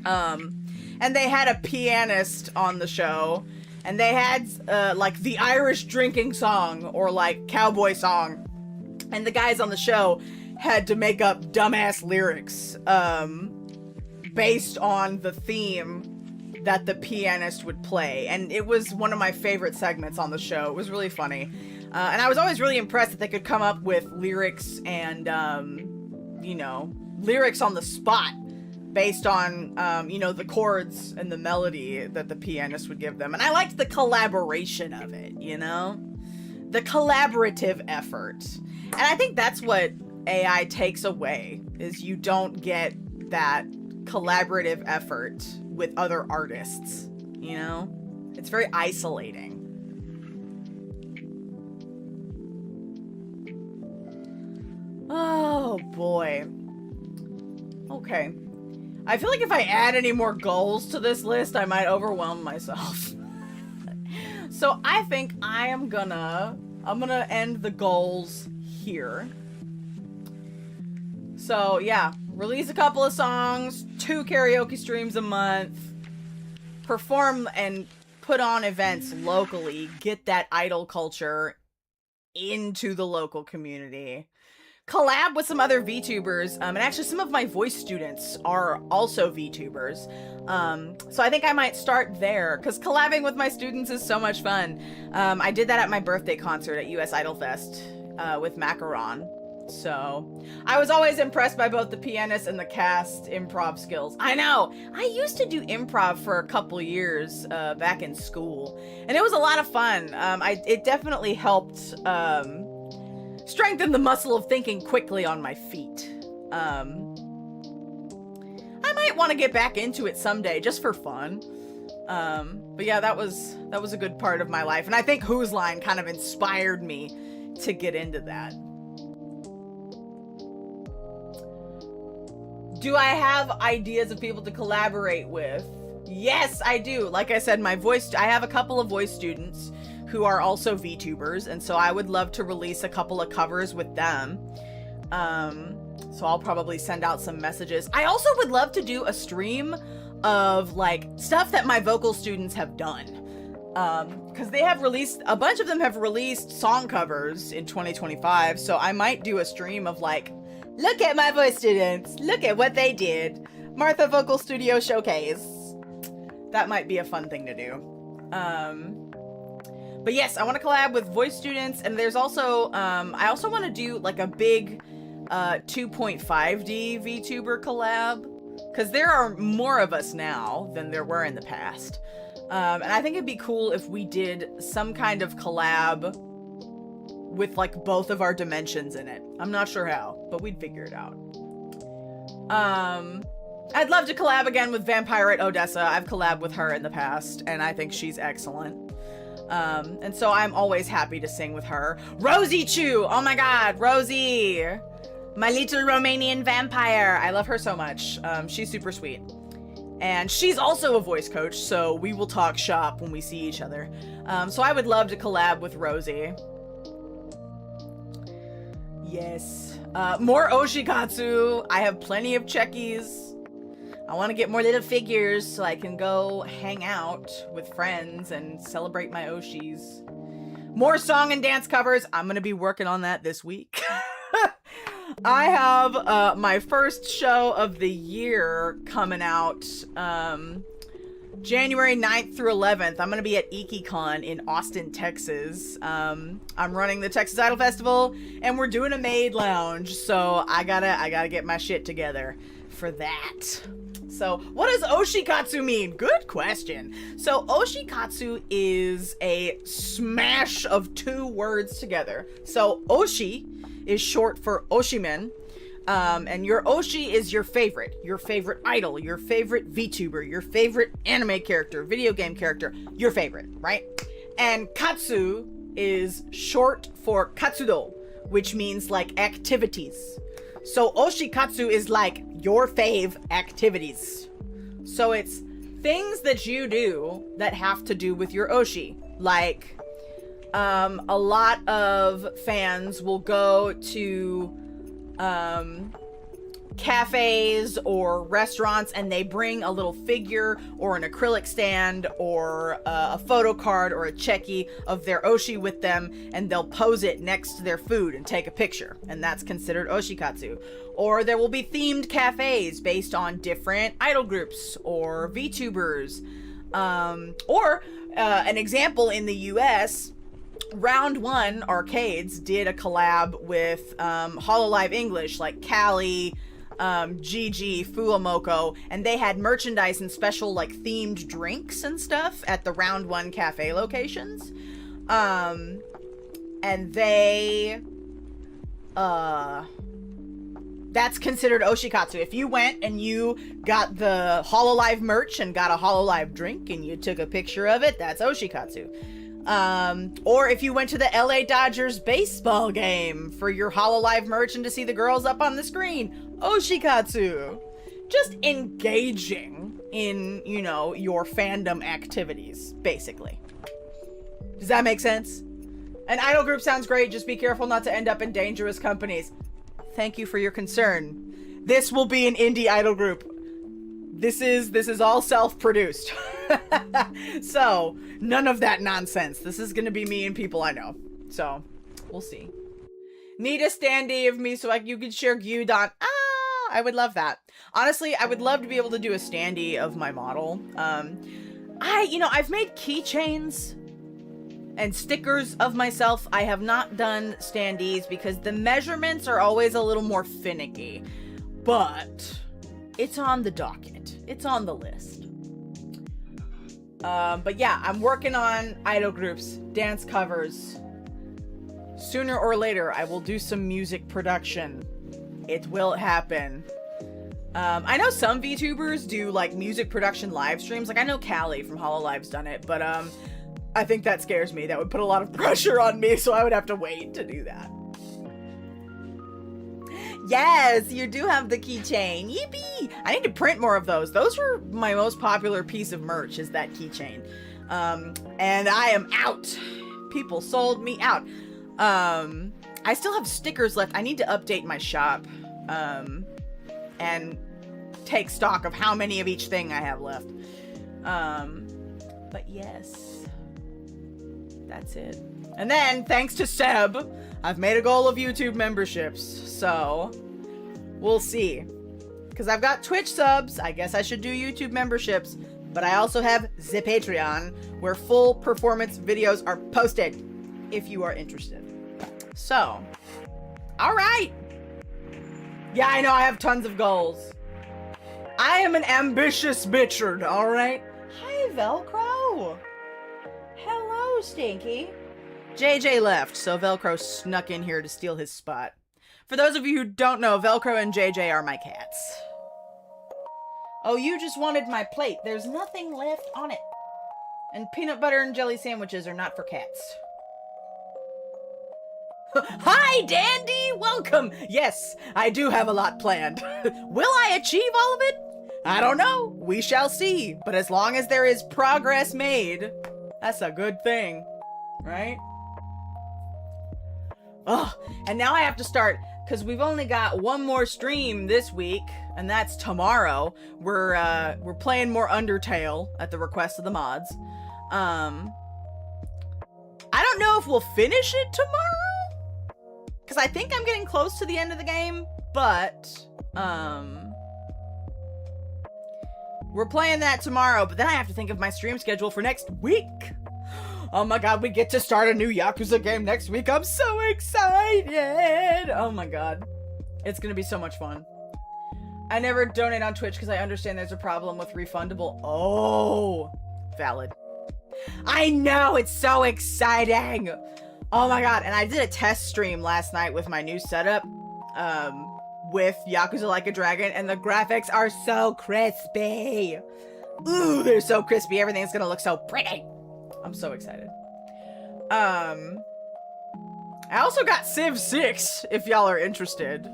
And they had a pianist on the show. And they had, like, the Irish drinking song, or, like, cowboy song. And the guys on the show had to make up dumbass lyrics, based on the theme that the pianist would play, and it was one of my favorite segments on the show. It was really funny, and I was always really impressed that they could come up with lyrics and you know, lyrics on the spot based on you know, the chords and the melody that the pianist would give them. And I liked the collaboration of it, you know, the collaborative effort. And I think that's what AI takes away, is you don't get that collaborative effort with other artists, you know? It's very isolating. Oh boy. Okay. I feel like if I add any more goals to this list, I might overwhelm myself. So I think I'm gonna end the goals here. So yeah, release a couple of songs, 2 karaoke streams a month, perform and put on events locally, get that idol culture into the local community, collab with some other VTubers, and actually some of my voice students are also VTubers, so I think I might start there, because collabing with my students is so much fun. I did that at my birthday concert at US Idol Fest with Macaron. So I was always impressed by both the pianist and the cast improv skills. I know, I used to do improv for a couple years back in school, and it was a lot of fun. It definitely helped strengthen the muscle of thinking quickly on my feet. I might want to get back into it someday just for fun. But yeah, that was a good part of my life, and I think Whose Line kind of inspired me to get into that. Do I have ideas of people to collaborate with? Yes, I do. Like I said, I have a couple of voice students who are also VTubers, and so I would love to release a couple of covers with them. So I'll probably send out some messages. I also would love to do a stream of like stuff that my vocal students have done. Because they have released, a bunch of them have released song covers in 2025, so I might do a stream of like, look at my voice students, look at what they did. Martha Vocal Studio Showcase. That might be a fun thing to do. But yes, I want to collab with voice students, and there's also, I also want to do like a big 2.5D VTuber collab, because there are more of us now than there were in the past. And I think it'd be cool if we did some kind of collab with like both of our dimensions in it. I'm not sure how, but we'd figure it out. I'd love to collab again with Vampirate Odessa. I've collabed with her in the past, and I think she's excellent. And so I'm always happy to sing with her. Rosie Chu! Oh my god, Rosie! My little Romanian vampire. I love her so much. She's super sweet. And she's also a voice coach, so we will talk shop when we see each other. So I would love to collab with Rosie. Yes. More Oshikatsu. I have plenty of checkies. I want to get more little figures so I can go hang out with friends and celebrate my Oshis. More song and dance covers. I'm going to be working on that this week. I have my first show of the year coming out January 9th through 11th. I'm going to be at IkiCon in Austin, Texas. I'm running the Texas Idol Festival, and we're doing a maid lounge, so I gotta get my shit together for that. So what does Oshikatsu mean? Good question. So Oshikatsu is a smash of 2 words together. So Oshi is short for Oshimen. And your Oshi is your favorite idol, your favorite VTuber, your favorite anime character, video game character, your favorite, right? And Katsu is short for Katsudo, which means like activities. So Oshikatsu is like your fave activities. So it's things that you do that have to do with your Oshi. Like, a lot of fans will go to cafes or restaurants, and they bring a little figure or an acrylic stand or a photo card or a checky of their Oshi with them, and they'll pose it next to their food and take a picture, and that's considered Oshikatsu. Or there will be themed cafes based on different idol groups or VTubers. Or an example in the US, Round One Arcades did a collab with Hololive English, like Callie, Gigi, Fuamoko, and they had merchandise and special like themed drinks and stuff at the Round One cafe locations. And they that's considered Oshikatsu. If you went and you got the Hololive merch and got a Hololive drink and you took a picture of it, that's Oshikatsu. Or if you went to the LA Dodgers baseball game for your Hololive merch and to see the girls up on the screen, Oshikatsu. Just engaging in, you know, your fandom activities, basically. Does that make sense? An idol group sounds great, just be careful not to end up in dangerous companies. Thank you for your concern. This will be an indie idol group. This is all self-produced. So, none of that nonsense. This is gonna be me and people I know. So, we'll see. Need a standee of me so you can share Gyudon. I would love that. Honestly, I would love to be able to do a standee of my model. I've made keychains and stickers of myself. I have not done standees because the measurements are always a little more finicky. But it's on the docket. It's on the list. But yeah, I'm working on idol groups, dance covers. Sooner or later, I will do some music production. It will happen. I know some VTubers do like music production live streams. Like I know Callie from Hololive's done it, but I think that scares me. That would put a lot of pressure on me, so I would have to wait to do that. Yes, you do have the keychain. Yippee! I need to print more of those. Those were my most popular piece of merch, is that keychain. And I am out. People sold me out. I still have stickers left. I need to update my shop. And take stock of how many of each thing I have left. But yes. That's it. And then, thanks to Seb, I've made a goal of YouTube memberships, so we'll see. Because I've got Twitch subs, I guess I should do YouTube memberships, but I also have the Patreon, where full performance videos are posted, if you are interested. So, alright! Yeah, I know, I have tons of goals. I am an ambitious bitchard, alright? Hi, Velcro! Hello, Stinky. JJ left, so Velcro snuck in here to steal his spot. For those of you who don't know, Velcro and JJ are my cats. Oh, you just wanted my plate. There's nothing left on it. And peanut butter and jelly sandwiches are not for cats. Hi, Dandy! Welcome! Yes, I do have a lot planned. Will I achieve all of it? I don't know. We shall see. But as long as there is progress made, that's a good thing. Right? Oh, and now I have to start, because we've only got one more stream this week, and that's tomorrow. We're playing more Undertale at the request of the mods. I don't know if we'll finish it tomorrow, because I think I'm getting close to the end of the game, but we're playing that tomorrow, but then I have to think of my stream schedule for next week. Oh my god, we get to start a new Yakuza game next week. I'm so excited. Oh my god. It's gonna be so much fun. I never donate on Twitch because I understand there's a problem with refundable. Oh, valid. I know, it's so exciting. Oh my god, and I did a test stream last night with my new setup. With Yakuza Like a Dragon, and the graphics are so crispy. Ooh, they're so crispy. Everything's gonna look so pretty. I'm so excited. I also got Civ 6, if y'all are interested.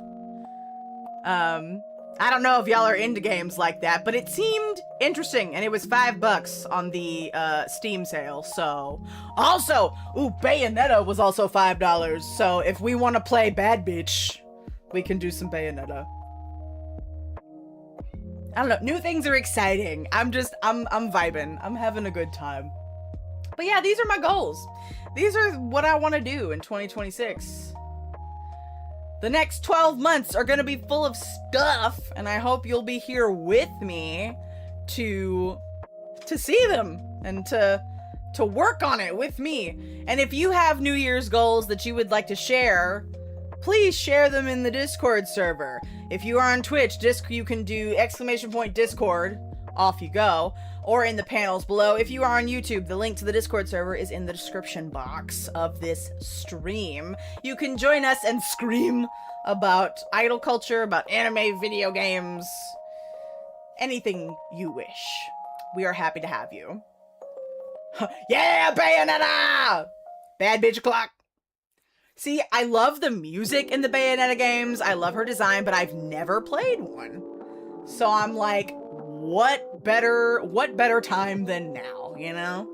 I don't know if y'all are into games like that, but it seemed interesting, and it was $5 on the Steam sale, so. Also, ooh, Bayonetta was also $5, so if we want to play Bad Bitch, we can do some Bayonetta. I don't know, new things are exciting. I'm vibing. I'm having a good time. But yeah, these are my goals. These are what I want to do in 2026. The next 12 months are going to be full of stuff, and I hope you'll be here with me to to see them and to work on it with me. And if you have New Year's goals that you would like to share, please share them in the Discord server. If you are on Twitch, you can do !Discord, off you go, or in the panels below. If you are on YouTube, the link to the Discord server is in the description box of this stream. You can join us and scream about idol culture, about anime, video games, anything you wish. We are happy to have you. Yeah, Bayonetta! Bad bitch o'clock. See, I love the music in the Bayonetta games. I love her design, but I've never played one. So I'm like, what better time than now, you know?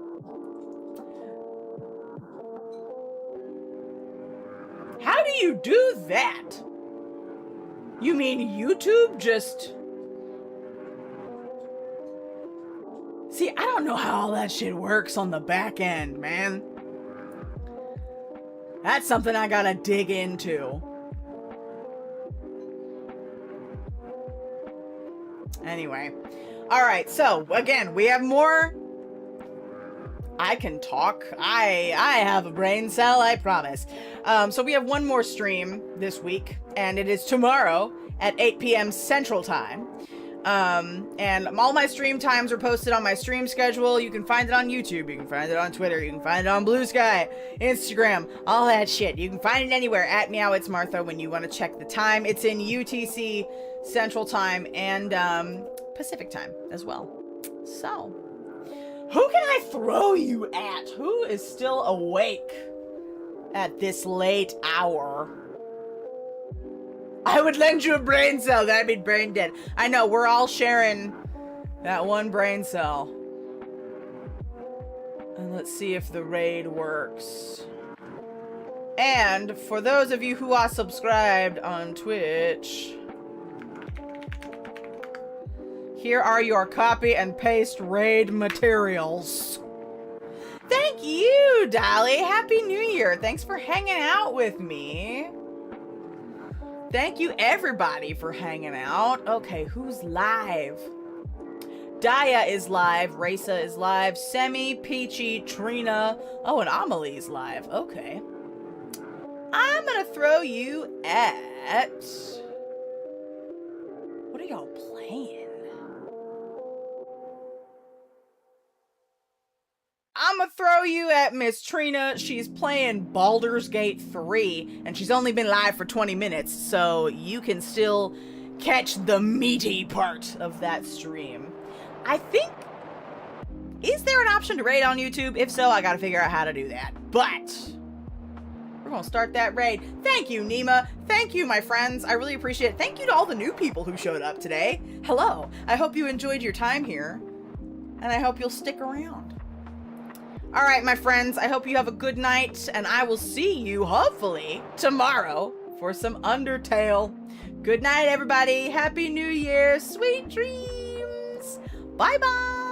How do you do that? You mean YouTube just... See, I don't know how all that shit works on the back end, man. That's something I gotta dig into. Anyway. Alright, so, again, we have more... I can talk. I have a brain cell, I promise. So we have one more stream this week, and it is tomorrow at 8 p.m. Central Time. And all my stream times are posted on my stream schedule. You can find it on YouTube, you can find it on Twitter, you can find it on Blue Sky, Instagram, all that shit. You can find it anywhere at Meow It's Martha when you want to check the time. It's in UTC Central Time and Pacific Time as well. So, who can I throw you at? Who is still awake at this late hour? I would lend you a brain cell. That'd be brain dead. I know, we're all sharing that one brain cell. And let's see if the raid works. And for those of you who are subscribed on Twitch, here are your copy and paste raid materials. Thank you, Dolly. Happy New Year. Thanks for hanging out with me. Thank you, everybody, for hanging out. Okay, who's live? Daya is live. Raisa is live. Semi, Peachy, Trina. Oh, and Amelie's live. Okay. I'm gonna throw you at... What are y'all playing? I'm gonna throw you at Miss Trina. She's playing Baldur's Gate 3, and she's only been live for 20 minutes, so you can still catch the meaty part of that stream. I think... Is there an option to raid on YouTube? If so, I gotta figure out how to do that. But... we're gonna start that raid. Thank you, Nima. Thank you, my friends. I really appreciate it. Thank you to all the new people who showed up today. Hello. I hope you enjoyed your time here, and I hope you'll stick around. All right, my friends, I hope you have a good night, and I will see you, hopefully, tomorrow for some Undertale. Good night, everybody. Happy New Year. Sweet dreams. Bye-bye.